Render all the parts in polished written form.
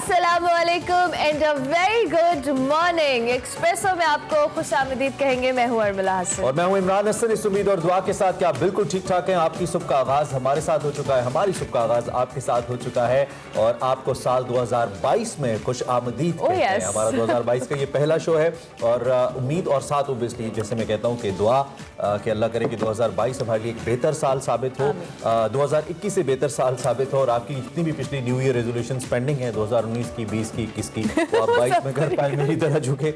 अस्सलामुअलैकुम and a very good morning. Espresso में आपको खुशामदीद कहेंगे। मैं हूं अरमिला हसन और मैं हूं इमरान हसन। इस उम्मीद और दुआ के साथ कि आप बिल्कुल ठीक ठाक हैं। आपकी सुबह का आगाज हमारे साथ हो चुका है, हमारी सुबह का आगाज आपके साथ हो चुका है और आपको साल 2022 में खुश आमदीद कहते हैं। हमारा 2022 का ये पहला शो है और उम्मीद और साथ ओब्वियसली जैसे मैं कहता हूँ कि दुआ कि अल्लाह करे कि 2022 हमारे लिए एक बेहतर साल साबित हो, 2021 से बेहतर साल साबित हो और आपकी जितनी भी पिछली न्यू ईयर रेजोल्यूशंस पेंडिंग है 2019 की, 20 की, 21 की, तो आप 22 में कर पाए मेरी तरह झुके।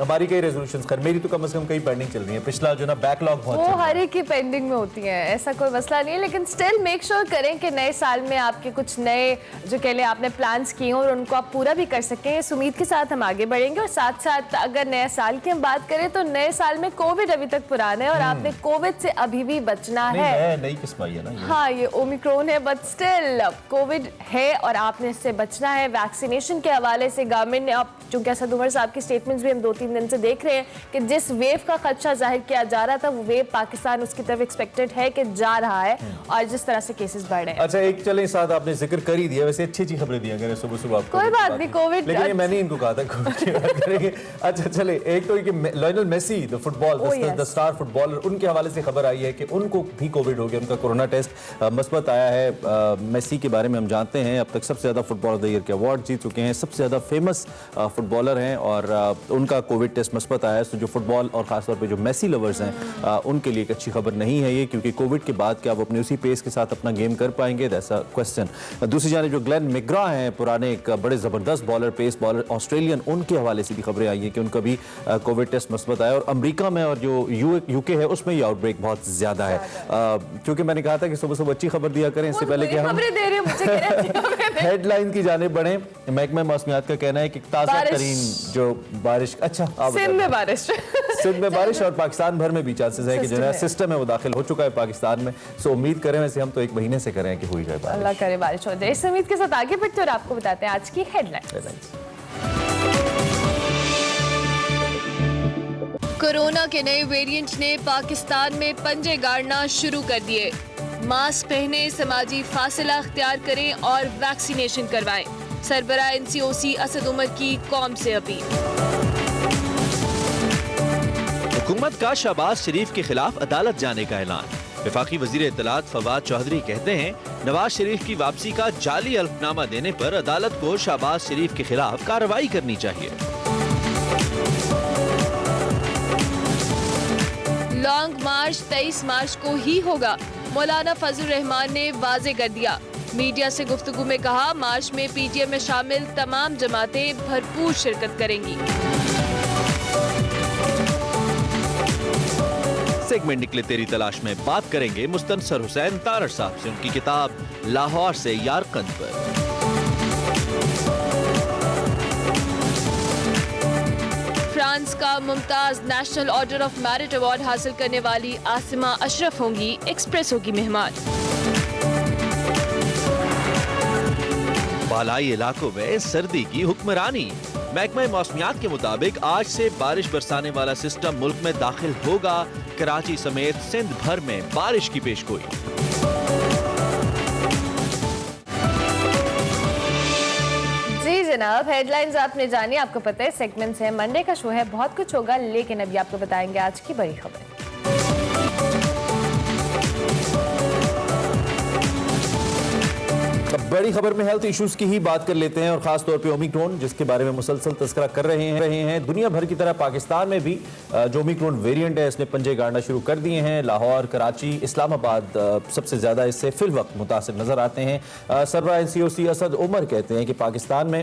हमारी कई रेजोल्यूशंस कर, मेरी तो कम से कम कई पेंडिंग चल रही है। पिछला जो ना बैकलॉग बहुत वो हर एक की पेंडिंग में होती है, ऐसा कोई मसला नहीं है, लेकिन स्टिल मेक श्योर करें कि नए साल में आपके कुछ नए जो कह लें आपने प्लान्स किए और उनको आप पूरा भी कर सकें। इस उम्मीद के साथ हम आगे बढ़ेंगे और साथ साथ अगर नए साल की हम बात करें तो नए साल में कोविड अभी तक पुराना है और आपने कोविड से अभी भी बचना है। नई किस्म आई है ना ये। हाँ, ये ओमिक्रॉन है बट स्टिल कोविड है और आपने इससे बचना है। वैक्सीनेशन के हवाले से गवर्नमेंट ने, अब चूंकि असद उमर साहब की स्टेटमेंट्स भी हम 2-3 दिन से देख रहे हैं कि जिस वेव का खदशा जाहिर किया जा रहा था वो वेव पाकिस्तान उसकी तरफ एक्सपेक्टेड है कि जा रहा है और जिस तरह से केसेस बढ़ रहे हैं। अच्छा, एक चले साथ आपने जिक्र कर ही दिया, वैसे अच्छी खबरें दिया करें सुबह सुबह आपको। कोई बात नहीं, कोविड लेकिन मैंने इनको कहा था कोविड की बात करेंगे। अच्छा चले, एक तो Lionel Messi the football the star footballer, उनके हवाले से खबर आई है कि उनको भी कोविड हो गया, उनका कोरोना टेस्ट मुस्बत आया है। मेसी के बारे में हम जानते हैं अब तक सबसे ज्यादा फुटबॉलर ऑफ द ईयर के अवार्ड जीत चुके हैं, सबसे ज्यादा फेमस फुटबॉलर हैं और उनका कोविड टेस्ट मुस्बत आया है। तो जो फुटबॉल और खासतौर पे जो मेसी लवर्स हैं उनके लिए एक अच्छी खबर नहीं है ये, क्योंकि कोविड के बाद क्या वो अपने उसी पेस के साथ अपना गेम कर पाएंगे, दैट्स अ क्वेश्चन। दूसरी जानिब जो ग्लेन मैकग्रा हैं, पुराने एक बड़े जबरदस्त बॉलर, पेस बॉलर ऑस्ट्रेलियन, उनके हवाले से भी खबरें आई है कि उनका भी कोविड टेस्ट मुस्बत आया और अमेरिका में और जो यूके है उसमें ये आउटब्रेक बहुत ज्यादा है। क्योंकि मैंने कहा था कि सुबह सुबह अच्छी खबर दिया करें, इससे पहले कि हम हेडलाइन की जाने बढ़े। महकमा मौसमियात का कहना है कि ताज़ा तरीन जो बारिश, अच्छा सिंध में बारिश और पाकिस्तान भर में भी चांसेस है कि जो है सिस्टम है वो दाखिल हो चुका है पाकिस्तान में। सो उम्मीद करें, वैसे हम तो एक महीने से करें कि हुई जाए बारिश, अल्लाह करे बारिश हो जाए। इस उम्मीद के साथ आगे बढ़ते और आपको बताते हैं आज की हेडलाइंस। कोरोना के नए वेरिएंट ने पाकिस्तान में पंजे गाड़ना शुरू कर दिए। मास्क पहने, समाजी फासिला अख्तियार करें और वैक्सीनेशन करवाएं। सरबराह NCOC असद उमर की कौम से अपील। हुकूमत का शहबाज शरीफ के खिलाफ अदालत जाने का ऐलान। वफाकी वजीर इत्तलात फवाद चौधरी कहते हैं नवाज शरीफ की वापसी का जाली हल्फनामा देने पर अदालत को शहबाज शरीफ के खिलाफ कार्रवाई करनी चाहिए। लॉन्ग मार्च 23 मार्च को ही होगा, मौलाना फजल रहमान ने वाजे कर दिया। मीडिया से गुफ्तगू में कहा मार्च में PTM में शामिल तमाम जमातें भरपूर शिरकत करेंगी। सेगमेंट निकले तेरी तलाश में बात करेंगे मुस्तनसर हुसैन तारड़ साहब से उनकी किताब लाहौर से यारकंद पर। फ्रांस का Mumtaz national order of merit award हासिल करने वाली आसिमा अशरफ होंगी एक्सप्रेसो की मेहमान। बालाई इलाकों में सर्दी की हुक्मरानी। महकमा मौसमियात के मुताबिक आज से बारिश बरसाने वाला सिस्टम मुल्क में दाखिल होगा। कराची समेत सिंध भर में बारिश की पेशगोई। जी जनाब, हेडलाइंस आपने जानी, आपको पता है सेगमेंट्स है, मंडे का शो है, बहुत कुछ होगा, लेकिन अभी आपको बताएंगे आज की बड़ी खबर। बड़ी खबर में हेल्थ इश्यूज की ही बात कर लेते हैं और खास तौर पे ओमिक्रॉन, जिसके बारे में मुसलसल तस्करा कर रहे हैं। दुनिया भर की तरह पाकिस्तान में भी जो ओमिक्रॉन वेरिएंट है इसने पंजे गाड़ना शुरू कर दिए हैं। लाहौर, कराची, इस्लामाबाद सबसे ज्यादा इससे फिल वक्त मुतासिर नजर आते हैं। सरबराह NCOC असद उमर कहते हैं कि पाकिस्तान में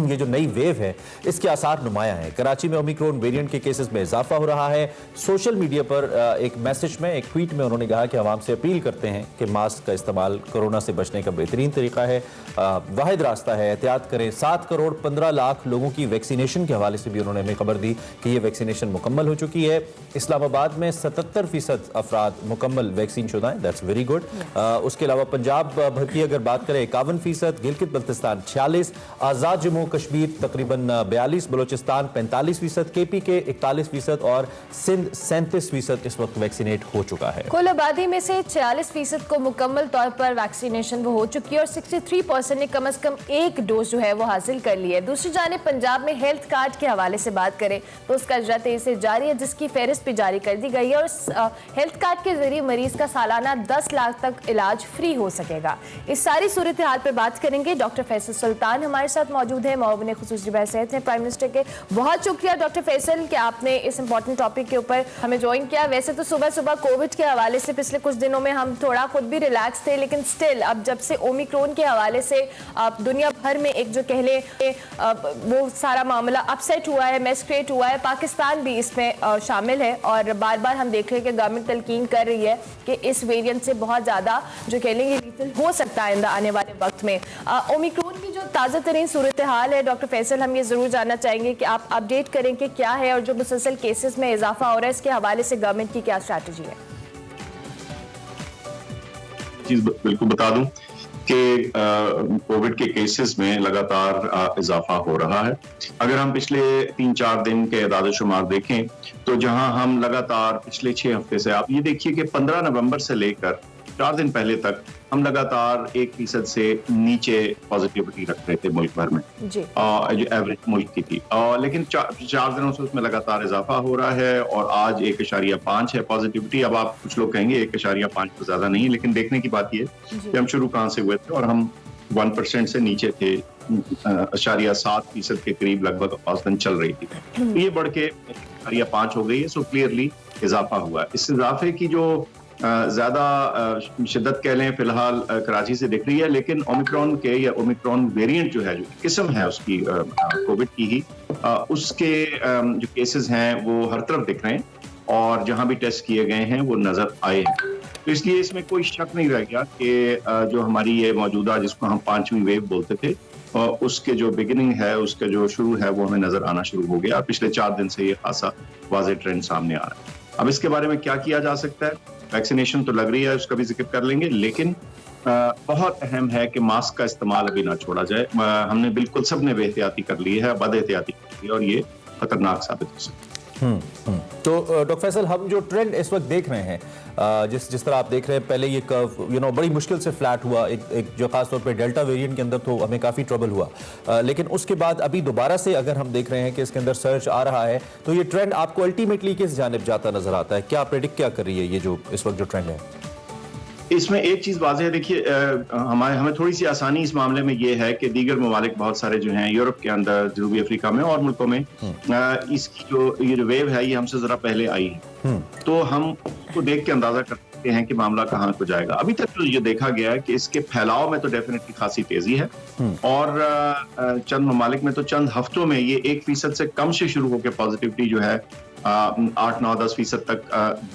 ये जो नई वेव है इसके आसार नुमाया है। कराची में ओमिक्रॉन वेरिएंट के केसेस में इजाफा हो रहा है। सोशल मीडिया पर एक मैसेज में, एक ट्वीट में उन्होंने कहा कि आवाम से अपील करते हैं कि मास्क का इस्तेमाल कोरोना से बचने का बेहतरीन तरीका है, वाहिद रास्ता है, एहतियात करें। 7 करोड़ 15 लाख लोगों की वैक्सीनेशन के हवाले से भी उन्होंने हमें खबर दी कि ये वैक्सीनेशन मुकम्मल हो चुकी है। इस्लामाबाद में 77% अफराद मुकम्मल वैक्सीन शुदा हैं, दैट्स वेरी गुड। उसके अलावा पंजाब भर की अगर बात करें 51%, गिलगित बल्तिस्तान 46%, आज़ाद जम्मू कश्मीर तकरीबन 42%, बलोचिस्तान 45%, KP के 41% और सिंध 37% इस वक्त वैक्सीनेट हो चुका है। कुल आबादी में से 46% को मुकम्मल तौर पर वैक्सीनेशन वो हो चुकी है और 43% ने कम से कम एक डोज जो है वो हासिल कर ली है। दूसरी जानिब पंजाब में हेल्थ कार्ड के हवाले से बात करें तो उसका इजरा तेजी से जारी है, जिसकी फहरिस्त भी जारी कर दी गई है और हेल्थ कार्ड के जरिए मरीज का सालाना 10 लाख तक इलाज फ्री हो सकेगा। इस सारी सूरत हाल पर बात करेंगे। डॉक्टर फैसल सुल्तान हमारे साथ मौजूद है, मुआविन खुसूसी बहसीयत हैं प्राइम मिनिस्टर के। बहुत शुक्रिया डॉक्टर फैसल कि आपने इस इंपॉर्टेंट टॉपिक के ऊपर हमें ज्वाइन किया। वैसे तो सुबह सुबह कोविड के हवाले से पिछले कुछ दिनों में हम थोड़ा खुद भी रिलैक्स थे, लेकिन स्टिल अब जब से ओमिक्रॉन के हवाले से दुनिया भर में एक जो कह ले वो सारा मामला अपसेट हुआ है, मेस क्रिएट हुआ है, पाकिस्तान भी इसमें शामिल है और बार बार हम देख रहे हैं कि गवर्नमेंट तलकीन कर रही है कि इस वेरिएंट से बहुत ज़्यादा जो कह लेंगे लीथल हो सकता है आने वाले वक्त में। ओमिक्रॉन की जो ताज़ा तरीन सूरत हाल है डॉक्टर फैसल, हम ये ज़रूर जानना चाहेंगे कि आप अपडेट करें कि क्या है और जो मुसलसल केसेस में इजाफा हो रहा है इसके हवाले से गवर्नमेंट की क्या स्ट्रैटेजी है। चीज बिल्कुल बता दूं कि कोविड के केसेस में लगातार इजाफा हो रहा है। अगर हम पिछले 3-4 दिन के अदाद शुमार देखें तो जहां हम लगातार पिछले 6 हफ्ते से, आप ये देखिए कि 15 नवंबर से लेकर 4 दिन पहले तक हम लगातार 1% से नीचे पॉजिटिविटी रख रहे थे मुल्क भर में जी। जो एवरेज मुल्क की थी, लेकिन 4 दिनों से उसमें लगातार इजाफा हो रहा है और आज 1.5 है पॉजिटिविटी। अब आप कुछ लोग कहेंगे 1.5 तो ज्यादा नहीं, लेकिन देखने की बात यह कि हम शुरू कहां से हुए थे और हम 1% से नीचे थे, 0.7% के करीब लगभग औसतन चल रही थी। ये बढ़ के 1.5 हो गई है। सो क्लियरली इजाफा हुआ है। इस इजाफे की जो ज्यादा शिद्दत कह लें फिलहाल कराची से दिख रही है, लेकिन ओमिक्रॉन के या ओमिक्रॉन वेरिएंट जो है, जो किस्म है उसकी कोविड की ही, उसके जो केसेस हैं वो हर तरफ दिख रहे हैं और जहां भी टेस्ट किए गए हैं वो नजर आए हैं। तो इसलिए इसमें कोई शक नहीं रह गया कि जो हमारी ये मौजूदा, जिसको हम 5वीं वेव बोलते थे, उसके जो बिगिनिंग है, उसका जो शुरू है वो हमें नजर आना शुरू हो गया। पिछले 4 दिन से ये खासा वाज़ेह ट्रेंड सामने आ रहा है। अब इसके बारे में क्या किया जा सकता है? वैक्सीनेशन तो लग रही है, उसका भी जिक्र कर लेंगे, लेकिन बहुत अहम है कि मास्क का इस्तेमाल अभी ना छोड़ा जाए। हमने बिल्कुल सबने बेहतियाती कर ली है, बद एहतियाती कर ली है और ये खतरनाक साबित हो सकता है। तो डॉक्टर फैसल, हम जो ट्रेंड इस वक्त देख रहे हैं, जिस तरह आप देख रहे हैं, पहले ये कर्व बड़ी मुश्किल से फ्लैट हुआ, एक जो खास तौर पे डेल्टा वेरिएंट के अंदर तो हमें काफ़ी ट्रबल हुआ, लेकिन उसके बाद अभी दोबारा से अगर हम देख रहे हैं कि इसके अंदर सर्च आ रहा है, तो ये ट्रेंड आपको अल्टीमेटली किस जानिब जाता नजर आता है? क्या प्रेडिक्ट क्या कर रही है ये जो इस वक्त जो ट्रेंड है? इसमें एक चीज वाज़ेह है, देखिए हमें थोड़ी सी आसानी इस मामले में ये है कि दीगर ममालिक बहुत सारे जो हैं यूरोप के अंदर, जनूबी अफ्रीका में और मुल्कों में इसकी जो वेव है ये हमसे जरा पहले आई है, तो हम उसको देख के अंदाजा कर सकते हैं कि मामला कहाँ को जाएगा। अभी तक तो ये देखा गया है कि इसके फैलाव में तो डेफिनेटली खासी तेजी है और चंद ममालिक में तो चंद हफ्तों में ये 1% से कम से शुरू होकर पॉजिटिविटी जो है 8-9-10% तक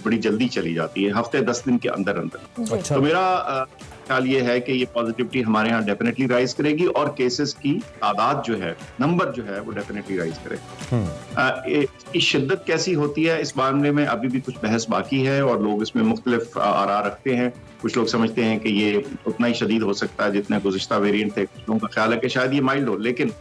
बड़ी जल्दी चली जाती है, हफ्ते 10 दिन के अंदर अंदर। तो मेरा ख्याल ये है कि ये पॉजिटिविटी हमारे यहाँ डेफिनेटली राइज करेगी और केसेस की तादाद जो है, नंबर जो है वो डेफिनेटली राइज करेगा। इसकी शिद्दत कैसी होती है इस मामले में अभी भी कुछ बहस बाकी है और लोग इसमें मुख्तलिफ आरा रखते हैं। कुछ लोग समझते हैं कि ये उतना ही शदीद हो सकता है जितने गुज़िश्ता वेरिएंट थे, कुछ लोगों का ख्याल है कि शायद ये माइल्ड हो, लेकिन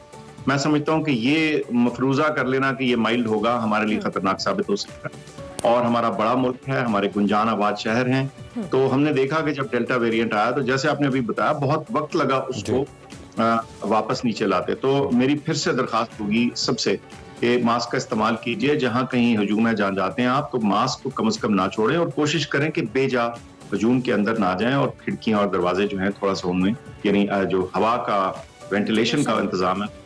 मैं समझता हूं कि ये मफरूजा कर लेना कि ये माइल्ड होगा हमारे लिए खतरनाक साबित हो सकता है। और हमारा बड़ा मुल्क है, हमारे गुंजान आबाद शहर हैं, तो हमने देखा कि जब डेल्टा वेरिएंट आया तो जैसे आपने अभी बताया बहुत वक्त लगा उसको वापस नीचे लाते। तो मेरी फिर से दरखास्त होगी सबसे कि मास्क का इस्तेमाल कीजिए, जहां कहीं हजूम जहाँ जाते हैं आप, तो मास्क को कम से कम ना छोड़ें और कोशिश करें कि बेजा हजूम के अंदर ना जाएं और खिड़कियां और दरवाजे जो हैं थोड़ा सा उनमें, यानी जो हवा का वेंटिलेशन का इंतजाम है।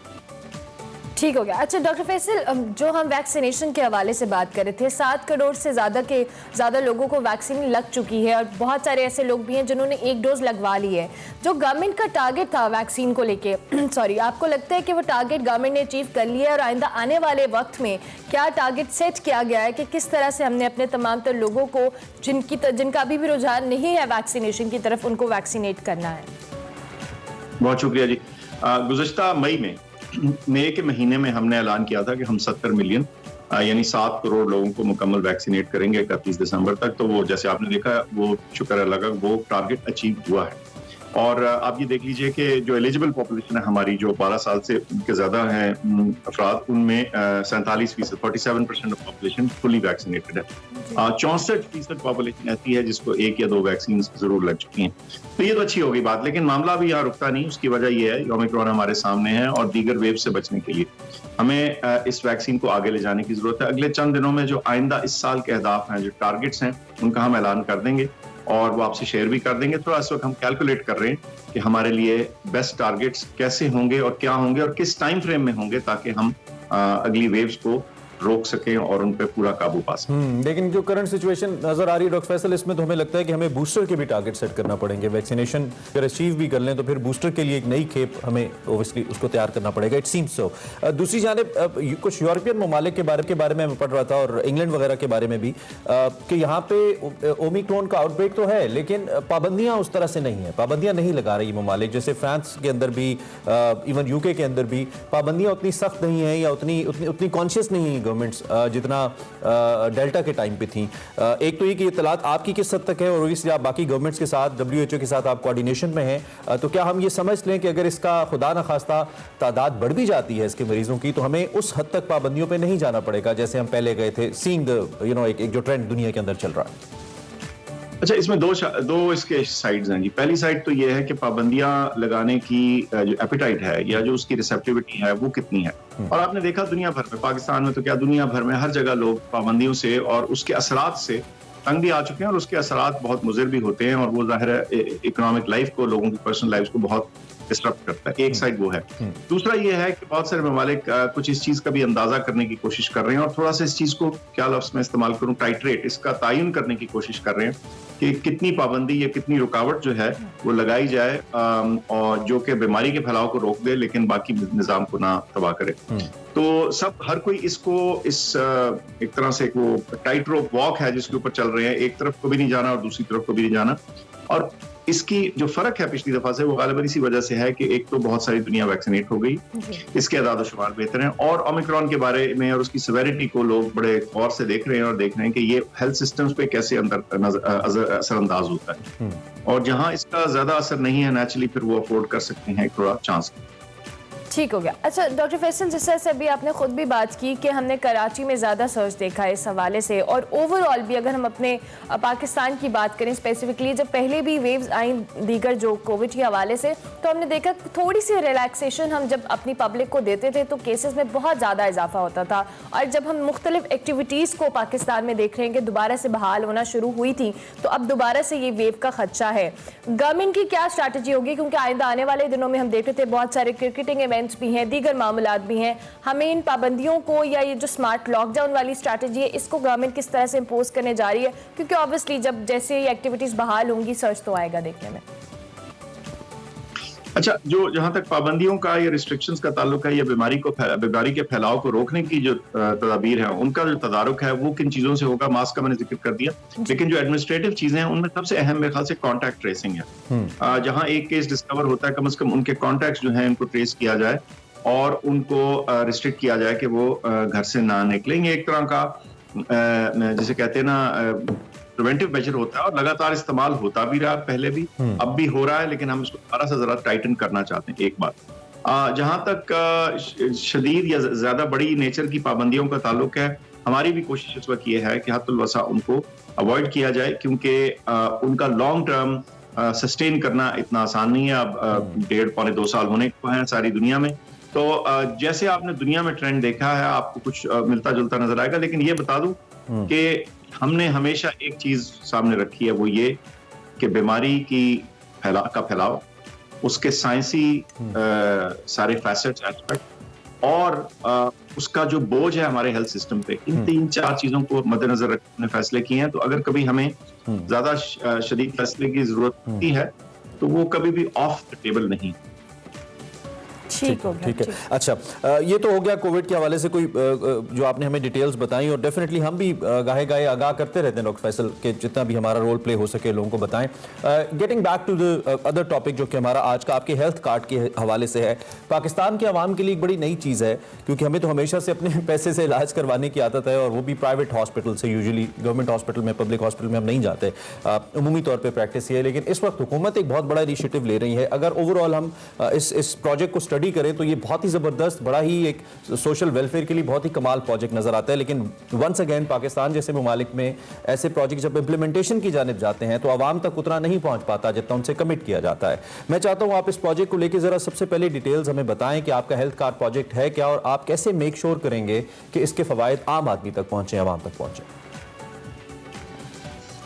ठीक हो गया। अच्छा डॉक्टर फैसल, जो हम वैक्सीनेशन के हवाले से बात कर रहे थे, 7 करोड़ से ज़्यादा लोगों को वैक्सीन लग चुकी है और बहुत सारे ऐसे लोग भी हैं जिन्होंने 1 डोज लगवा ली है। जो गवर्नमेंट का टारगेट था वैक्सीन को लेके सॉरी, आपको लगता है कि वो टारगेट गवर्नमेंट ने अचीव कर लिया है और आइंदा आने वाले वक्त में क्या टारगेट सेट किया गया है कि किस तरह से हमने अपने तमाम तर लोगों को जिनका अभी भी रुझान नहीं है वैक्सीनेशन की तरफ, उनको वैक्सीनेट करना है? बहुत शुक्रिया जी। गुज़िश्ता मई के महीने में हमने ऐलान किया था कि हम 70 मिलियन यानी 7 करोड़ लोगों को मुकम्मल वैक्सीनेट करेंगे 31 दिसंबर तक। तो वो जैसे आपने देखा, वो शुक्र अल्लाह का वो टारगेट अचीव हुआ है। और आप ये देख लीजिए कि जो एलिजिबल पॉपुलेशन है हमारी, जो 12 साल से के ज्यादा हैं अफराद, उनमें 47% 47% ऑफ पॉपुलेशन फुली वैक्सीनेटेड है। 64% पॉपुलेशन ऐसी है जिसको 1 या 2 वैक्सीन जरूर लग चुकी हैं। तो ये तो अच्छी होगी बात, लेकिन मामला भी यहाँ रुकता नहीं। उसकी वजह ये है ओमिक्रॉन हमारे सामने है और दीगर वेव से बचने के लिए हमें इस वैक्सीन को आगे ले जाने की जरूरत है। अगले चंद दिनों में जो आइंदा इस साल के अहदाफ हैं, जो टारगेट्स हैं, उनका हम ऐलान कर देंगे और वो आपसे शेयर भी कर देंगे। थोड़ा इस वक्त हम कैलकुलेट कर रहे हैं कि हमारे लिए बेस्ट टारगेट्स कैसे होंगे और क्या होंगे और किस टाइम फ्रेम में होंगे, ताकि हम अगली वेव्स को रोक सकें और उन पे पूरा काबू पा सकें। लेकिन जो करंट सिचुएशन नजर आ रही है डॉक्टर फैसल, इसमें तो हमें लगता है कि हमें बूस्टर के भी टारगेट सेट करना पड़ेंगे। वैक्सीनेशन अगर अचीव भी कर लें तो फिर बूस्टर के लिए एक नई खेप हमें ओब्वियसली उसको तैयार करना पड़ेगा, इट सीम्स सो। दूसरी जानिब कुछ यूरोपियन ममालिक के बारे में मैं पढ़ रहा था और इंग्लैंड वगैरह के बारे में भी कि यहाँ पे ओमिक्रॉन का आउटब्रेक तो है, लेकिन पाबंदियाँ उस तरह से नहीं है, पाबंदियाँ नहीं लगा रही ममालिक। जैसे फ्रांस के अंदर भी, इवन यूके के अंदर भी पाबंदियाँ उतनी सख्त नहीं है या उतनी कॉन्शियस नहीं है गवर्नमेंट्स जितना डेल्टा के टाइम पे थी। एक तो ये कि इत्तलात आपकी किस हद तक है और इसलिए आप बाकी गवर्नमेंट्स के साथ, WHO के साथ आप कोऑर्डिनेशन में हैं, तो क्या हम ये समझ लें कि अगर इसका खुदा न खास्ता तादाद बढ़ भी जाती है इसके मरीजों की, तो हमें उस हद तक पाबंदियों पे नहीं जाना पड़ेगा जैसे हम पहले गए थे, सीइंग द एक जो ट्रेंड दुनिया के अंदर चल रहा है? अच्छा, इसमें दो इसके साइड्स हैं जी। पहली साइड तो ये है कि पाबंदियां लगाने की जो एपिटाइट है या जो उसकी रिसेप्टिविटी है वो कितनी है। और आपने देखा दुनिया भर में, पाकिस्तान में तो क्या दुनिया भर में हर जगह लोग पाबंदियों से और उसके असरात से तंग भी आ चुके हैं और उसके असरात बहुत मुज़िर भी होते हैं और वो जाहिर है इकोनॉमिक लाइफ को, लोगों की पर्सनल लाइफ को बहुत डिस्टर्ब करता है। एक साइड वो है। दूसरा ये है कि बहुत सारे ममालिक कुछ इस चीज का भी अंदाजा करने की कोशिश कर रहे हैं और थोड़ा सा इस चीज को, क्या लफ्ज में इस्तेमाल करूं, टाइट्रेट, इसका तायुन करने की कोशिश कर रहे हैं कि कितनी पाबंदी या कितनी रुकावट जो है वो लगाई जाए और जो कि बीमारी के फैलाव को रोक दे लेकिन बाकी निजाम को ना तबाह करे। तो हर कोई इसको एक तरह से वो टाइट रोप वॉक है जिसके ऊपर चल रहे हैं, एक तरफ को भी नहीं जाना और दूसरी तरफ को भी नहीं जाना। और इसकी जो फर्क है पिछली दफा से, वो गालिबन इसी वजह से है कि एक तो बहुत सारी दुनिया वैक्सीनेट हो गई, इसके अदाद शुमार बेहतर हैं, और ओमिक्रॉन के बारे में और उसकी सेवेरिटी को लोग बड़े गौर से देख रहे हैं और देख रहे हैं कि ये हेल्थ सिस्टम्स पे कैसे असरअंदाज होता है। और जहां इसका ज्यादा असर नहीं है, नेचुरली फिर वो अफोर्ड कर सकते हैं थोड़ा चांस। ठीक हो गया। अच्छा डॉक्टर फैसल, जिस तरह से अभी आपने खुद भी बात की कि हमने कराची में ज़्यादा सर्च देखा है इस हवाले से, और ओवरऑल भी अगर हम अपने पाकिस्तान की बात करें स्पेसिफिकली, जब पहले भी वेव्स आई दीगर जो कोविड के हवाले से, तो हमने देखा थोड़ी सी रिलैक्सेशन हम जब अपनी पब्लिक को देते थे तो केसेस में बहुत ज़्यादा इजाफा होता था। और जब हम मुख्तलिफ एक्टिविटीज़ को पाकिस्तान में देख रहे हैं कि दोबारा से बहाल होना शुरू हुई थी, तो अब दोबारा से ये वेव का खदशा है। गवर्नमेंट की क्या स्ट्रैटेजी होगी, क्योंकि आइंदा आने वाले दिनों में हम देख रहे थे बहुत सारे क्रिकेटिंग इवेंट्स भी हैं, दीगर मामलात भी हैं, हमें इन पाबंदियों को या ये जो स्मार्ट लॉकडाउन वाली स्ट्रैटेजी है इसको गवर्नमेंट किस तरह से इंपोज करने जा रही है, क्योंकि ऑब्वियसली जब जैसे ये एक्टिविटीज बहाल होंगी सर्च तो आएगा देखने में। अच्छा, जो जहां तक पाबंदियों का या रिस्ट्रिक्शंस का ताल्लुक है या बीमारी के फैलाव को रोकने की जो तदाबीर है, उनका जो तदारुक है वो किन चीजों से होगा, मास्क का मैंने जिक्र कर दिया, लेकिन जो एडमिनिस्ट्रेटिव चीजें हैं उनमें सबसे अहम मेरे ख्याल से कॉन्टैक्ट ट्रेसिंग है। जहां एक केस डिस्कवर होता है, कम से कम उनके कॉन्टैक्ट जो है उनको ट्रेस किया जाए और उनको रिस्ट्रिक्ट किया जाए कि वो घर से ना निकलेंगे। एक तरह का जिसे कहते हैं ना प्रिवेंटिव मेजर होता है और लगातार इस्तेमाल होता भी रहा, पहले भी, अब भी हो रहा है, लेकिन हम इसको दोबारा से जरा टाइटन करना चाहते हैं। एक बात जहां तक शदीद या ज्यादा बड़ी नेचर की पाबंदियों का ताल्लुक है, हमारी भी कोशिश इस वक्त ये है कि हद्दुल वसा उनको अवॉइड किया जाए, क्योंकि उनका लॉन्ग टर्म सस्टेन करना इतना आसान नहीं है। अब 1.5-2 साल होने को हैं सारी दुनिया में। तो जैसे आपने दुनिया में ट्रेंड देखा है, आपको कुछ मिलता जुलता नजर आएगा, लेकिन ये बता दूं कि हमने हमेशा एक चीज सामने रखी है, वो ये कि बीमारी की फैलाव, उसके साइंसी सारे फैसेट्स, एस्पेक्ट और उसका जो बोझ है हमारे हेल्थ सिस्टम पे, इन 3-4 चीजों को मद्देनजर रखने फैसले किए हैं। तो अगर कभी हमें ज्यादा शदीद फैसले की जरूरत होती है तो वो कभी भी ऑफ द टेबल नहीं। ठीक हो गया। ठीक है। अच्छा, ये तो हो गया कोविड के हवाले से कोई जो आपने हमें डिटेल्स बताई, और डेफिनेटली हम भी गाहे गाहे आगाह करते रहते हैं डॉक्टर फैसल के जितना भी हमारा रोल प्ले हो सके लोगों को बताएं। Getting back to the other topic जो कि हमारा आज का आपके हेल्थ कार्ड के हवाले से है, पाकिस्तान के अवाम के लिए एक बड़ी नई चीज़ है, क्योंकि हमें तो हमेशा से अपने पैसे से इलाज करवाने की आदत है, और वो भी प्राइवेट हॉस्पिटल से, यूजुअली गवर्नमेंट हॉस्पिटल में, पब्लिक हॉस्पिटल में हम नहीं जाते, उमूमी तौर पर प्रैक्टिस ये है। लेकिन इस वक्त हुकूमत एक बहुत बड़ा इनिशिएटिव ले रही है। अगर ओवरऑल हम इस प्रोजेक्ट को स्टडी करें तो ये बहुत ही ज़बरदस्त, बड़ा ही एक सोशल वेलफेयर के लिए बहुत ही कमाल प्रोजेक्ट नजर आता है। लेकिन वंस अगेन पाकिस्तान जैसे ममालिक में ऐसे प्रोजेक्ट जब इम्प्लीमेंटेशन की जानिब जाते हैं तो आवाम तक उतना नहीं पहुंच पाता जितना उनसे कमिट किया जाता है। मैं चाहता हूं आप इस प्रोजेक्ट को लेकर जरा सबसे पहले डिटेल्स हमें बताएं कि आपका हेल्थ कार्ड प्रोजेक्ट है क्या, और आप कैसे मेक श्योर करेंगे कि इसके फवायद आम आदमी तक पहुंचे, आवाम तक पहुंचे।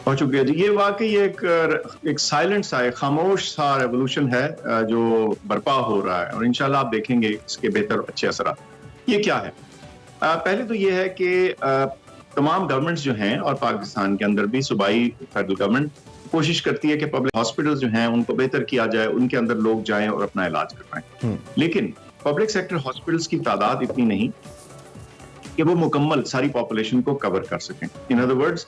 हो चुकी है जी। ये वाकई एक साइलेंट सा, एक खामोश सा रेवोल्यूशन है जो बर्पा हो रहा है, और इंशाल्लाह आप देखेंगे इसके बेहतर अच्छे असर। ये क्या है? पहले तो ये है कि तमाम गवर्नमेंट्स जो हैं, और पाकिस्तान के अंदर भी सूबाई फेडरल गवर्नमेंट कोशिश करती है कि पब्लिक हॉस्पिटल्स जो हैं उनको बेहतर किया जाए, उनके अंदर लोग जाएं और अपना इलाज करवाएं। लेकिन पब्लिक सेक्टर हॉस्पिटल्स की तादाद इतनी नहीं कि वो मुकम्मल सारी पॉपुलेशन को कवर कर सकें। इन अदर वर्ड्स,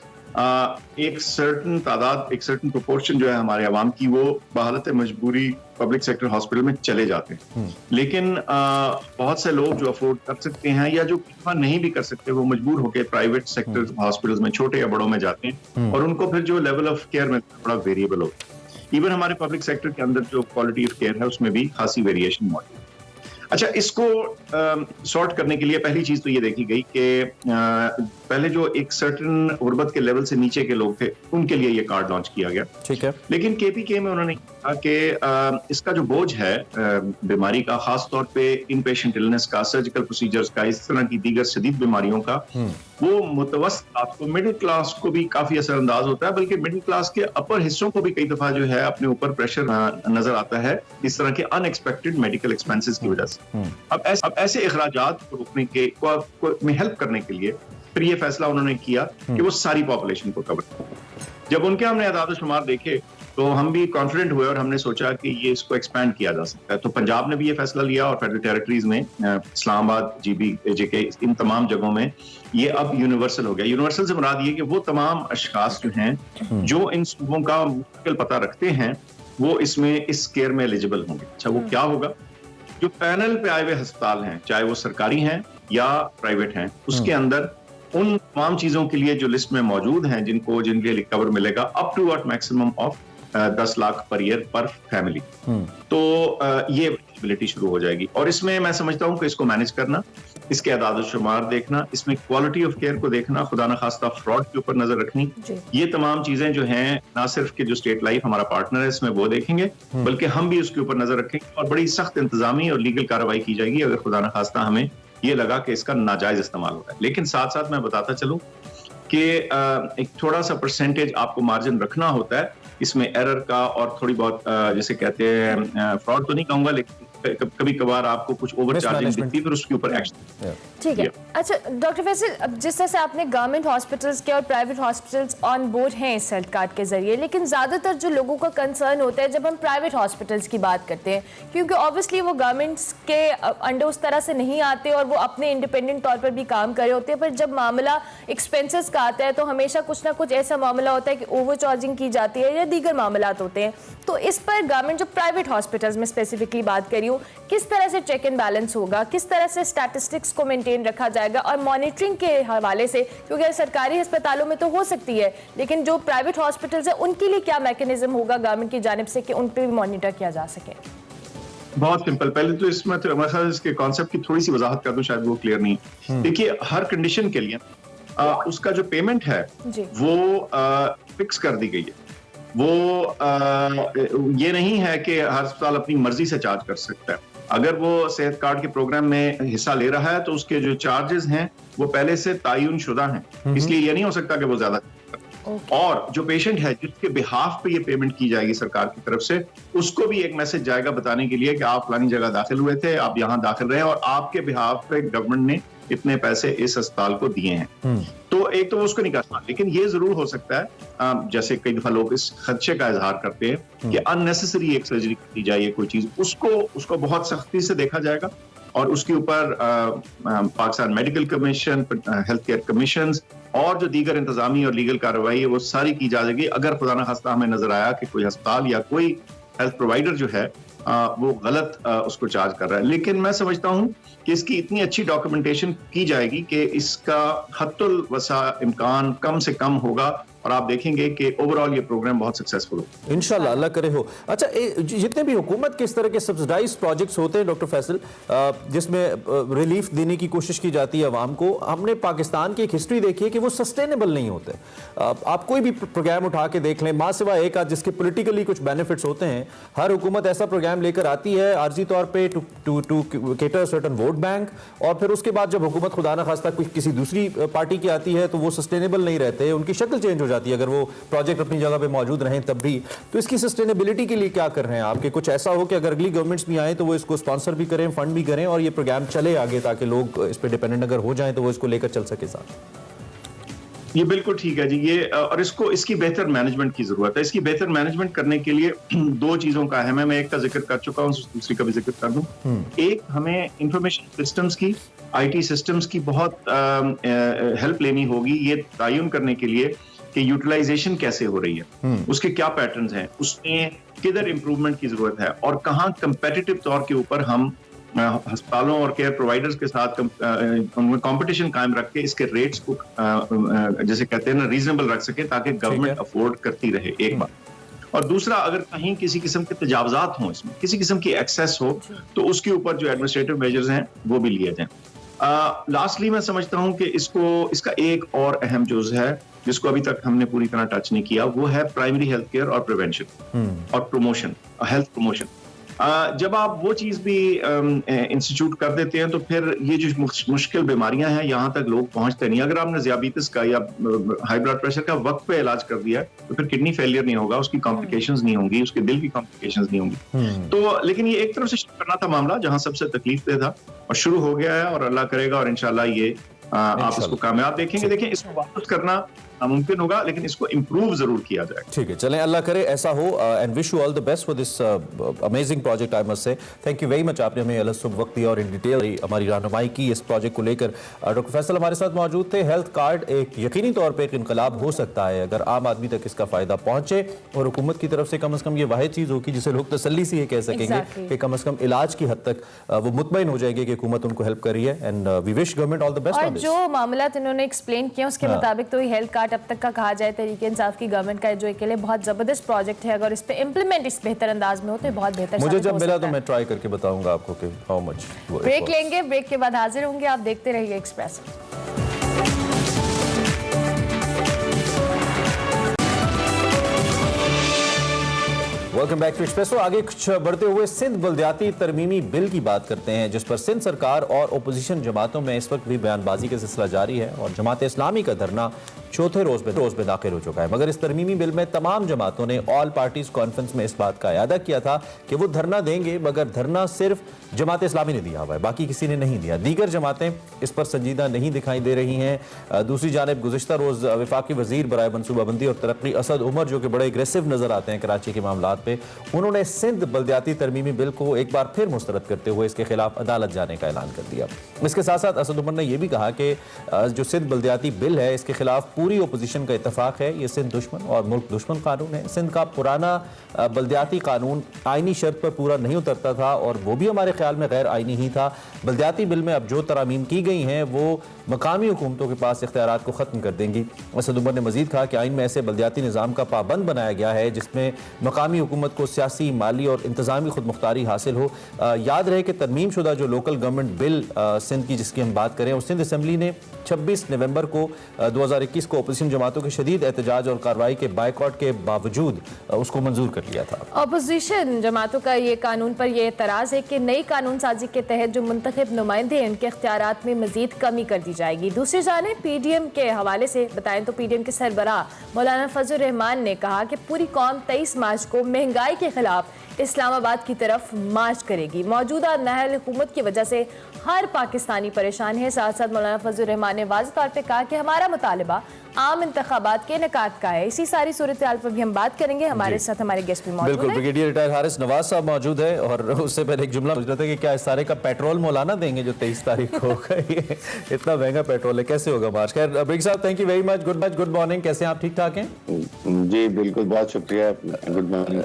एक सर्टन तादाद, एक सर्टन प्रोपोर्शन जो है हमारे अवाम की, वो बहालत मजबूरी पब्लिक सेक्टर हॉस्पिटल में चले जाते हैं। लेकिन बहुत से लोग जो अफोर्ड कर सकते हैं या जो नहीं भी कर सकते, वो मजबूर होकर प्राइवेट सेक्टर हॉस्पिटल्स में, छोटे या बड़ों में जाते हैं, और उनको फिर जो लेवल ऑफ केयर में बड़ा वेरिएबल होता है। इवन हमारे पब्लिक सेक्टर के अंदर जो क्वालिटी ऑफ केयर है उसमें भी खासी वेरिएशन मौजूद है। अच्छा, इसको सॉर्ट करने के लिए पहली चीज तो ये देखी गई कि पहले जो एक सर्टेन गुर्बत के लेवल से नीचे के लोग थे उनके लिए ये कार्ड लॉन्च किया गया। ठीक है। लेकिन केपीके में उन्होंने कहा कि इसका जो बोझ है बीमारी का, खास तौर पे इन पेशेंट इलनेस का, सर्जिकल प्रोसीजर्स का, इस तरह की दीगर शदीद बीमारियों का, वो मुतवस्सित आपको, मिडिल क्लास को भी काफी असरअंदाज होता है, बल्कि मिडिल क्लास के अपर हिस्सों को भी कई दफा जो है अपने ऊपर प्रेशर नजर आता है इस तरह के अनएक्सपेक्टेड मेडिकल एक्सपेंसेस की वजह से। अब ऐसे इखराजात को रोकने में हेल्प करने के लिए फिर ये फैसला उन्होंने किया कि वो सारी पॉपुलेशन को कवर करें। जब उनके हमने अदाद शुमार देखे तो हम भी कॉन्फिडेंट हुए और हमने सोचा कि ये इसको एक्सपैंड किया जा सकता है। तो पंजाब ने भी ये फैसला लिया, और फेडरल टेरिटरीज में इस्लामाबाद, जीबी, जेके, इन तमाम जगहों में ये अब यूनिवर्सल हो गया। यूनिवर्सल से मुराद ये कि वो तमाम अशखास जो हैं जो इन सूबों का मुश्किल पता रखते हैं वो इसमें इस केयर में एलिजिबल होंगे। अच्छा, वो क्या होगा? जो पैनल पे आए हुए अस्पताल हैं, चाहे वो सरकारी हैं या प्राइवेट हैं, उसके अंदर उन तमाम चीजों के लिए जो लिस्ट में मौजूद हैं जिनके लिए कवर मिलेगा up to maximum of 10 lakh per year पर फैमिली। तो ये एलिजिबिलिटी शुरू हो जाएगी, और इसमें मैं समझता हूँ कि इसको मैनेज करना, इसके अदाद शुमार देखना, इसमें क्वालिटी ऑफ केयर को देखना, खुदा न खास्ता फ्रॉड के ऊपर नजर रखनी, ये तमाम चीजें जो हैं ना सिर्फ के जो स्टेट लाइफ हमारा पार्टनर है इसमें वो देखेंगे, बल्कि हम भी उसके ऊपर नजर रखेंगे, और बड़ी सख्त इंतजामी और लीगल कार्रवाई की जाएगी अगर खुदा न खास्ता हमें ये लगा कि इसका नाजायज इस्तेमाल हो रहा है। लेकिन साथ साथ मैं बताता चलूं कि एक थोड़ा सा परसेंटेज आपको मार्जिन रखना होता है इसमें एरर का, और थोड़ी बहुत जिसे कहते हैं फ्रॉड तो नहीं कहूंगा, लेकिन कभी कभार आपको कुछ ओवर चार्जिंग दिखती है, फिर उसके ऊपर एक्शन। ठीक है। अच्छा डॉक्टर फैसल, जिस तरह से आपने गवर्नमेंट हॉस्पिटल्स के और प्राइवेट हॉस्पिटल्स ऑन बोर्ड हैं इस हेल्थ कार्ड के जरिए, लेकिन ज़्यादातर जो लोगों का कंसर्न होता है जब हम प्राइवेट हॉस्पिटल्स की बात करते हैं, क्योंकि ऑब्वियसली वो गवर्नमेंट्स के अंडर उस तरह से नहीं आते और वो अपने इंडिपेंडेंट तौर पर भी काम कर रहे होते हैं, पर जब मामला एक्सपेंसेस का आता है तो हमेशा कुछ ना कुछ ऐसा मामला होता है कि ओवर चार्जिंग की जाती है या दीगर मामला होते हैं। तो इस पर गवर्नमेंट जो प्राइवेट हॉस्पिटल्स में स्पेसिफिकली बात करी हो, किस तरह से चेक एंड बैलेंस होगा, किस तरह से स्टैटिस्टिक्स को मेंटेन रखा जाएगा, और मॉनिटरिंग के हवाले से, क्योंकि सरकारी अस्पतालों में तो हो सकती है, लेकिन जो प्राइवेट हॉस्पिटल्स है उनके लिए क्या मैकेनिज्म होगा गवर्नमेंट की जानिब से कि उन पर भी मॉनिटर किया जा सके? बहुत सिंपल। पहले तो इसमें इसके कॉन्सेप्ट की थोड़ी सी वजाहत कर दूं, शायद वो क्लियर नहीं। देखिए, हर कंडीशन के लिए उसका जो पेमेंट है वो फिक्स कर दी गई है। वो ये नहीं है कि हर अस्पताल अपनी मर्जी से चार्ज कर सकता है। अगर वो सेहत कार्ड के प्रोग्राम में हिस्सा ले रहा है तो उसके जो चार्जेस हैं वो पहले से तयन शुदा हैं, इसलिए ये नहीं हो सकता कि वो ज्यादा और जो पेशेंट है जिसके बिहाफ पे ये पेमेंट की जाएगी सरकार की तरफ से, उसको भी एक मैसेज जाएगा बताने के लिए कि आप फलानी जगह दाखिल हुए थे, आप यहाँ दाखिल रहे और आपके बिहाफ पे गवर्नमेंट ने इतने पैसे इस अस्पताल को दिए हैं। तो तो एक तो वो उसको नहीं करता, लेकिन ये जरूर हो सकता है जैसे कई दफा लोग इस खदशे का इजहार करते हैं कि अननेसेसरी एक सर्जरी की जाए कोई चीज, उसको बहुत सख्ती से देखा जाएगा और उसके ऊपर Pakistan medical commission, health care commission और जो दीगर इंतजामी और लीगल कार्रवाई है वो सारी की जा जाएगी। अगर खुदा न खास्ता हमें नजर आया कि कोई अस्पताल या कोई हेल्थ प्रोवाइडर जो है वो गलत उसको चार्ज कर रहा है, लेकिन मैं समझता हूं कि इसकी इतनी अच्छी डॉक्यूमेंटेशन की जाएगी कि इसका हद्दुल वसा इम्कान कम से कम होगा और आप देखेंगे कि ओवरऑल ये प्रोग्राम बहुत सक्सेसफुल हो इंशाल्लाह, अल्लाह करे हो। अच्छा, जितने भी हुकूमत के इस तरह के सब्सिडाइज प्रोजेक्ट्स होते हैं डॉक्टर फैसल, जिसमें रिलीफ देने की कोशिश की जाती है अवाम को, हमने पाकिस्तान की एक हिस्ट्री देखी है कि वो सस्टेनेबल नहीं होते। आप कोई भी प्रोग्राम उठा के देख लें, माँ सिवा एक आध जिसके पोलिटिकली कुछ बेनिफिट्स होते हैं, हर हुकूमत ऐसा प्रोग्राम लेकर आती है आर्जी तौर पर to cater certain vote bank, और फिर उसके बाद जब हुकूमत खुदा न खास्ता किसी दूसरी पार्टी की आती है तो वो सस्टेनेबल नहीं रहते, उनकी शक्ल चेंज हो जाती है अगर वो प्रोजेक्ट अपनी जगह पे मौजूद रहें तब भी। तो इसकी सस्टेनेबिलिटी के लिए क्या कर रहे हैं आप कि कुछ ऐसा हो कि अगर अगली गवर्नमेंट्स भी आए तो वो इसको स्पॉन्सर भी करें, फंड भी करें और ये प्रोग्राम चले आगे, ताकि लोग इस पे डिपेंडेंट अगर हो जाएं तो वो इसको लेकर चल सके साथ? ये बिल्कुल ठीक है जी। ये और इसकी बेहतर मैनेजमेंट की जरूरत है। इसकी बेहतर मैनेजमेंट करने के लिए दो चीजों का अहम है, मैं एक का जिक्र कर चुका हूँ, दूसरी का भी जिक्र कर दूं। एक, हमें इंफॉर्मेशन सिस्टम्स की, आईटी सिस्टम्स की बहुत हेल्प लेनी होगी ये तयन करने के लिए कि यूटिलाइजेशन कैसे हो रही है, उसके क्या पैटर्न्स हैं, उसमें किधर इंप्रूवमेंट की जरूरत है और कहाँ कंपेटिटिव तौर के ऊपर हम अस्पतालों और केयर प्रोवाइडर्स के साथ उनमें कंपटीशन कायम रख के इसके रेट्स को जैसे कहते हैं ना रीजनेबल रख सके, ताकि गवर्नमेंट अफोर्ड करती रहे, एक बात। और दूसरा, अगर कहीं किसी किस्म के तजावजात हों, इसमें किसी किस्म की एक्सेस हो, तो उसके ऊपर जो एडमिनिस्ट्रेटिव मेजर्स हैं वो भी लिए जाएं। लास्टली मैं समझता हूं कि इसका एक और अहम जुज़ है जिसको अभी तक हमने पूरी तरह टच नहीं किया, वो है प्राइमरी हेल्थ केयर और प्रिवेंशन और प्रमोशन, हेल्थ प्रमोशन। जब आप वो चीज भी इंस्टीट्यूट कर देते हैं तो फिर ये जो मुश्किल बीमारियां हैं यहाँ तक लोग पहुंचते नहीं। अगर आपने ज़ियाबीतिस का या हाई ब्लड प्रेशर का वक्त पे इलाज कर दिया तो फिर किडनी फेलियर नहीं होगा, उसकी कॉम्प्लिकेशंस नहीं होंगी, उसके दिल की कॉम्प्लिकेशंस नहीं होंगी। तो लेकिन ये एक तरफ से शुरू करना था मामला जहां सबसे तकलीफ दे था, और शुरू हो गया है और अल्लाह करेगा और इंशाल्लाह ये आप इसको कामयाब देखेंगे। देखिए, इसको वापस करना नामुमकिन होगा, लेकिन इसको इंप्रूव जरूर किया जाए। ठीक है, चलें, अल्लाह करे ऐसा हो and wish you all the best for this amazing project. I must say thank you very much, आपने हमें अलग वक्त दिया और इन डिटेल हमारी रहनुमाई की इस प्रोजेक्ट को लेकर। डॉक्टर फैसल हमारे साथ मौजूद थे। हेल्थ कार्ड एक यकीनी तौर पर एक इनकलाब हो सकता है अगर आम आदमी तक इसका फायदा पहुंचे, और हुकूमत की तरफ से कम ये वाहिद चीज़ होगी जिसे लोग तसल्ली से ये कह सकेंगे कि कम से कम इलाज की हद तक वो मुतमईन हो जाएगी कि हुकूमत उनको हेल्प कर रही है। And we wish government all the best. और जो मामला इन्होंने एक्सप्लेन किया उसके मुताबिक तो हेल्थ कार्ड अब तक का कहा जाए तरीके इंसाफ की गवर्नमेंट का जो के लिए बहुत जबरदस्त प्रोजेक्ट है, अगर इस पे इम्प्लीमेंट इस बेहतर अंदाज में हो तो बहुत बेहतर। मुझे जब मिला तो मैं ट्राई करके बताऊंगा आपको कि हाउ मच। ब्रेक लेंगे, ब्रेक के बाद हाजिर होंगे, आप देखते रहिए Express. Welcome back to Expresso. आगे कुछ बढ़ते हुए सिंध बल्दियाती तरमीमी बिल की बात करते हैं, जिस पर सिंध सरकार और ओपोजिशन जमातों में इस वक्त भी बयानबाजी का सिलसिला जारी है और जमात इस्लामी का धरना चौथे रोज में दाखिल हो चुका है। मगर इस तरमीमी बिल में तमाम जमातों ने ऑल पार्टीज कॉन्फ्रेंस में इस बात का इरादा किया था कि वो धरना देंगे, मगर धरना सिर्फ जमात इस्लामी ने दिया हुआ है, बाकी किसी ने नहीं दिया। दीगर जमातें इस पर संजीदा नहीं दिखाई दे रही हैं। दूसरी जानिब गुज़िश्ता रोज़ वफाकी वज़ीर बराए मनसूबाबंदी और तरक्की असद उमर, जो कि बड़े एग्रेसिव नजर आते हैं कराची के मामलात पे, उन्होंने सिंध बल्दियाती तरमीमी बिल को एक बार फिर मुस्तरद करते हुए इसके खिलाफ अदालत जाने का ऐलान कर दिया। इसके साथ साथ असद उमर ने यह भी कहा कि जो सिंध बल्दियाती बिल है इसके खिलाफ पूरी ओपोजिशन का इत्तफाक है, ये सिंध दुश्मन और मुल्क दुश्मन कानून है। सिंध का पुराना बल्दियाती कानून आइनी शर्त पर पूरा नहीं उतरता था और वो भी हमारे ख्याल में गैर आइनी ही था। बल्दियाती बिल में अब जो तरामीम की गई हैं वो मकामी हुकूमतों के पास इख्तियारात को ख़त्म कर देंगी। असद उमर ने मजीद कहा कि आइन में ऐसे बल्दियाती निज़ाम का पाबंद बनाया गया है जिसमें मकामी हुकूमत को सियासी, माली और इंतज़ामी खुद मुख्तारी हासिल हो। याद रहे कि तरमीम शुदा जो लोकल गवर्नमेंट बिल सिंध की जिसकी हम बात करें, उस सिंध असम्बली ने 26 नवंबर को 2021 को अपोजिशन जमातों के शदीद एहतजाज और कार्रवाई के बायकॉट के बावजूद उसको मंजूर कर लिया था। अपोजिशन जमातों का ये कानून पर यह एतराज़ है कि नई कानून साजी के तहत जो मुंतखब नुमाइंदे हैं उनके इख्तियारात में मजीद कमी कर दी जाएगी। दूसरी जानिब PDM के हवाले से बताएं तो PDM के सरबराह मौलाना फजल रहमान ने कहा कि पूरी कौम 23 मार्च को महंगाई के खिलाफ इस्लामाबाद की तरफ मार्च करेगी। मौजूदा नाअहल हुकूमत की वजह से हर पाकिस्तानी परेशान है। साथ साथ मौलाना फजल रहमान ने वाज़ेह तौर पर कहा कि हमारा मुतालबा आम इंतखाबात के इनेकाद का है। इसी सारी सूरत हाल पर भी हम बात करेंगे। हमारे साथ हमारे गेस्ट भी मौजूद हैं। बिल्कुल, ब्रिगेडियर रिटायर्ड हारिस नवाज साहब मौजूद है। और उससे पहले एक जुमला पूछ रहा था कि क्या इस सारे का पेट्रोल मौलाना देंगे जो 23 तारीख को होगा? ये इतना महंगा पेट्रोल है, कैसे होगा मार्च? खैर ब्रिग साहब, thank you very much. Good morning, कैसे हैं आप? ठीक ठाक हैं? जी बिल्कुल, बहुत शुक्रिया। Good morning,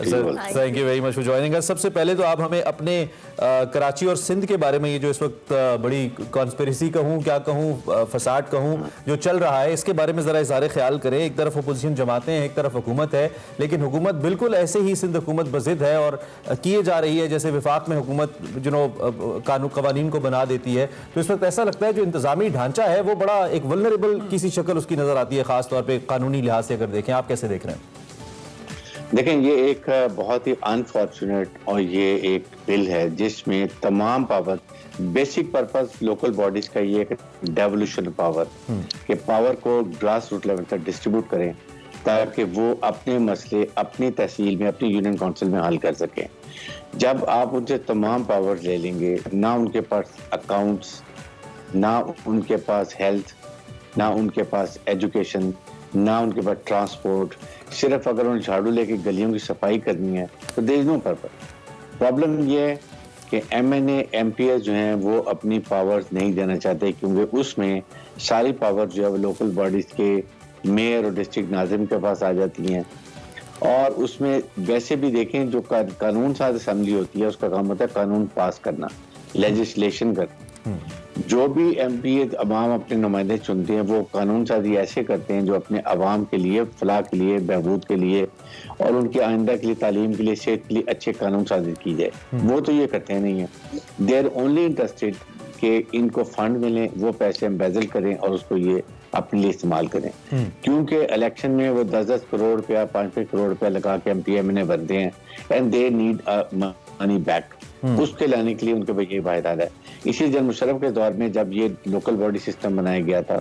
thank you very much for joining अस। सबसे पहले तो आप हमें अपने कराची और सिंध के बारे में, ये जो इस वक्त बड़ी कॉन्स्पिरेसी कहूँ, क्या कहूँ, फसाद कहूँ, जो चल रहा है, इसके बारे में जरा इज़हार ख्याल करें। एक तरफ अपोजिशन जमातें हैं, एक तरफ हुकूमत है, लेकिन हुकूमत बिल्कुल ऐसे ही सिंध हुकूमत बज़िद है और किए जा रही है जैसे विफाक में हुकूमत कानून कवानीन को बना देती है। तो इस वक्त ऐसा लगता है जो इंतजामी ढांचा है वो बड़ा एक वल्नरेबल किसी शक्ल उसकी नजर आती है, खास तौर पे कानूनी लिहाज से अगर देखें। आप कैसे देख रहे हैं? देखें, ये एक बहुत ही अनफॉर्चुनेट और ये एक बिल है जिसमें तमाम power, basic purpose local bodies का ये डेवोल्यूशन पावर के पावर को ग्रास रूट लेवल तक डिस्ट्रीब्यूट करें ताकि वो अपने मसले अपनी तहसील में, अपनी यूनियन काउंसिल में हल कर सकें। जब आप उनसे तमाम पावर ले लेंगे, ना उनके पास अकाउंट्स, ना उनके पास हेल्थ, ना उनके पास एजुकेशन, ना उनके पास ट्रांसपोर्ट, सिर्फ अगर उन्हें झाड़ू लेके गलियों की सफाई करनी है तो there is no purpose. Problem ये है कि MNA MPs जो हैं वो अपनी पावर्स नहीं देना चाहते क्योंकि उसमें सारी पावर जो है वो लोकल बॉडीज के मेयर और डिस्ट्रिक्ट नाजिम के पास आ जाती हैं। और उसमें वैसे भी देखें, जो कानून साज असेंबली होती है उसका काम होता है कानून पास करना, लेजिस्लेशन करना। जो भी MP अवाम अपने नुमाइंदे चुनते हैं वो कानून साजी ऐसे करते हैं जो अपने अवाम के लिए, फलाह के लिए, बहबूद के लिए और उनके आइंदा के लिए, तालीम के लिए, सेहत के लिए अच्छे कानून साजी की जाए। वो तो ये करते नहीं है। दे आर ओनली इंटरेस्टेड कि इनको फंड मिले, वो पैसे एम्बेजल करें और उसको ये अपने लिए इस्तेमाल करें। क्योंकि इलेक्शन में वो 10-10 करोड़ रुपया, 5-5 करोड़ रुपया लगा के MP MNA बनते हैं and they need money back. उसके लाने के लिए उनके भाई ये वायदा है। इसी जनरल मुशर्रफ के दौर में जब ये लोकल बॉडी सिस्टम बनाया गया था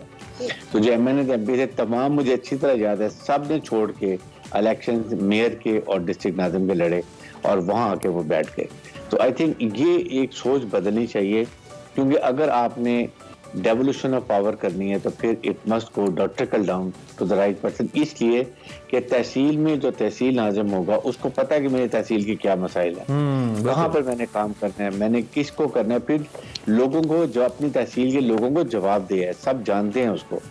तो जो MNA MP थे तमाम, मुझे अच्छी तरह याद है, सब ने छोड़ के इलेक्शन मेयर के और डिस्ट्रिक्ट नाजिम के लड़े और वहां आके वो बैठ गए। तो आई थिंक ये एक सोच बदलनी चाहिए क्योंकि अगर आपने डेवोल्यूशन ऑफ पावर करनी है तो फिर it must go trickle down to the right person. इसलिए कि तहसील में जो तहसील नाज़िम होगा उसको पता है कि मेरी तहसील के क्या मसाइल है, कहाँ पर मैंने काम करना है, मैंने किसको करना है, फिर लोगों को जो अपनी तहसील के लोगों को जवाब दिया है, सब जानते हैं उसको।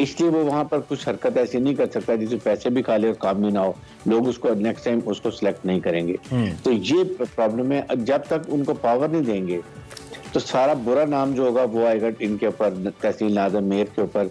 इसलिए वो वहाँ पर कुछ हरकत ऐसी नहीं कर सकता जिससे पैसे भी खा ले और काम भी ना हो, लोग उसको नेक्स्ट टाइम उसको सिलेक्ट नहीं करेंगे। तो ये प्रॉब्लम है। जब तक उनको पावर नहीं देंगे तो सारा बुरा नाम जो होगा वो आएगा इनके ऊपर, तहसील नाज़िम मेयर के ऊपर,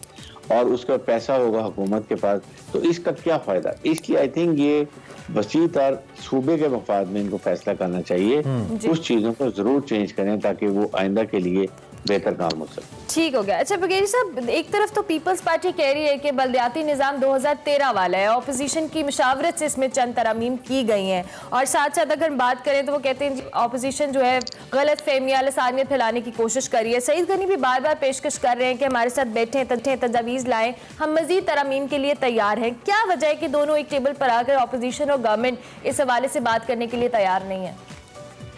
और उसका पैसा होगा हुकूमत के पास। तो इसका क्या फायदा? इसलिए आई थिंक ये वसीत और सूबे के मफाद में इनको फैसला करना चाहिए। कुछ चीज़ों को जरूर चेंज करें ताकि वो आइंदा के लिए बेहतर काम हो सके। ठीक हो गया। अच्छा ब्रिगेडियर साहब, एक तरफ तो पीपल्स पार्टी कह रही है कि बल्दियाती निज़ाम 2013 वाला है, ऑपोजिशन की मुशावरत से इसमें चंद तरमीम की गई हैं, और साथ साथ अगर बात करें तो वो कहते हैं ऑपोजिशन जो है गलत फहमियां, लसानियत फैलाने की कोशिश कर रही है। सईद गनी भी बार बार पेशकश कर रहे हैं कि हमारे साथ बैठें, तजावीज़ लाएं, हम मजीद तरमीम के लिए तैयार हैं। क्या वजह है कि दोनों एक टेबल पर आकर ऑपोजिशन और गवर्नमेंट इस हवाले से बात करने के लिए तैयार नहीं है?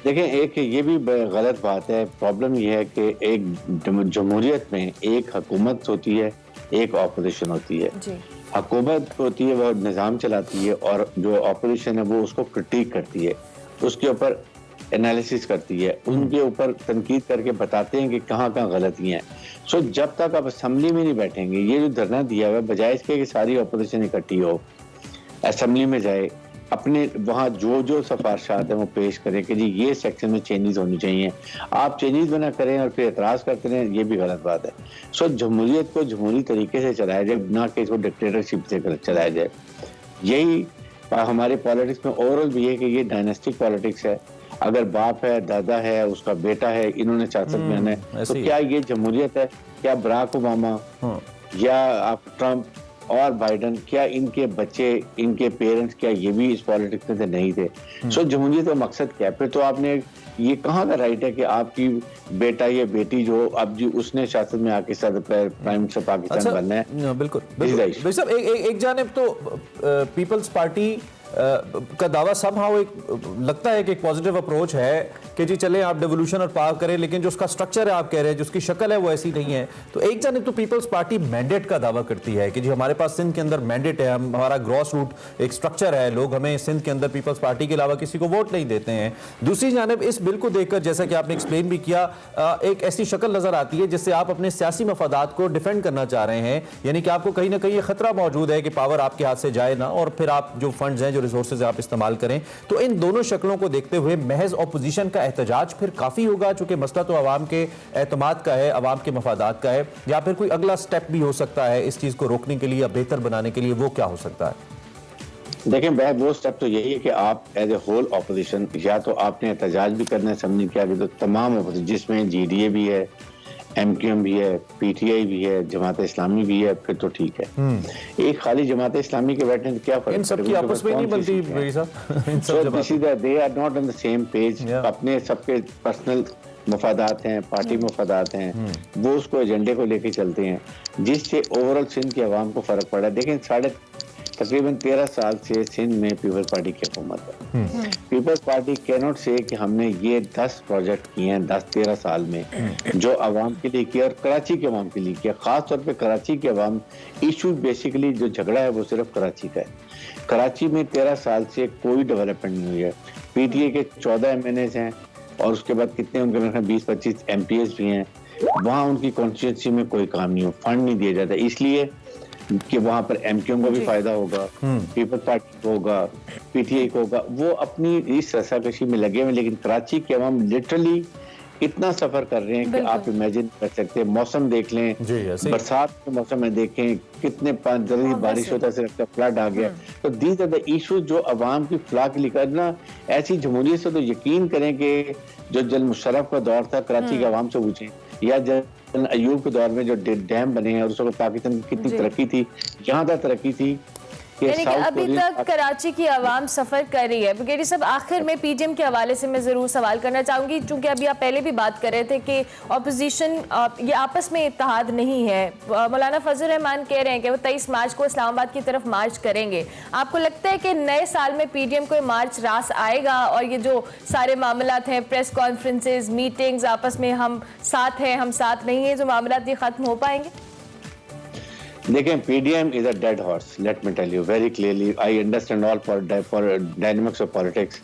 देखें, एक ये भी गलत बात है। प्रॉब्लम ये है कि एक जमहूरियत में एक हुकूमत होती है, एक ऑपोजिशन होती है। हुकूमत होती है वो निज़ाम चलाती है और जो ऑपोजिशन है वो उसको क्रिटिक करती है, उसके ऊपर एनालिसिस करती है, उनके ऊपर तनकीद करके बताते हैं कि कहाँ कहाँ गलतियाँ हैं। सो जब तक आप असम्बली में नहीं बैठेंगे, ये जो धरना दिया हुआ है, बजाय इसके कि सारी ऑपोजिशन इकट्ठी हो, असम्बली में जाए, अपने वहाँ जो जो सिफारिशात हैं वो पेश करें कि जी ये सेक्शन में चेंजेस होनी चाहिए। आप चेंजेस बना करें और फिर एतराज़ करते रहें, ये भी गलत बात है। सो जमहूरियत को जमहूरी तरीके से चलाया जाए, ना कि इसको डिक्टेटरशिप से चलाया जाए। यही हमारे पॉलिटिक्स में ओवरऑल भी है कि ये डायनेस्टिक पॉलिटिक्स है। अगर बाप है, दादा है, उसका बेटा है, इन्होंने सियासत में आना है, तो क्या ये जमहूरियत है? क्या बराक ओबामा या आप ट्रंप और बाइडन, क्या इनके बच्चे, इनके पेरेंट्स, क्या ये भी इस पॉलिटिक्स में नहीं थे? सो जमहूरियत का मकसद क्या है? फिर तो आपने ये कहाँ का राइट है कि आपकी बेटा या बेटी जो अब जी उसने सियासत में आके प्राइम मिनिस्टर पाकिस्तान बनना है? बिल्कुल। एक जानिब तो पीपल्स पार्टी का दावा समहाउ एक लगता है कि एक पॉजिटिव अप्रोच है कि जी चले आप डेवोल्यूशन और पावर करें, लेकिन जो उसका स्ट्रक्चर है आप कह रहे हैं, जो उसकी शक्ल है वो ऐसी नहीं है। तो एक जानिब तो पीपल्स पार्टी मैंडेट का दावा करती है कि जी हमारे पास सिंध के अंदर मैंडेट है, हमारा ग्रॉस रूट एक स्ट्रक्चर है, लोग हमें सिंध के अंदर पीपल्स पार्टी के अलावा किसी को वोट नहीं देते हैं। दूसरी जानिब इस बिल को देखकर, जैसा कि आपने एक्सप्लेन भी किया, एक ऐसी शक्ल नजर आती है जिससे आप अपने सियासी मफादात को डिफेंड करना चाह रहे हैं, यानी कि आपको कहीं ना कहीं खतरा मौजूद है कि पावर आपके हाथ से जाए ना और फिर आप जो फंड्स हैं, जो रिसोर्सेज आप इस्तेमाल करें। तो इन दोनों शक्लों को देखते हुए महज ऑपोजिशन का एहतजाज फिर काफी होगा, चूंकि मसला तो आवाम के एतमाद का है, आवाम के मफादात का है, या फिर कोई अगला स्टेप भी हो सकता है इस चीज को रोकने के लिए या बेहतर बनाने के लिए, वो क्या हो सकता है? देखें, वो स्टेप तो यही है कि आप एज ए होल ऑपोजिशन, या तो आपने एहतजाज भी करना है, समझने क्या भी, तो तमाम ऑपोजिशन जिसमें GDA भी है, MQM भी है, PTI भी है, जमात इस्लामी भी है, फिर तो ठीक है। एक खाली जमात इस्लामी के बैठने से क्या फर्क? इन सब की आपस में नहीं बनती भाई साहब, they are not on the same page. अपने सबके पर्सनल मफादात हैं, पार्टी मफादात हैं, वो उसको एजेंडे को लेके चलते हैं, जिससे ओवरऑल सिंध की आवाम को फर्क पड़ा। देखें, तकरीबन 13 साल से सिंध में पीपल्स पार्टी की हुकूमत है। पीपल्स पार्टी कैन नॉट से कि हमने ये 10 प्रोजेक्ट किए हैं 10-13 साल में जो आवाम के लिए किया और कराची के आवाम के लिए किया। खास तौर पे कराची के आवाम इशू, बेसिकली जो झगड़ा है वो सिर्फ कराची का है। कराची में 13 साल से कोई डेवलपमेंट नहीं हुई है। PTA के 14 MNAs हैं और उसके बाद कितने उनके मेरे 20-25 MPs भी हैं। वहाँ उनकी कॉन्स्टिट्यूंसी में कोई काम नहीं हो, फंड नहीं दिया जाता, इसलिए कि वहां पर MQM को भी फायदा होगा, पीपल्स पार्टी को होगा, PTI को होगा, वो अपनी इस रसाकशी में लगे हुए। लेकिन कराची के अवाम लिटरली इतना सफर कर रहे हैं कि आप इमेजिन कर सकते हैं। मौसम देख लें, बरसात के मौसम में देखें कितने जल्दी बारिश होता है, सिर्फ फ्लड आ गया। तो दीज आर द इश्यूज जो अवाम की फलाह के लिए करना। ऐसी जमहूरियत से तो यकीन करें कि जो जल मुशर्रफ का दौर था, कराची के अवाम से पूछें, या जल अयूब के दौर में जो डैम बने हैं और उस वक्त पाकिस्तान की कितनी तरक्की थी, यहाँ तक तरक्की थी यानी कि अभी तक कराची की आवाम सफर कर रही है। ब्रिगेडियर साहब, आखिर में PGM के हवाले से मैं जरूर सवाल करना चाहूंगी, चूंकि अभी आप पहले भी बात कर रहे थे कि ऑपोजिशन ये आपस में इत्तेहाद नहीं है। मौलाना फजल रहमान कह रहे हैं कि वो 23 मार्च को इस्लामाबाद की तरफ मार्च करेंगे। आपको लगता है कि नए साल में PGM को मार्च रास आएगा और ये जो सारे मामलात हैं, प्रेस कॉन्फ्रेंसेज, मीटिंग्स, आपस में हम साथ हैं हम साथ नहीं है, जो मामलात ये खत्म हो पाएंगे? देखें, PDM is a dead horse. Let me tell you very clearly. I understand all dynamics of politics.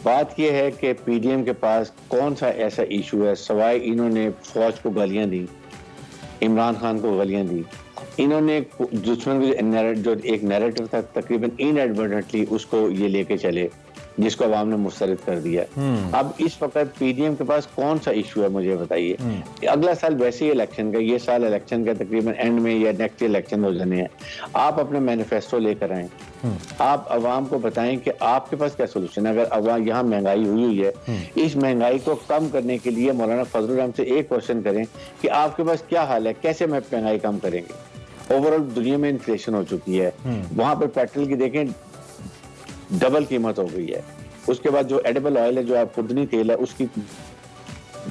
बात यह है कि PDM के पास कौन सा ऐसा इशू है, सवाए इन्होंने फौज को गालियां दी, इमरान खान को गालियां दी, इन्होंने दुश्मन जो एक नैरेटिव था तकरीबन इनएडवर्टेंटली उसको ये लेके चले, जिसको अवाम ने मुस्तरद कर दिया। अब इस वक्त PDM के पास कौन सा इशू है, मुझे बताइए। अगला साल वैसे ही इलेक्शन का, ये साल इलेक्शन का तकरीबन एंड में या नेक्स्ट इलेक्शन हो जाने हैं। आप अपने मैनिफेस्टो लेकर आए, आप अवाम को बताएं कि आपके पास क्या सोल्यूशन है। अगर अवाम यहाँ महंगाई हुई है, इस महंगाई को कम करने के लिए मौलाना फजल रहमान से एक क्वेश्चन करें कि आपके पास क्या हाल है, कैसे महंगाई कम करेंगे। ओवरऑल दुनिया में इन्फ्लेशन हो चुकी है, वहां पर पेट्रोल की देखें डबल कीमत हो गई है। उसके बाद जो एडिबल ऑयल है, जो आप खुदनी तेल है, उसकी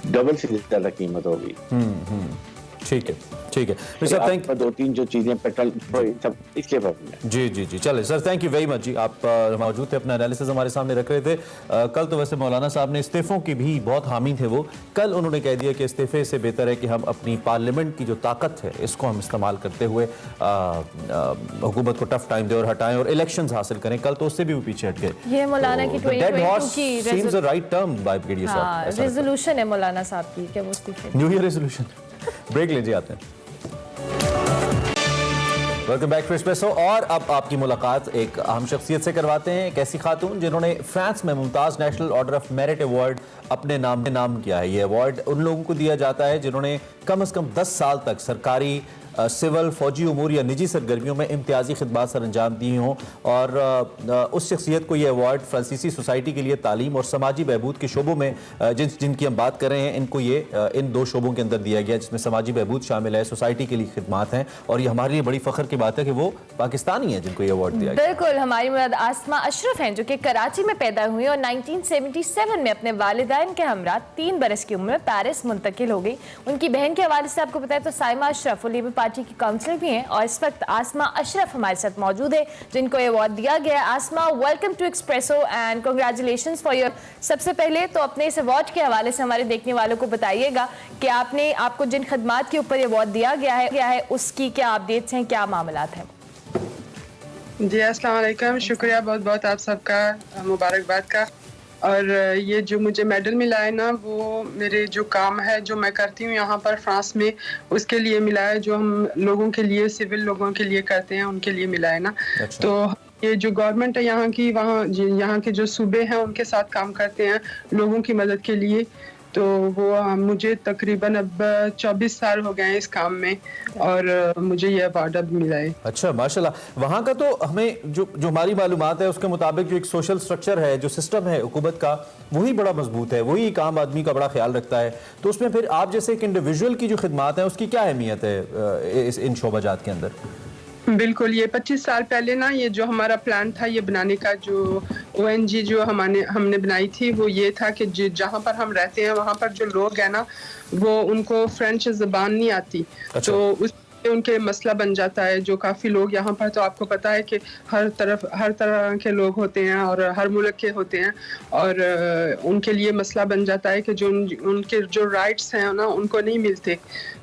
डबल से ज्यादा कीमत हो गई। ठीक है, ठीक है सर, थैंक 2-3 जो चीजें पेट्रोल सब इसलिए जी जी जी चले sir, thank you very much जी। आप मौजूद थे, अपना एनालिसिस हमारे सामने रख रहे थे। कल तो वैसे मौलाना साहब ने इस्तीफों की भी बहुत हामी थे वो। कल उन्होंने कह दिया कि इस्तीफे से बेहतर है कि हम अपनी पार्लियामेंट की जो ताकत है इसको हम इस्तेमाल करते हुए हुकूमत को टफ टाइम दें और हटाएं और इलेक्शंस हासिल करें। कल तो उससे भी वो पीछे हट गए। ये मौलाना की 2022 की राइट टर्म बाय ब्रिगेडियर साहब, रेजोल्यूशन है मौलाना साहब की कि वो इस्तीफे, न्यू ईयर रेजोल्यूशन। ब्रेक लीजिए, आते हैं। Welcome back to Espresso. और अब आपकी मुलाकात एक अहम शख्सियत से करवाते हैं, एक ऐसी खातून जिन्होंने फ्रांस में Mumtaz national order of merit award अपने नाम किया है। ये अवार्ड उन लोगों को दिया जाता है जिन्होंने कम से कम 10 साल तक सरकारी, सिविल, फौजी उमूर या निजी सरगर्मियों में इम्तियाजी खिदमात सर अंजाम दी हों। और उस शख्सियत को यह अवार्ड फ्रांसीसी सोसाइटी के लिए तालीम और समाजी बहबूद के शोबों में जिनकी हम बात कर रहे हैं, इनको ये इन 2 शोबों के अंदर दिया गया, जिसमें समाजी बहबूद शामिल है, सोसाइटी के लिए खिदमात हैं। और ये हमारे लिए बड़ी फ़ख्र की बात है कि वो पाकिस्तानी है जिनको ये अवार्ड दिया गया। बिल्कुल, हमारी मुराद आसमा अशरफ हैं, जो कि कराची में पैदा हुई और 1977 में अपने वालिदैन के हमरा 3 बरस की उम्र में पेरिस मुंतकिल हो गई। उनकी बहन के हवाले से आपको बताया तो साइमा अशरफ लेबर पार्टी की काउंसलर भी हैं और इस वक्त आसमा अशरफ हमारे साथ मौजूद है जिनको अवार्ड दिया गया है। Asma, welcome to Expresso and congratulations for your. सबसे पहले तो अपने इस अवार्ड के हवाले से हमारे देखने वालों को बताइएगा कि आपको जिन खदमात के ऊपर अवार्ड दिया गया है उसकी क्या अपडेट्स हैं, क्या मामलात हैं? जी अस्सलाम वालेकुम, शुक्रिया बहुत बहुत आप सबका, मुबारकबाद का। और ये जो मुझे मेडल मिला है ना, वो मेरे जो काम है जो मैं करती हूँ यहाँ पर फ्रांस में, उसके लिए मिला है। जो हम लोगों के लिए, सिविल लोगों के लिए करते हैं, उनके लिए मिला है ना। अच्छा। तो ये जो गवर्नमेंट है यहाँ की, यहाँ के जो सूबे हैं उनके साथ काम करते हैं लोगों की मदद के लिए। तो वो मुझे तकरीबन अब 24 साल हो गए हैं इस काम में और मुझे ये अवार्ड अब मिला है। अच्छा, माशाल्लाह। वहाँ का तो हमें जो हमारी मालूमात है उसके मुताबिक जो एक सोशल स्ट्रक्चर है, जो सिस्टम है हुकूमत का, वही बड़ा मजबूत है, वही एक आम आदमी का बड़ा ख्याल रखता है। तो उसमें फिर आप जैसे एक इंडिविजुअल की जो खिदमात है उसकी क्या अहमियत है इन शोबाजात के अंदर? बिल्कुल, ये 25 साल पहले ना, ये जो हमारा प्लान था ये बनाने का, जो ONG जो हमने बनाई थी, वो ये था कि जहाँ पर हम रहते हैं वहाँ पर जो लोग हैं ना, वो उनको फ्रेंच ज़बान नहीं आती। अच्छा। तो उस उनके मसला बन जाता है। जो काफ़ी लोग यहाँ पर, तो आपको पता है कि हर तरह के लोग होते हैं और हर मुल्क के होते हैं, और उनके लिए मसला बन जाता है कि उनके जो राइट्स हैं ना उनको नहीं मिलते।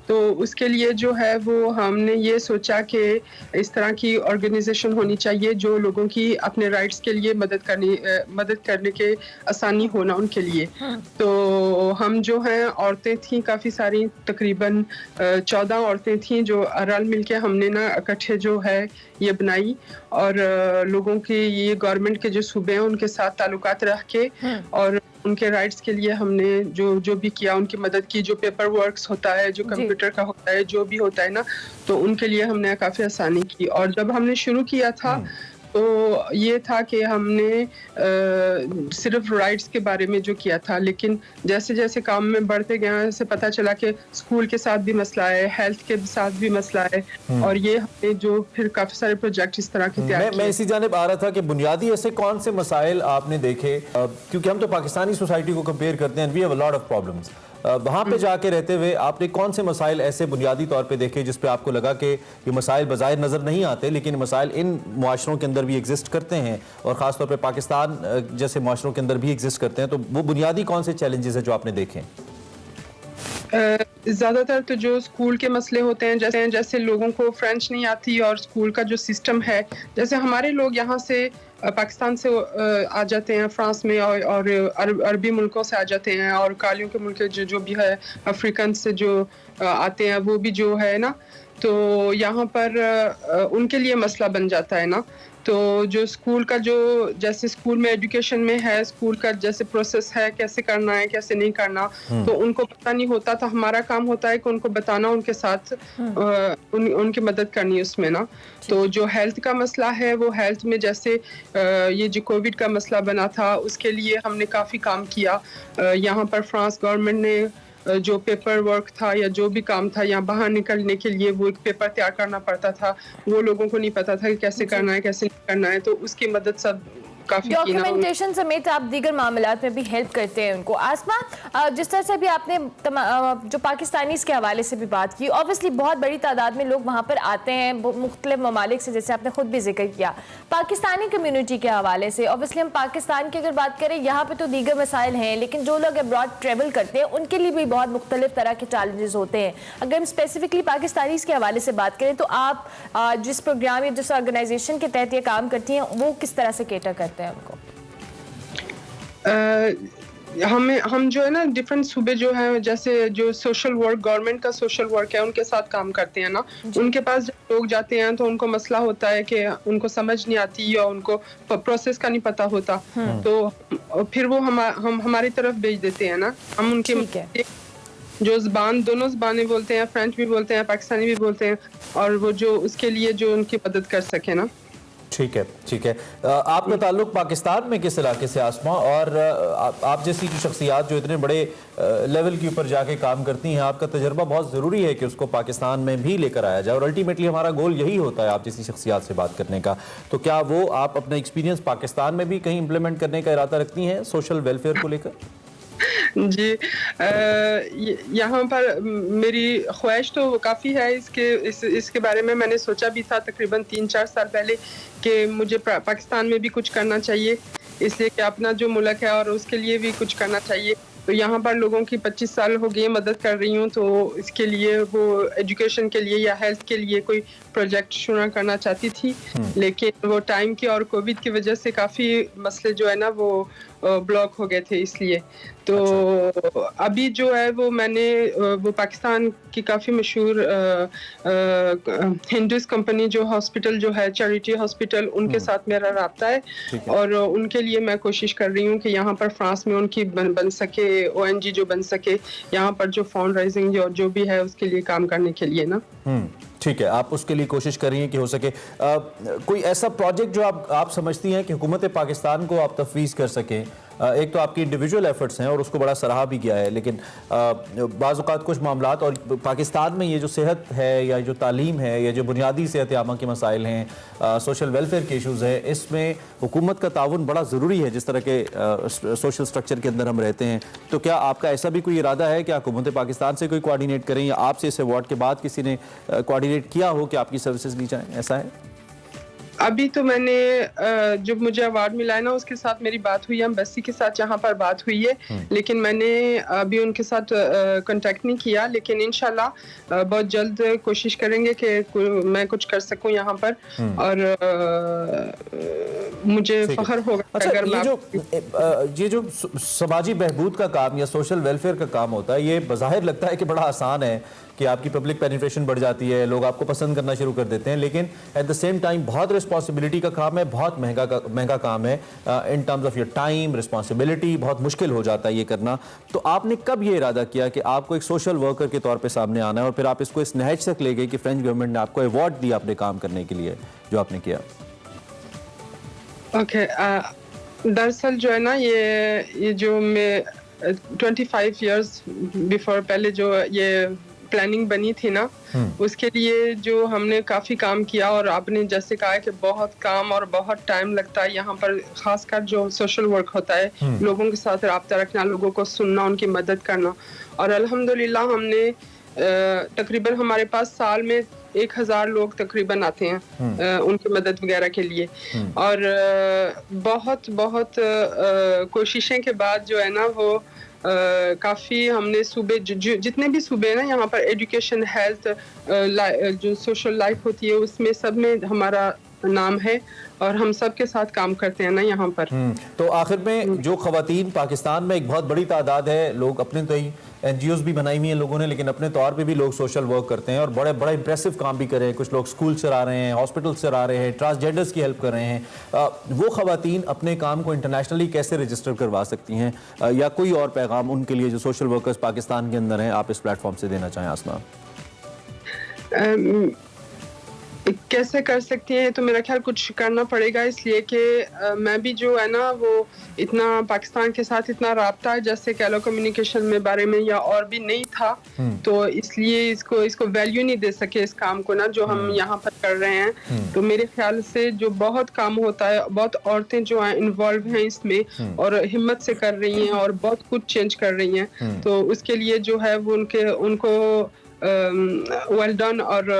तो उसके लिए जो है वो हमने ये सोचा कि इस तरह की ऑर्गेनाइजेशन होनी चाहिए जो लोगों की अपने राइट्स के लिए मदद करने के आसानी होना उनके लिए। तो हम जो हैं औरतें थीं काफ़ी सारी, तकरीबन 14 औरतें थीं जो रल मिलके हमने ना इकट्ठे जो है ये बनाई, और लोगों की, ये गवर्नमेंट के जो सूबे हैं उनके साथ ताल्लुकात रख के और उनके राइट्स के लिए हमने जो भी किया, उनकी मदद की। जो पेपर वर्क्स होता है, जो कंप्यूटर का होता है, जो भी होता है ना, तो उनके लिए हमने काफ़ी आसानी की। और जब हमने शुरू किया था तो ये था कि हमने सिर्फ राइट्स के बारे में जो किया था, लेकिन जैसे जैसे काम में बढ़ते गए से पता चला कि स्कूल के साथ भी मसला है, हेल्थ के साथ भी मसला है, और ये हमने जो फिर काफ़ी सारे प्रोजेक्ट इस तरह के तैयार किए। मैं इसी जानिब आ रहा था कि बुनियादी ऐसे कौन से मसाइल आपने देखे, क्योंकि हम तो पाकिस्तानी सोसाइटी को कंपेयर करते हैं, we have a lot of problems. वहाँ पे जाके रहते हुए आपने कौन से मसाइल ऐसे बुनियादी तौर पे देखे जिस पे आपको लगा कि ये मसाइल बज़ाहिर नज़र नहीं आते, लेकिन मसाइल इन मुआशरों के अंदर भी एग्जिस्ट करते हैं और ख़ास तौर पे पाकिस्तान जैसे मुआशरों के अंदर भी एग्जिस्ट करते हैं? तो वो बुनियादी कौन से चैलेंजेस हैं जो आपने देखे? ज़्यादातर तो जो स्कूल के मसले होते हैं, जैसे लोगों को फ्रेंच नहीं आती, और स्कूल का जो सिस्टम है, जैसे हमारे लोग यहाँ से पाकिस्तान से आ जाते हैं फ्रांस में, और अरबी मुल्कों से आ जाते हैं, और कालियों के मुल्क जो भी है, अफ्रीकन से जो आते हैं, वो भी जो है ना, तो यहाँ पर उनके लिए मसला बन जाता है ना। तो जो स्कूल का, जो जैसे स्कूल में एजुकेशन में है, स्कूल का जैसे प्रोसेस है, कैसे करना है कैसे नहीं करना, तो उनको पता नहीं होता। तो हमारा काम होता है कि उनको बताना, उनके साथ उनकी मदद करनी उसमें ना। तो जो हेल्थ का मसला है, वो हेल्थ में जैसे ये जो कोविड का मसला बना था, उसके लिए हमने काफ़ी काम किया। यहाँ पर फ्रांस गवर्नमेंट ने जो पेपर वर्क था या जो भी काम था, यहाँ बाहर निकलने के लिए वो एक पेपर तैयार करना पड़ता था, वो लोगों को नहीं पता था कि कैसे करना है कैसे नहीं करना है, तो उसकी मदद सब डॉक्यूमेंटेशन समेत आप दीगर मामलात में भी हेल्प करते हैं उनको। आसमा, जिस तरह से भी आपने जो पाकिस्तानी के हवाले से भी बात की, ऑब्वियसली बहुत बड़ी तादाद में लोग वहाँ पर आते हैं मुख्तलिफ ममालिक से, जैसे आपने खुद भी जिक्र किया। पाकिस्तानी कम्यूनिटी के हवाले से ऑब्वियसली हम पाकिस्तान की अगर बात करें, यहाँ पर तो दीगर मसाइल हैं, लेकिन जो लोग अब्रॉड ट्रेवल करते हैं उनके लिए भी बहुत मुख्तलिफ तरह के चैलेंजेस होते हैं। अगर हम स्पेसिफिकली पाकिस्तानी के हवाले से बात करें, तो आप जिस प्रोग्राम या जिस ऑर्गेनाइजेशन के तहत ये काम करती हैं, वो किस तरह से केटर करते हैं उनको? हम जो है ना, डिफरेंट सूबे जो हैं, जैसे जो सोशल वर्क, गवर्नमेंट का सोशल वर्क है, उनके साथ काम करते हैं ना। उनके पास जब लोग जाते हैं तो उनको मसला होता है कि उनको समझ नहीं आती या उनको प्रोसेस का नहीं पता होता, तो फिर वो हमारी तरफ भेज देते हैं ना। हम उनके जो ज़बान, दोनों ज़बानें बोलते हैं, फ्रेंच भी बोलते हैं, पाकिस्तानी भी बोलते हैं, और वो जो उसके लिए जो उनकी मदद कर सके ना। ठीक है, ठीक है। आपका ताल्लुक पाकिस्तान में किस इलाके से आसमा, और आप जैसी की शख्सियात जो इतने बड़े लेवल के ऊपर जाके काम करती हैं, आपका तजर्बा बहुत ज़रूरी है कि उसको पाकिस्तान में भी लेकर आया जाए, और अल्टीमेटली हमारा गोल यही होता है आप जैसी शख्सियात से बात करने का। तो क्या वो आप अपना एक्सपीरियंस पाकिस्तान में भी कहीं इम्प्लीमेंट करने का इरादा रखती हैं सोशल वेलफेयर को लेकर? जी, यहाँ पर मेरी ख्वाहिश तो काफ़ी है इसके बारे में मैंने सोचा भी था तकरीबन 3-4 साल पहले कि मुझे पाकिस्तान में भी कुछ करना चाहिए, इसलिए कि अपना जो मुल्क है और उसके लिए भी कुछ करना चाहिए। तो यहाँ पर लोगों की 25 साल हो गए मदद कर रही हूँ, तो इसके लिए वो एजुकेशन के लिए या हेल्थ के लिए कोई प्रोजेक्ट शुरू करना चाहती थी, लेकिन वो टाइम की और कोविड की वजह से काफ़ी मसले जो है ना वो ब्लॉक हो गए थे, इसलिए तो अभी जो है वो मैंने वो पाकिस्तान की काफ़ी मशहूर हिंदूज कंपनी जो हॉस्पिटल जो है चैरिटी हॉस्पिटल, उनके साथ मेरा राब्ता है और उनके लिए मैं कोशिश कर रही हूँ कि यहाँ पर फ्रांस में उनकी बन सके ONG जो बन सके, यहाँ पर जो फंड राइजिंग जो भी है उसके लिए काम करने के लिए ना। ठीक है, आप उसके लिए कोशिश कर रही हैं कि हो सके कोई ऐसा प्रोजेक्ट जो आप समझती हैं कि हुकूमत पाकिस्तान को आप तफवीज़ कर सकें। एक तो आपकी इंडिविजुअल एफर्ट्स हैं और उसको बड़ा सराहा भी किया है, लेकिन बाज़ औक़ात कुछ मामलात और पाकिस्तान में ये जो सेहत है या जो तालीम है या जो बुनियादी सेहत आमा के मसाइल हैं, सोशल वेलफेयर के इशूज़ हैं, इसमें हुकूमत का ताउन बड़ा ज़रूरी है जिस तरह के सोशल स्ट्रक्चर के अंदर हम रहते हैं। तो क्या आपका ऐसा भी कोई इरादा है कि हुकूमत पाकिस्तान से कोई कोऑर्डिनेट करें या आपसे इस अवार्ड के बाद किसी ने कोऑर्डिनेट किया हो कि आपकी सर्विसेज ली जाएँ, ऐसा है? अभी तो मैंने जब मुझे अवार्ड मिला है ना उसके साथ मेरी बात हुई है, एम्बेसी के साथ यहाँ पर बात हुई है, लेकिन मैंने अभी उनके साथ कांटेक्ट नहीं किया, लेकिन इंशाल्लाह बहुत जल्द कोशिश करेंगे कि मैं कुछ कर सकूं यहाँ पर और मुझे फख्र होगा। अच्छा, ये जो समाजी बहबूद का काम या सोशल वेलफेयर का काम होता है, ये बज़ाहिर लगता है कि बड़ा आसान है कि आपकी पब्लिक पेनिट्रेशन बढ़ जाती है, लोग आपको पसंद करना शुरू कर देते हैं, लेकिन एट द सेम टाइम बहुत रिस्पॉन्सिबिलिटी का काम है, बहुत महंगा काम है in terms of your time, responsibility, बहुत मुश्किल हो जाता है ये करना। तो आपने कब ये इरादा किया कि आपको एक सोशल वर्कर के तौर पे सामने आना है और फिर आप इसको इस नहज तक ले गए कि फ्रेंच गवर्नमेंट ने आपको अवार्ड दिया अपने काम करने के लिए जो आपने किया? ओके, दरअसल जो है ना ये जो मैं 25 इयर्स बिफोर पहले जो ये प्लानिंग बनी थी ना, उसके लिए जो हमने काफ़ी काम किया और आपने जैसे कहा है कि बहुत काम और बहुत टाइम लगता है यहाँ पर, खासकर जो सोशल वर्क होता है, लोगों के साथ रब्ता रखना, लोगों को सुनना, उनकी मदद करना। और अल्हम्दुलिल्लाह हमने तकरीबन हमारे पास साल में 1000 लोग तकरीबन आते हैं उनकी मदद वगैरह के लिए, और बहुत कोशिशें के बाद जो है ना वो काफ़ी हमने सूबे जितने भी सूबे हैं ना यहाँ पर एजुकेशन, हेल्थ, जो सोशल लाइफ होती है उसमें सब में हमारा नाम है और हम सब के साथ काम करते हैं ना यहाँ पर। तो आखिर में जो खवातीन पाकिस्तान में एक बहुत बड़ी तादाद है, लोग अपने तो ही NGOs भी बनाई हुई हैं लोगों ने, लेकिन अपने तौर पे भी लोग सोशल वर्क करते हैं और बड़ा इंप्रेसिव काम भी कर रहे हैं। कुछ लोग स्कूल चला रहे हैं, हॉस्पिटल चला रहे हैं, ट्रांसजेंडर्स की हेल्प कर रहे हैं। वो खवातीन अपने काम को इंटरनेशनली कैसे रजिस्टर करवा सकती हैं, या कोई और पैगाम उनके लिए जो सोशल वर्कर्स पाकिस्तान के अंदर हैं आप इस प्लेटफॉर्म से देना चाहें आसमा? कैसे कर सकती हैं, तो मेरा ख्याल कुछ करना पड़ेगा, इसलिए कि मैं भी जो है ना वो इतना पाकिस्तान के साथ इतना राब्ता है जैसे टेली कम्युनिकेशन में बारे में या और भी नहीं था, तो इसलिए इसको वैल्यू नहीं दे सके इस काम को ना जो हम यहाँ पर कर रहे हैं। तो मेरे ख्याल से जो बहुत काम होता है, बहुत औरतें जो हैं इन्वॉल्व हैं इसमें और हिम्मत से कर रही हैं और बहुत कुछ चेंज कर रही हैं, तो उसके लिए जो है वो उनको वेल डन। और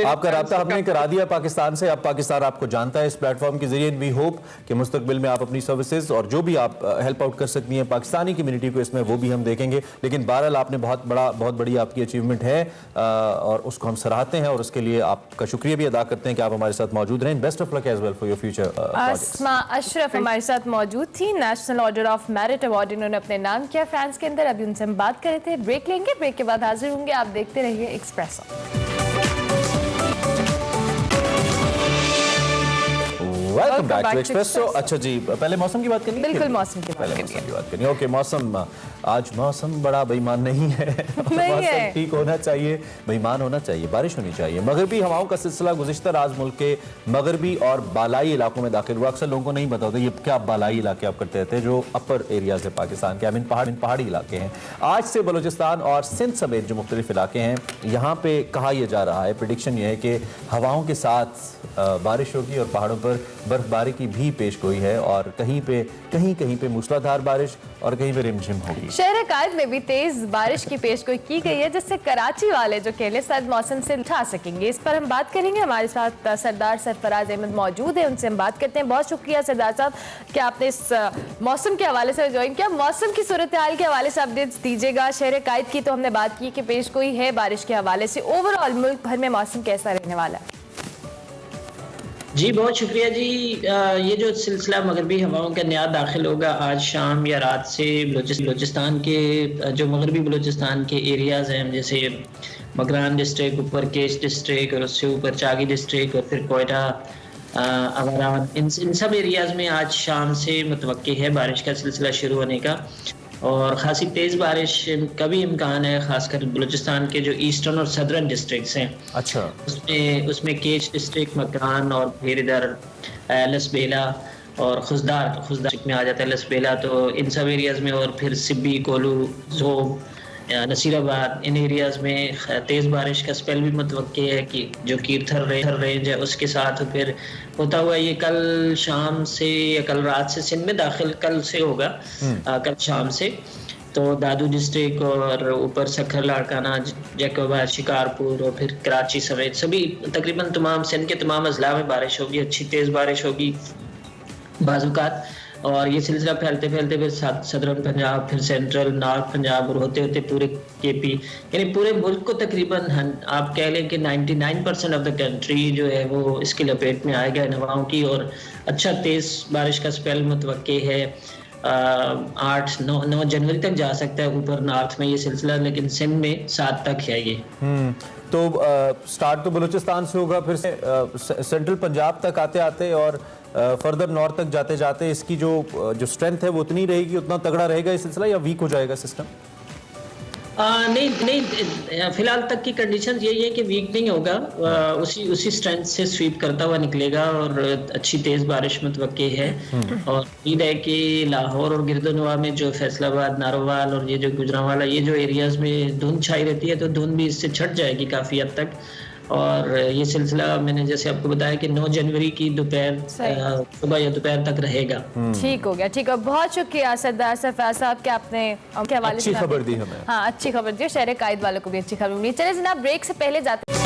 आपका राब्ता हमने करा दिया पाकिस्तान से, अब पाकिस्तान आपको जानता है इस प्लेटफॉर्म के जरिए। वी होप कि मुस्तकबिल में आप अपनी सर्विसेज और जो भी आप हेल्प आउट कर सकती हैं पाकिस्तानी कम्युनिटी को इसमें, वो भी हम देखेंगे। लेकिन बहरहाल आपने बहुत बड़ी आपकी अचीवमेंट है और उसको हम सराहते हैं और उसके लिए आपका शुक्रिया भी अदा करते हैं कि आप हमारे साथ मौजूद रहें। Best of luck as well for your future. Asma Ashraf हमारे साथ मौजूद थी, national order of merit award इन्होंने अपने नाम किया फ्रांस के अंदर। अभी उनसे हम बात कर रहे थे, ब्रेक लेंगे, ब्रेक के बाद हाजिर होंगे। आप देखते रहिए Expresso. Welcome back to Expresso. अच्छा जी, पहले मौसम की बात करनी है? बिल्कुल, मौसम की बात करनी है। ओके, मौसम आज मौसम बड़ा बेईमान नहीं है। मौसम ठीक होना चाहिए, बेईमान होना चाहिए, बारिश होनी चाहिए। मगरबी हवाओं का सिलसिला गुज़िश्ता रात मुल्क के मगरबी और बालाई इलाकों में दाखिल हुआ। अक्सर लोगों को नहीं पता होता ये क्या बालाई इलाके आप करते रहते हैं, जो अपर एरियाज है पाकिस्तान के, इन पहाड़ी इलाके हैं। आज से बलूचिस्तान और सिंध समेत जो मुख्तलिफ इलाके हैं, यहाँ पे कहा यह जा रहा है, प्रेडिक्शन ये है कि हवाओं के साथ बारिश होगी और पहाड़ों पर बर्फबारी की भी पेशगोई है और कहीं पे मूसलाधार बारिश और कहीं पे रिमझिम होगी। शहर कायद में भी तेज बारिश की पेशगोई की गई है, जिससे कराची वाले जो केले सर्द मौसम से उठा सकेंगे। इस पर हम बात करेंगे, हमारे साथ सरदार सरफराज अहमद मौजूद है, उनसे हम बात करते हैं। बहुत शुक्रिया सरदार साहब कि आपने इस मौसम के हवाले से ज्वाइन किया। मौसम की सूरत हाल के हवाले से अपडेट्स दीजिएगा। शहर कायद की तो हमने बात की कि पेशगोई है बारिश के हवाले से, ओवरऑल मुल्क भर में मौसम कैसा रहने वाला है? जी बहुत शुक्रिया जी। ये जो सिलसिला मगरबी हवाओं का नया दाखिल होगा आज शाम या रात से बलूचिस्तान के जो मगरबी बलूचिस्तान के एरियाज़ हैं, जैसे मगरान डिस्ट्रिक्ट, ऊपर केश डिस्ट्रिक्ट और उससे ऊपर चागी डिस्ट्रिक्ट और फिर कोयटा, अवारान, इन सब एरियाज़ में आज शाम से मुतवक्की है बारिश का सिलसिला शुरू होने का और ख़ासी तेज़ बारिश का भी इम्कान है, ख़ासकर बलूचिस्तान के जो ईस्टर्न और सदर्न डिस्ट्रिक्ट्स हैं। अच्छा, उसमें केच डिस्ट्रिक्ट, मकरान और फिर इधर लसबेला और खुजदार में आ जाता है लसबेला, तो इन सब एरियाज़ में और फिर सिब्बी, कोलू, जोब, नसीराबाद, इन एरियाज़ में तेज़ बारिश का स्पेल भी मुतवक्की है कि जो कीर्थर रेंज है उसके साथ फिर होता हुआ ये कल शाम से या कल रात से सिंध में दाखिल कल से होगा, कल शाम से तो दादू डिस्ट्रिक्ट और ऊपर सखर, लाड़काना, जैकोबाद, शिकारपुर और फिर कराची समेत सभी तकरीबन तमाम सिंध के तमाम अजला में बारिश होगी, अच्छी तेज़ बारिश होगी बाजुकात। और ये सिलसिला फैलते फैलते फिर सदर्न पंजाब, फिर सेंट्रल नॉर्थ पंजाब और होते होते पूरे केपी, यानी पूरे मुल्क को तकरीबन आप कह लें कि 99% ऑफ द कंट्री जो है वो इसकी लपेट में आएगा इन हवाओं की और अच्छा तेज़ बारिश का स्पेल मुतवक्की है। 8-9 जनवरी तक जा सकता है ऊपर नॉर्थ में ये सिलसिला, लेकिन सिंध में 7 तक है ये। तो स्टार्ट तो बलूचिस्तान से होगा, फिर सेंट्रल पंजाब तक आते आते और फर्दर नॉर्थ तक जाते जाते इसकी जो स्ट्रेंथ है वो उतनी रहेगी, उतना तगड़ा रहेगा ये सिलसिला या वीक हो जाएगा सिस्टम? नहीं, फिलहाल तक की कंडीशन यही है कि वीक नहीं होगा, उसी स्ट्रेंथ से स्वीप करता हुआ निकलेगा और अच्छी तेज बारिश मुतवक्की है। और उम्मीद है कि लाहौर और गिरदोनवा में जो फैसलाबाद, नारोवाल और ये जो गुजरांवाला, ये जो एरियाज में धुंध छाई रहती है तो धुंध भी इससे छट जाएगी काफ़ी हद तक। और ये सिलसिला मैंने जैसे आपको बताया कि 9 जनवरी की दोपहर, सुबह या दोपहर तक रहेगा। ठीक हो गया, ठीक है। बहुत शुक्रिया सरदार सरफराज साहब के आपने के हवाले से अच्छी खबर दी हमें। हाँ, अच्छी खबर दी, शहर कायद वालों को भी अच्छी खबर मिली। चलिए जनाब, ब्रेक से पहले जाते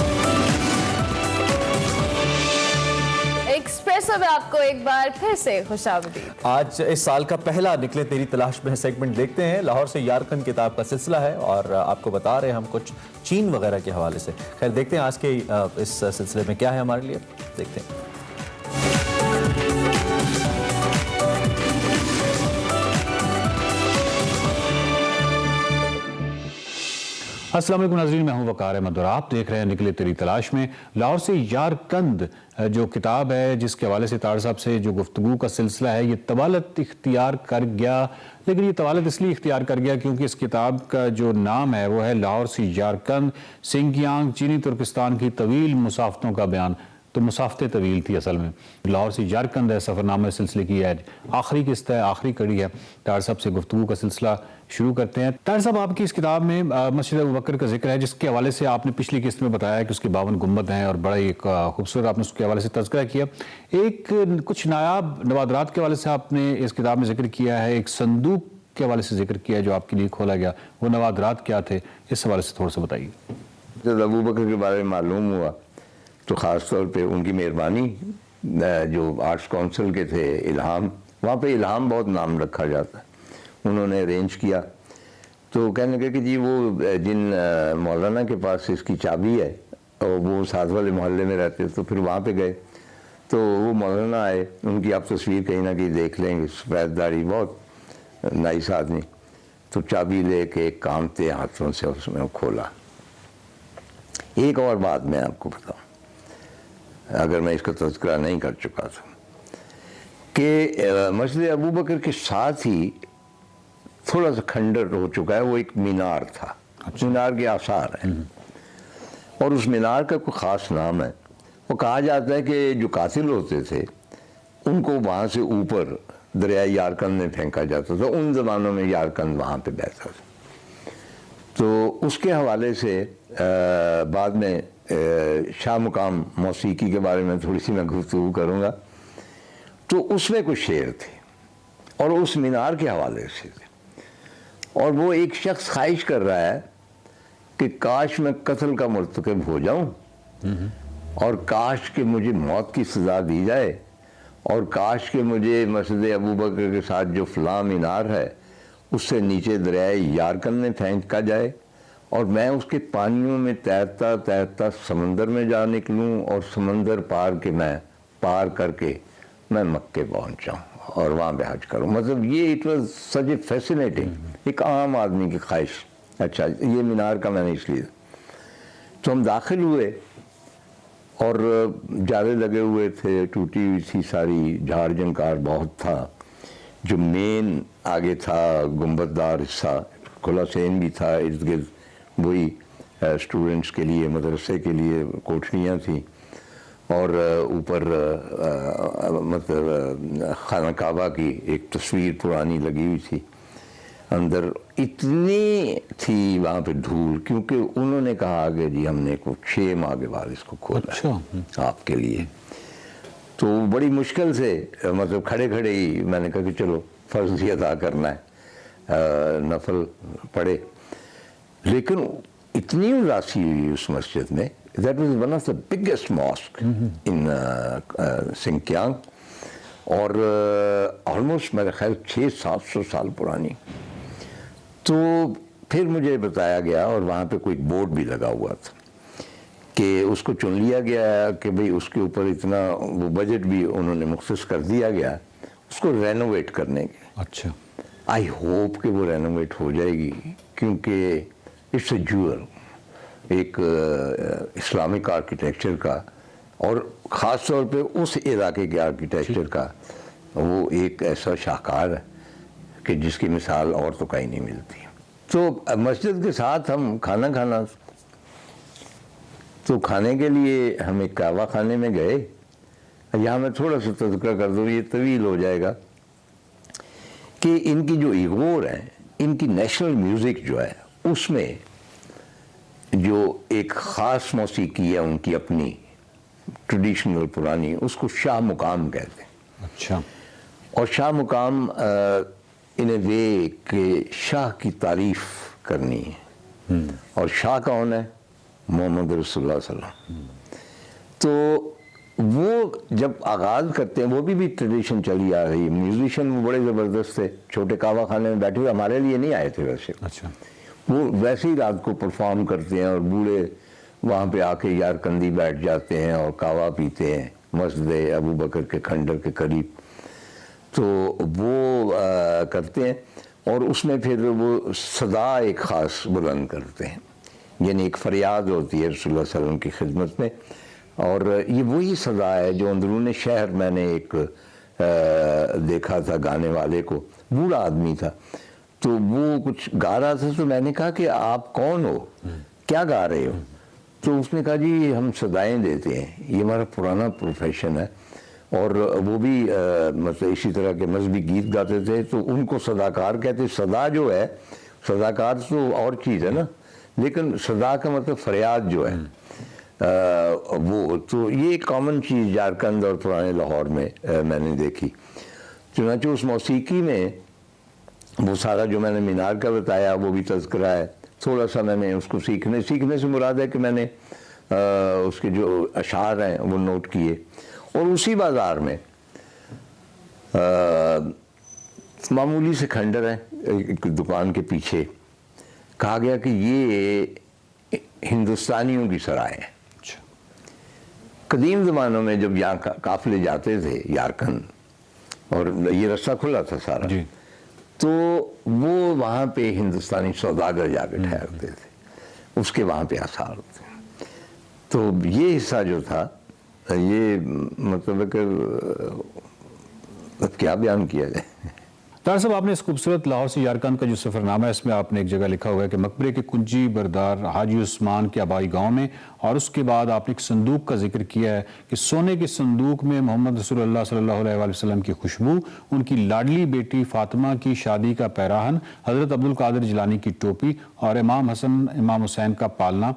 एक्सप्रेसो में आपको एक बार फिर से खुशामदीद। आज इस साल का पहला निकले तेरी तलाश में सेगमेंट देखते हैं। लाहौर से यारकन किताब का सिलसिला है और आपको बता रहे हैं हम कुछ चीन वगैरह के हवाले से। खैर देखते हैं आज के इस सिलसिले में क्या है हमारे लिए, देखते हैं। अस्सलाम वालेकुम नाज़रीन, मैं हूं वकार अहमद और आप देख रहे हैं निकले तेरी तलाश में। लाहौर से यारकंद जो किताब है जिसके हवाले से तार साहब से जो गुफ्तगू का सिलसिला है, ये तवालत इख्तियार कर गया। लेकिन ये तवालत इसलिए इख्तियार कर गया क्योंकि इस किताब का जो नाम है वो है लाहौर से यारकंद, सिंकियांग चीनी तुर्किस्तान की तवील मुसाफतों का बयान। तो मुसाफतें तवील थी असल में। लाहौर से यारकंद है सफ़रनामा सिलसिले की है आखिरी किस्त है, आखिरी कड़ी है। तार साहब से गुफ्तगू का सिलसिला शुरू करते हैं। तार साहब, आपकी इस किताब में मस्जिद अबू बकर का जिक्र है जिसके हवाले से आपने पिछली किस्त में बताया कि उसके 52 गुंबद हैं और बड़ा एक खूबसूरत आपने उसके हवाले से तज़किरा किया। एक कुछ नायाब नवादरात के हवाले से आपने इस किताब में जिक्र किया है, एक संदूक के हवाले से जिक्र किया है जो आपके लिए खोला गया, वो नवादरात क्या थे, इस हवाले से थोड़ा सा बताइए। जब अबू बकर के बारे में मालूम हुआ तो ख़ास तौर पे उनकी मेहरबानी, जो आर्ट्स काउंसिल के थे इल्हाम, वहाँ पे इल्हाम बहुत नाम रखा जाता है, उन्होंने अरेंज किया। तो कहने लगे कि जी वो जिन मौलाना के पास इसकी चाबी है और वो साथ वाले मोहल्ले में रहते, तो फिर वहाँ पे गए तो वो मौलाना आए, उनकी आप तस्वीर कहीं ना कहीं देख लेंगे, सफ़ेद दाढ़ी, बहुत नाइस आदमी। तो चाबी लेके कांपते हाथों से उसमें खोला। एक और बात मैं आपको बताऊँ, अगर मैं इसका तज़किरा नहीं कर चुका था, कि मस्जिद अबू बकर के साथ ही थोड़ा सा खंडर हो चुका है, वो एक मीनार था। मीनार के आसार हैं और उस मीनार का कोई ख़ास नाम है। वो कहा जाता है कि जो कातिल होते थे उनको वहाँ से ऊपर दरिया यारकंद में फेंका जाता था। उन ज़मानों में यारकंद वहाँ पे बहता था। तो उसके हवाले से बाद में शाह मुकाम मौसीकी के बारे में थोड़ी सी मैं गुफ्तगू करूँगा तो उसमें कुछ शेर थे और उस मीनार के हवाले से थे, और वो एक शख्स ख्वाहिश कर रहा है कि काश मैं कत्ल का मुर्तकब हो जाऊं और काश कि मुझे मौत की सज़ा दी जाए, और काश कि मुझे मस्जिद अबू बकर के साथ जो फलां मीनार है उससे नीचे दरियाए यारकन में फेंका जाए और मैं उसके पानियों में तैरता तैरता समंदर में जा निकलूं और समंदर पार करके मैं मक्के पहुंच जाऊं और वहाँ पे हज करूं। मतलब ये it was such A fascinating, एक आम आदमी की ख्वाहिश। अच्छा, ये मीनार का मैंने इसलिए, तो हम दाखिल हुए और जाले लगे हुए थे, टूटी हुई थी सारी, झाड़ झंकार बहुत था। जो मेन आगे था गुंबददार हिस्सा, खुला सेन भी था, इर्द गिर्द वही स्टूडेंट्स के लिए, मदरसे के लिए कोठरियाँ थी, और ऊपर मतलब खाना काबा की एक तस्वीर पुरानी लगी हुई थी। अंदर इतनी थी वहाँ पे धूल, क्योंकि उन्होंने कहा कि जी हमने कुछ 6 माह के बाद इसको खोला। अच्छा। आपके लिए। तो बड़ी मुश्किल से मतलब खड़े खड़े ही मैंने कहा कि चलो फ़र्ज़ ही अदा करना है, नफल पढ़े। लेकिन इतनी उदासी हुई उस मस्जिद में, that was one of the biggest mosque in Sinkiang, और ऑलमोस्ट मेरे ख्याल 600-700 साल पुरानी। तो फिर मुझे बताया गया, और वहाँ पे कोई बोर्ड भी लगा हुआ था कि उसको चुन लिया गया कि भाई उसके ऊपर इतना वो बजट भी उन्होंने मुख्तस कर दिया गया उसको रेनोवेट करने के। अच्छा। आई होप कि वो रेनोवेट हो जाएगी, क्योंकि इट्स अ ज्यूअल, एक इस्लामिक आर्किटेक्चर का, और ख़ास तौर पे उस इलाके के आर्किटेक्चर का वो एक ऐसा शाहकार है कि जिसकी मिसाल और तो कहीं नहीं मिलती। तो मस्जिद के साथ हम खाना, तो खाने के लिए हम एक कहवा खाने में गए। यहाँ मैं थोड़ा सा तज़किरा कर दूँ, ये तवील हो जाएगा, कि इनकी जो इगोर है, इनकी नेशनल म्यूज़िक जो है उसमें जो एक ख़ास मौसीकी है उनकी अपनी ट्रेडिशनल पुरानी, उसको शाह मुकाम कहते हैं। अच्छा। और शाह मुकाम इन ए वे के शाह की तारीफ़ करनी है, और शाह कौन है? मोहम्मद रसूलुल्लाह सल्लल्लाहु अलैहि वसल्लम। तो वो जब आगाज़ करते हैं, वो भी ट्रेडिशन चली आ रही है। म्यूजिशियन वो बड़े ज़बरदस्त थे, छोटे कहवा खाने में बैठे हुए, हमारे लिए नहीं आए थे वैसे। अच्छा। वो वैसे ही रात को परफॉर्म करते हैं, और बूढ़े वहाँ पे आके यारकंदी बैठ जाते हैं और कहवा पीते हैं मस्जिद अबू बकर के खंडर के करीब। तो वो करते हैं, और उसमें फिर वो सदा एक ख़ास बुलंद करते हैं, यानी एक फरियाद होती है रसूलुल्लाह सल्लल्लाहु अलैहि वसल्लम की खिदमत में। और ये वही सदा है जो अंदरून शहर मैंने एक देखा था गाने वाले को, बूढ़ा आदमी था, तो वो कुछ गा रहा था। तो मैंने कहा कि आप कौन हो, क्या गा रहे हो? तो उसने कहा जी हम सदाएं देते हैं, ये हमारा पुराना प्रोफेशन है। और वो भी मतलब इसी तरह के मजहबी गीत गाते थे, तो उनको सदाकार कहते। सदा जो है, सदाकार तो और चीज़ है ना, लेकिन सदा का मतलब फरियाद जो है वो। तो ये एक कॉमन चीज़ झारखंड और पुराने लाहौर में मैंने देखी। चुनांचे उस मौसीकी में वो सारा जो मैंने मीनार का बताया वो भी तज़किरा है। थोड़ा सा मैंने उसको सीखने से मुराद है कि मैंने उसके जो अशार हैं वो नोट किए। और उसी बाज़ार में मामूली से खंडर है एक दुकान के पीछे, कहा गया कि ये हिंदुस्तानियों की सराय है। कदीम ज़मानों में जब यहाँ काफ़िले जाते थे यारकंद, और ये रास्ता खुला था सारा, तो वो वहाँ पे हिंदुस्तानी सौदागर जाकर ठहरते थे, उसके वहाँ पे आसार होते। तो ये हिस्सा जो था, ये मतलब कि क्या बयान किया जाए। तार साहब, आपने इस खूबसूरत लाहौर से यारकंद का जो सफ़रनामा है, इसमें आपने एक जगह लिखा हुआ है कि मकबरे के कुंजी बरदार हाजी उस्मान के आबाई गांव में, और उसके बाद आपने एक संदूक का जिक्र किया है कि सोने के संदूक में मोहम्मद रसूलुल्लाह सल्लल्लाहु अलैहि वसल्लम की खुशबू, उनकी लाडली बेटी फातिमा की शादी का पैराहन, हज़रत अब्दुल कादिर जिलानी की टोपी, और इमाम हसन इमाम हुसैन का पालना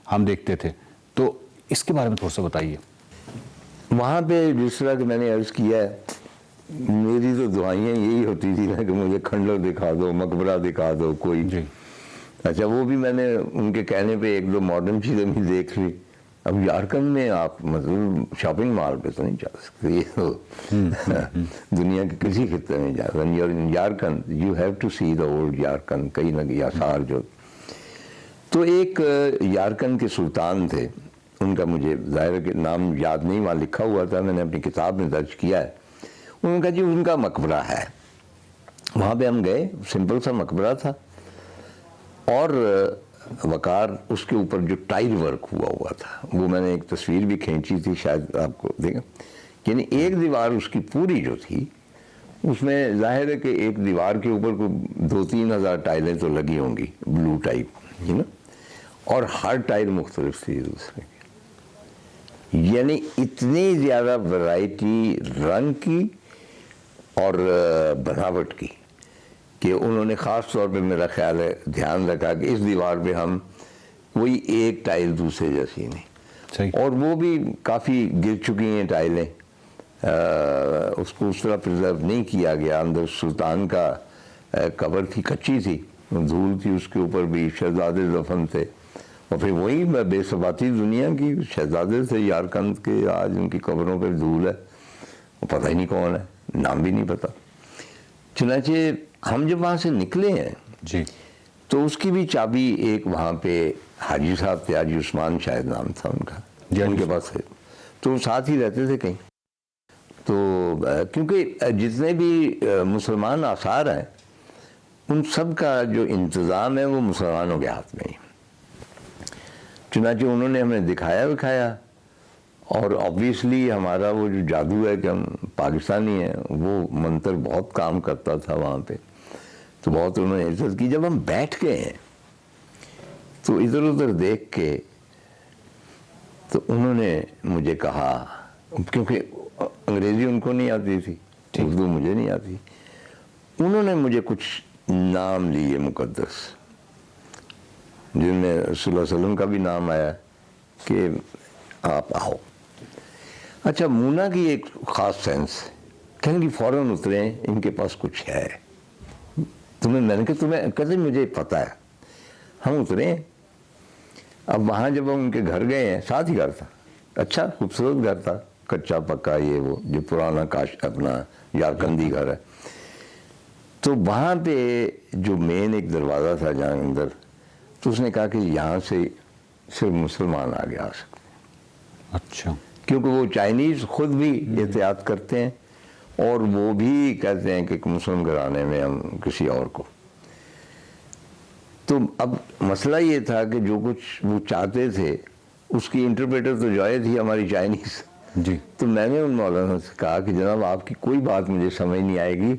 हम देखते थे। तो इसके बारे में थोड़ा सा बताइए। वहाँ पे जिस तरह कि मैंने अर्ज़ किया है मेरी तो दुआएं यही होती थी ना कि मुझे खंडर दिखा दो, मकबरा दिखा दो कोई जी। अच्छा, वो भी मैंने उनके कहने पे एक दो मॉडर्न चीज़ें भी देख ली। अब यारकंद में आप मतलब शॉपिंग मॉल पे तो नहीं जा सकते, ये तो दुनिया के किसी खिते में जा सकते। Yarkand you have to see the old Yarkand, कहीं ना कहीं आसार जो। तो एक यारकंद के सुल्तान थे, उनका मुझे ज़ाहिर के नाम याद नहीं, वहाँ लिखा हुआ था, मैंने अपनी किताब में दर्ज किया है। उनका जी उनका मकबरा है, वहाँ पे हम गए, सिंपल सा मकबरा था और वकार उसके ऊपर जो टाइल वर्क हुआ था, वो मैंने एक तस्वीर भी खींची थी, शायद आपको देखा। यानी एक दीवार उसकी पूरी जो थी उसमें जाहिर है कि एक दीवार के ऊपर कोई 2-3 हज़ार टाइलें तो लगी होंगी ब्लू टाइप, है ना, और हर टाइल मुख्तलिफ थी दूसरे की। यानी इतनी ज़्यादा वैरायटी रंग की और बनावट की कि उन्होंने ख़ास तौर पे मेरा ख्याल है ध्यान रखा कि इस दीवार पे हम कोई एक टाइल दूसरे जैसी नहीं। सही। और वो भी काफ़ी गिर चुकी हैं टाइलें, उसको उस तरह प्रिजर्व नहीं किया गया। अंदर सुल्तान का कबर थी, कच्ची थी, धूल थी उसके ऊपर भी, शहजादे दफन थे और फिर वही बेसबाती दुनिया की शहजादे थे यारकंद के, आज उनकी कब्रों पर धूल है, वो पता ही नहीं कौन है, नाम भी नहीं पता। चुनांचे हम जब वहाँ से निकले हैं जी, तो उसकी भी चाबी एक वहाँ पे हाजी साहब थे, हाजी उस्मान शायद नाम था उनका, उनके पास है, तो साथ ही रहते थे कहीं। तो क्योंकि जितने भी मुसलमान आसार हैं उन सब का जो इंतज़ाम है वो मुसलमानों के हाथ में ही। चुनांचे उन्होंने हमें दिखाया विखाया और ऑब्वियसली हमारा वो जो जादू है कि हम पाकिस्तानी हैं, वो मंत्र बहुत काम करता था वहाँ पे, तो बहुत उन्होंने इज्जत की। जब हम बैठ गए हैं तो इधर उधर देख के तो उन्होंने मुझे कहा, क्योंकि अंग्रेज़ी उनको नहीं आती थी, उर्दू मुझे नहीं आती, उन्होंने मुझे कुछ नाम लिए मुकद्दस, जिनमें रसूलुल्लाह सल्लल्लाहु अलैहि वसल्लम का भी नाम आया कि आप आओ। अच्छा, मूना की एक ख़ास सेंस, कहने की फ़ौरन उतरे, इनके पास कुछ है तुम्हें। मैंने कहा तुम्हें, कहते मुझे पता है। हम उतरे। अब वहाँ जब हम उनके घर गए हैं, साथ ही घर था, अच्छा खूबसूरत घर था, कच्चा पक्का, ये वो जो पुराना काश अपना यारकंदी घर है। तो वहाँ पे जो मेन एक दरवाज़ा था जहाँ अंदर, तो उसने कहा कि यहाँ से सिर्फ मुसलमान आगे आ सकते हैं। अच्छा। क्योंकि वो चाइनीज़ खुद भी एहतियात करते हैं और वो भी कहते हैं कि मुस्लिम घराने में हम किसी और को। तो अब मसला ये था कि जो कुछ वो चाहते थे उसकी इंटरप्रेटर तो जायद ही हमारी चाइनीज़ जी। तो मैंने उन मौलाना से कहा कि जनाब आपकी कोई बात मुझे समझ नहीं आएगी,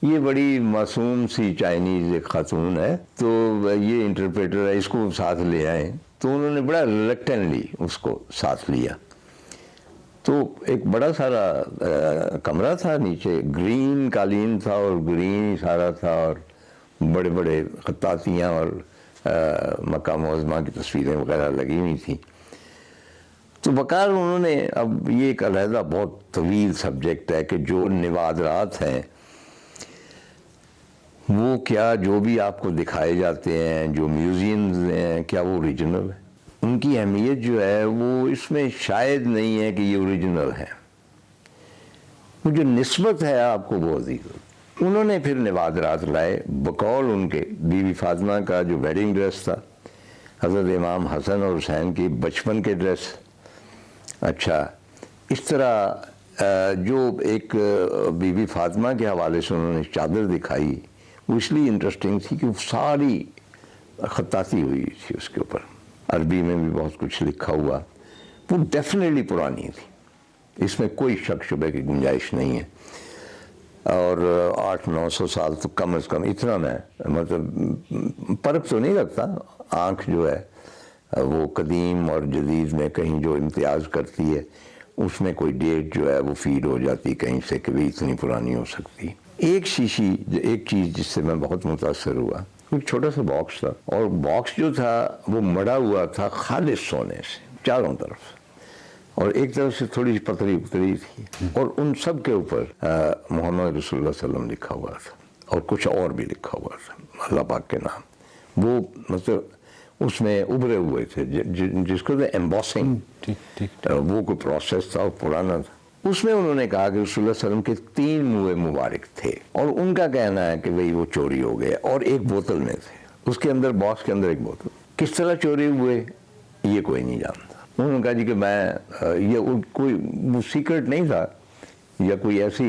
ये बड़ी मासूम सी चाइनीज़ एक खातून है, तो ये इंटरप्रेटर है, इसको साथ ले आए। तो उन्होंने बड़ा रिलक्टेंटली उसको साथ लिया। तो एक बड़ा सारा कमरा था, नीचे ग्रीन कालीन था और ग्रीन ही सारा था और बड़े बड़े खत्तातियाँ और मक्का मुअज़्ज़मा की तस्वीरें वगैरह लगी हुई थी। तो बकार उन्होंने, अब ये एक अलहदा बहुत तवील सब्जेक्ट है कि जो निवादरात हैं वो क्या जो भी आपको दिखाए जाते हैं, जो म्यूज़ियम्स हैं, क्या वो ओरिजिनल है? उनकी अहमियत जो है वो इसमें शायद नहीं है कि ये ओरिजिनल है, वो जो निस्बत है आपको वो अजीज। उन्होंने फिर निवादरात लाए बकौल उनके बीबी फातिमा का जो वेडिंग ड्रेस था, हज़रत इमाम हसन और हुसैन की बचपन के ड्रेस। अच्छा, इस तरह जो एक बीबी फातिमा के हवाले से उन्होंने चादर दिखाई, वो इसलिए इंटरेस्टिंग थी कि वो सारी खत्ताती हुई थी उसके ऊपर, अरबी में भी बहुत कुछ लिखा हुआ, वो डेफिनेटली पुरानी थी, इसमें कोई शक शुबे की गुंजाइश नहीं है। और 800-900 साल तो कम से कम, इतना मैं मतलब परख तो नहीं रखता, आँख जो है वो कदीम और जदीद में कहीं जो इम्तियाज़ करती है उसमें कोई डेट जो है वो फीड हो जाती कहीं से कि भी इतनी पुरानी हो सकती। एक चीज़ जिससे मैं बहुत मुतासर हुआ, एक छोटा सा बॉक्स था और बॉक्स जो था वो मड़ा हुआ था खालिस सोने से चारों तरफ, और एक तरफ से थोड़ी सी पतली उतरी थी, और उन सब के ऊपर मोहम्मद रसूलुल्लाह सल्लल्लाहु लिखा हुआ था और कुछ और भी लिखा हुआ था अल्लाह पाक के नाम। वो मतलब उसमें उभरे हुए थे जिसको एम्बॉसिंग, वो कोई प्रोसेस था और पुराना था। उसमें उन्होंने कहा कि रसूलुल्लाह सल्लल्लाहु अलैहि वसल्लम के 3 मुँह मुबारक थे, और उनका कहना है कि भाई वो चोरी हो गए और एक बोतल में थे, उसके अंदर बॉक्स के अंदर एक बोतल। किस तरह चोरी हुए ये कोई नहीं जानता। उन्होंने कहा जी कि मैं ये कोई वो सीक्रेट नहीं था या कोई ऐसी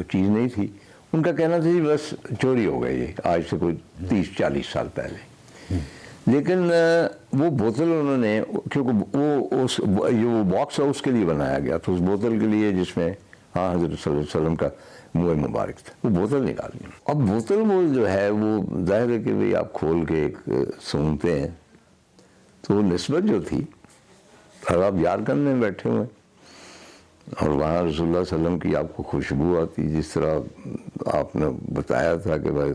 चीज़ नहीं थी। उनका कहना था जी बस चोरी हो गई, आज से कोई 30-40 साल पहले। लेकिन वो बोतल उन्होंने, क्योंकि वो बॉक्स है उसके लिए बनाया गया था, उस बोतल के लिए जिसमें हाँ हज़रत सल्लल्लाहु अलैहि वसल्लम का मुँह मुबारक था, वो बोतल निकाली। अब बोतल वो जो है वो जाहिर है कि भाई आप खोल के सूंघते हैं तो निस्बत जो थी, और आप यारकंद में बैठे हुए और वहाँ रसूलुल्लाह सल्लल्लाहु अलैहि वसल्लम की आपको खुशबू आती, जिस तरह आपने बताया था कि भाई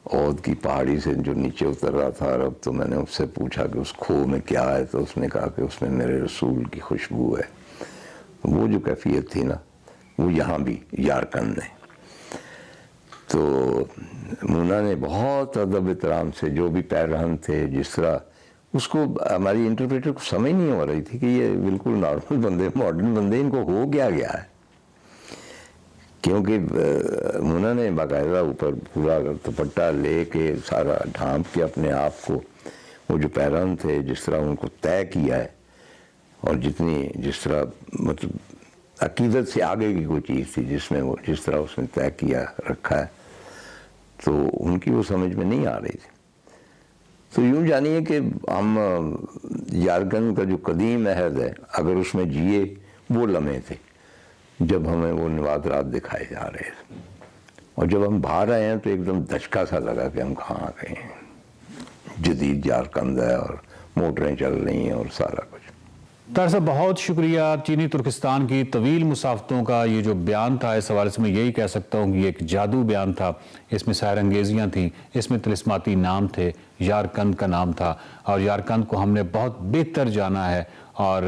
औद की पहाड़ी से जो नीचे उतर रहा था अरब, तो मैंने उससे पूछा कि उस खो में क्या है, तो उसने कहा कि उसमें मेरे रसूल की खुशबू है। वो जो कैफियत थी ना, वो यहाँ भी यारकंद में। तो मुन्ना ने बहुत अदब एहतराम से जो भी पैरहन थे, जिस तरह उसको हमारी इंटरप्रेटर को समझ नहीं हो रही थी कि ये बिल्कुल नॉर्मल बंदे, मॉडर्न बंदे, इनको हो क्या गया है, क्योंकि मुन्ना ने बाकायदा ऊपर पूरा दुपट्टा लेके सारा ढांप के अपने आप को, वो जो पैरहन थे जिस तरह उनको तय किया है, और जिस तरह मतलब अकीदत से आगे की कोई चीज़ थी जिसमें वो जिस तरह उसने तय किया रखा है, तो उनकी वो समझ में नहीं आ रही थी। तो यूँ जानिए कि हम यारकंद का जो कदीम अहद है, अगर उसमें जिए, वो लम्हे थे जब हमें वो नवादरात दिखाए जा रहे थे, और जब हम बाहर आए हैं तो एकदम दचका सा लगा कि हम कहाँ आ गए हैं। जदीद यारकंद है और मोटरें चल रही हैं और सारा कुछ। तार साहब बहुत शुक्रिया। चीनी तुर्किस्तान की तवील मुसाफतों का ये जो बयान था, इस हवाले से मैं यही कह सकता हूँ कि एक जादू बयान था। इसमें सैर अंगेजियाँ थी, इसमें तिलिस्माती नाम थे, यारकंद का नाम था, और यारकंद को हमने बहुत बेहतर जाना है, और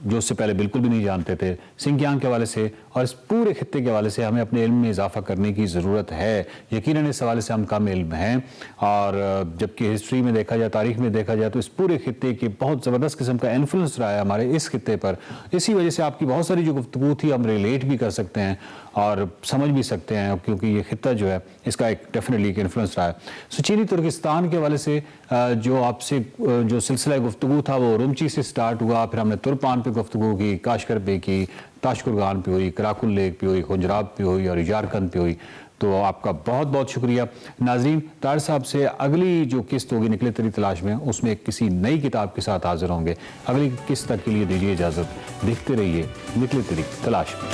जो उससे पहले बिल्कुल भी नहीं जानते थे। सिंकियांग के हवाले से और इस पूरे खित्ते के हवाले से हमें अपने इल्म में इजाफा करने की ज़रूरत है। यकीनन इस हवाले से हम कम इल्म हैं, और जबकि हिस्ट्री में देखा जाए, तारीख में देखा जाए, तो इस पूरे खित्ते की बहुत ज़बरदस्त किस्म का इन्फ्लुएंस रहा है हमारे इस खित्ते पर। इसी वजह से आपकी बहुत सारी जो गुफ्तगू थी हम रिलेट भी कर सकते हैं और समझ भी सकते हैं, क्योंकि ये खित्ता जो है इसका एक डेफिनेटली एक इन्फ्लुएंस रहा है। सो चीनी तुर्किस्तान के हवाले से जो आपसे जो सिलसिला गुफ्तगू था वो रुमची से स्टार्ट हुआ, फिर हमने तुर्पान पे गुफ्तगू की, काशकर पे की, ताशकुरगान पे हुई, कराकुल लेक पे हुई, खुंजराब पे हुई और यारकंद पे हुई। तो आपका बहुत बहुत शुक्रिया। नाज़रीन, तार साहब से अगली जो किस्त होगी निकले तेरी तलाश में, उसमें किसी नई किताब के साथ हाजिर होंगे। अगली किस्त तक के लिए दीजिए इजाज़त। देखते रहिए निकले तेरी तलाश में।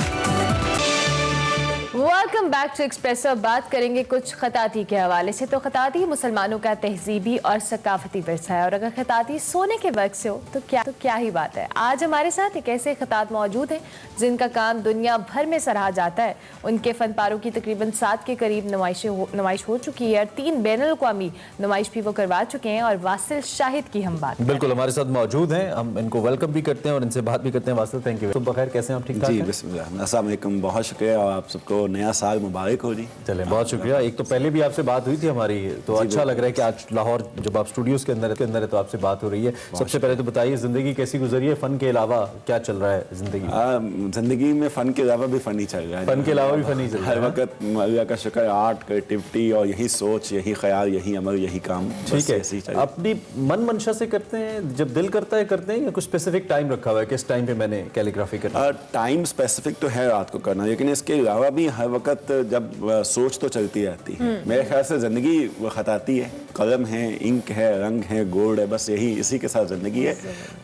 Welcome back to Expresso. बात करेंगे कुछ खताती के हवाले से। तो खताती मुसलमानों का तहजीबी और सकाफती विरसा है, और अगर खताती सोने के वक्त से हो तो क्या ही बात है। आज हमारे साथ एक ऐसे खतात मौजूद हैं जिनका काम दुनिया भर में सराहा जाता है। उनके फन पारों की तकरीबन 7 के करीब नुमाइश हो चुकी है, और 3 बैनुल-अक़वामी नुमाइश भी वो करवा चुके हैं। और वासिल शाहिद की हम बात बिल्कुल हमारे साथ मौजूद हैं, हम इनको वेलकम भी करते हैं और इनसे बात भी करते हैं। Wasil, thank you. तो बखैर, कैसे हैं आप? ठीक ठाक? जी बिस्मिल्लाह, अस्सलाम वालेकुम, बहुत शुक्रिया, और आप सबको नया साल मुबारक हो जी। चलें, बहुत शुक्रिया। एक तो पहले भी आपसे बात हुई थी हमारी, तो अच्छा लग रहा है कि आज लाहौर जब आप स्टूडियोज के अंदर है तो आपसे बात हो रही है। सबसे पहले तो बताइए, जिंदगी कैसी गुजरी है? फन के अलावा क्या चल रहा है जिंदगी? जिंदगी में फन के अलावा भी फन ही चल रहा है। फन के अलावा भी फन ही चल रहा है हर वक्त। अल्लाह का शुक्र, आर्ट, क्रिएटिविटी और यही सोच, यही ख्याल, यही अमल, यही काम। ठीक है, अपनी मन मंशा से करते हैं, जब दिल करता है करते हैं, या कुछ स्पेसिफिक टाइम रखा हुआ है किस टाइम पे मैंने कैलीग्राफी करना? टाइम स्पेसिफिक तो है रात को करना, लेकिन इसके अलावा भी हर वक्त जब सोच तो चलती रहती है। मेरे ख्याल से जिंदगी वो खताती है, कलम है, इंक है, रंग है, गोल्ड है, बस यही इसी के साथ जिंदगी है।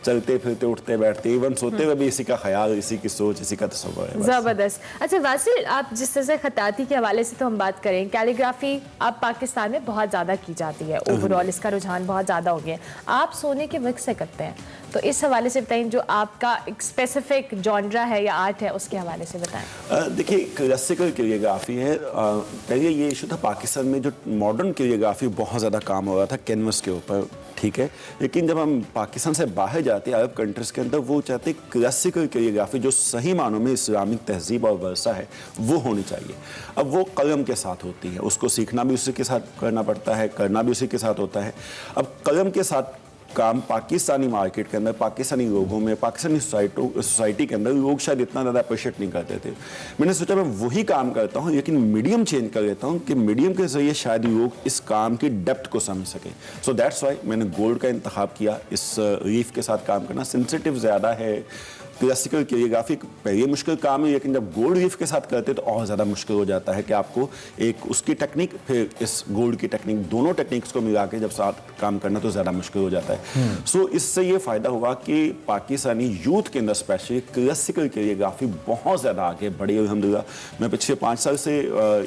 चलते फिरते, उठते बैठते, इवन सोते हुए भी इसी का ख्याल, इसी की सोच, इसी का तस्वर है। जबरदस्त। अच्छा वासिल, आप जिस तरह से खताती के हवाले से तो हम बात करें, कैलीग्राफी अब पाकिस्तान में बहुत ज़्यादा की जाती है, ओवरऑल इसका रुझान बहुत ज़्यादा हो गया। आप सोने के वक्त से करते हैं, तो इस हवाले से बताएं, जो आपका एक स्पेसिफिक जॉनरा है या आर्ट है उसके हवाले से बताएं। देखिए, क्लासिकल कैलीग्राफी है। पहले ये इशू था पाकिस्तान में, जो मॉडर्न कैलीग्राफी बहुत ज़्यादा काम हो रहा था कैनवस के ऊपर, ठीक है, लेकिन जब हम पाकिस्तान से बाहर जाते हैं अरब कंट्रीज के अंदर, वो चाहते हैं क्लासिकल कोरियोग्राफी जो सही मानों में इस्लामिक तहजीब और वर्षा है वो होनी चाहिए। अब वो कलम के साथ होती है, उसको सीखना भी उसी के साथ करना पड़ता है, करना भी उसी के साथ होता है। अब कलम के साथ काम पाकिस्तानी मार्केट के अंदर, पाकिस्तानी लोगों में, पाकिस्तानी सोसाइटी के अंदर लोग शायद इतना ज़्यादा अप्रिशिएट नहीं करते थे। मैंने सोचा मैं वही काम करता हूँ लेकिन मीडियम चेंज कर लेता हूँ कि मीडियम के जरिए शायद लोग इस काम की डेप्थ को समझ सकें। सो दैट्स वाई मैंने गोल्ड का इंतखाब किया। इस रीफ के साथ काम करना सेंसिटिव ज़्यादा है, क्लासिकल कोरियोग्राफी पहले मुश्किल काम है, लेकिन जब गोल्ड रीफ के साथ करते तो और ज़्यादा मुश्किल हो जाता है कि आपको एक उसकी टेक्निक फिर इस गोल्ड की टेक्निक, दोनों टेक्निक्स को मिला के जब साथ काम करना तो ज़्यादा मुश्किल हो जाता है। सो इससे ये फ़ायदा हुआ कि पाकिस्तानी यूथ के अंदर स्पेशली क्लासिकल कोरियोग्राफी बहुत ज़्यादा आगे बढ़ी अल्हम्दुलिल्लाह। मैं पिछले 5 साल से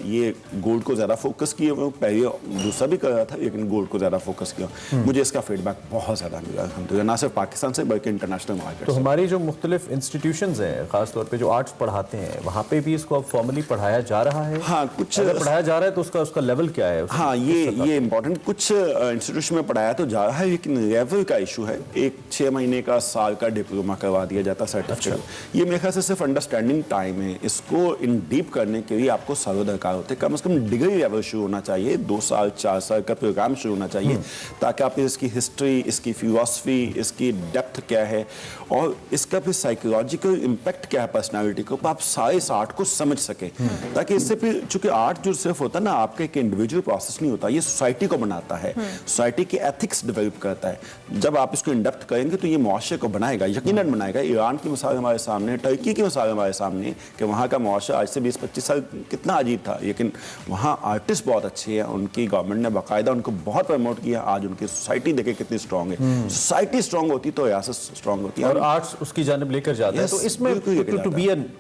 ये गोल्ड को ज़्यादा फोकस किया, मैं पहले दूसरा भी कर रहा था लेकिन गोल्ड को ज़्यादा फोकस किया। मुझे इसका फीडबैक बहुत ज़्यादा मिला अल्हम्दुलिल्लाह, ना सिर्फ पाकिस्तान से बल्कि इंटरनेशनल मार्केट। तो हमारी जो मुख्तलिफ इंस्टीट्यूशंस हैं, खासतौर पे जो आर्ट्स पढ़ाते हैं, वहाँ पे भी इसको अब फॉर्मली पढ़ाया जा रहा है? हाँ, कुछ अगर पढ़ाया जा रहा है तो उसका लेवल क्या है? हाँ, ये इंपॉर्टेंट, कुछ इंस्टीट्यूशन में पढ़ाया तो जा रहा है लेकिन लेवल का इशू है। एक 6 महीने का, साल का डिप्लोमा करवा दिया जाता है, सर्टिफिकेट। ये मेरे ख्याल से सिर्फ अंडरस्टैंडिंग टाइम है, इसको इन डीप करने के लिए आपको सालों दरकार होते हैं। कम से कम डिग्री लेवल शुरू होना चाहिए, 2 साल 4 साल का प्रोग्राम शुरू होना चाहिए ताकि आप इसकी हिस्ट्री, इसकी फिलॉसफी, इसकी डेप्थ क्या है और इसका फिर साइकोलॉजिकल इम्पैक्ट क्या है पर्सनालिटी को, आप सारे इस आर्ट को समझ सके। ताकि इससे फिर, चूंकि आर्ट जो सिर्फ होता है ना आपका एक इंडिविजुअल प्रोसेस नहीं होता, ये सोसाइटी को बनाता है, सोसाइटी के एथिक्स डेवलप करता है। जब आप इसको इन डेप्थ करेंगे तो ये मुआशरे को बनाएगा, यकीनन बनाएगा। ईरान की मिसाल हमारे सामने, टर्की की मिसाल हमारे सामने कि वहाँ का मुआशरा आज से 20-25 साल कितना अजीब था, लेकिन वहाँ आर्टिस्ट बहुत अच्छे हैं, उनकी गवर्नमेंट ने बाकायदा उनको बहुत प्रमोट किया। आज उनकी सोसाइटी देखे कितनी स्ट्रॉन्ग है। सोसाइटी स्ट्रॉन्ग होती तो रियासत स्ट्रॉन्ग होती है और आर्ट्स उसकी जानिब लेकर जाता है। तो इसमें to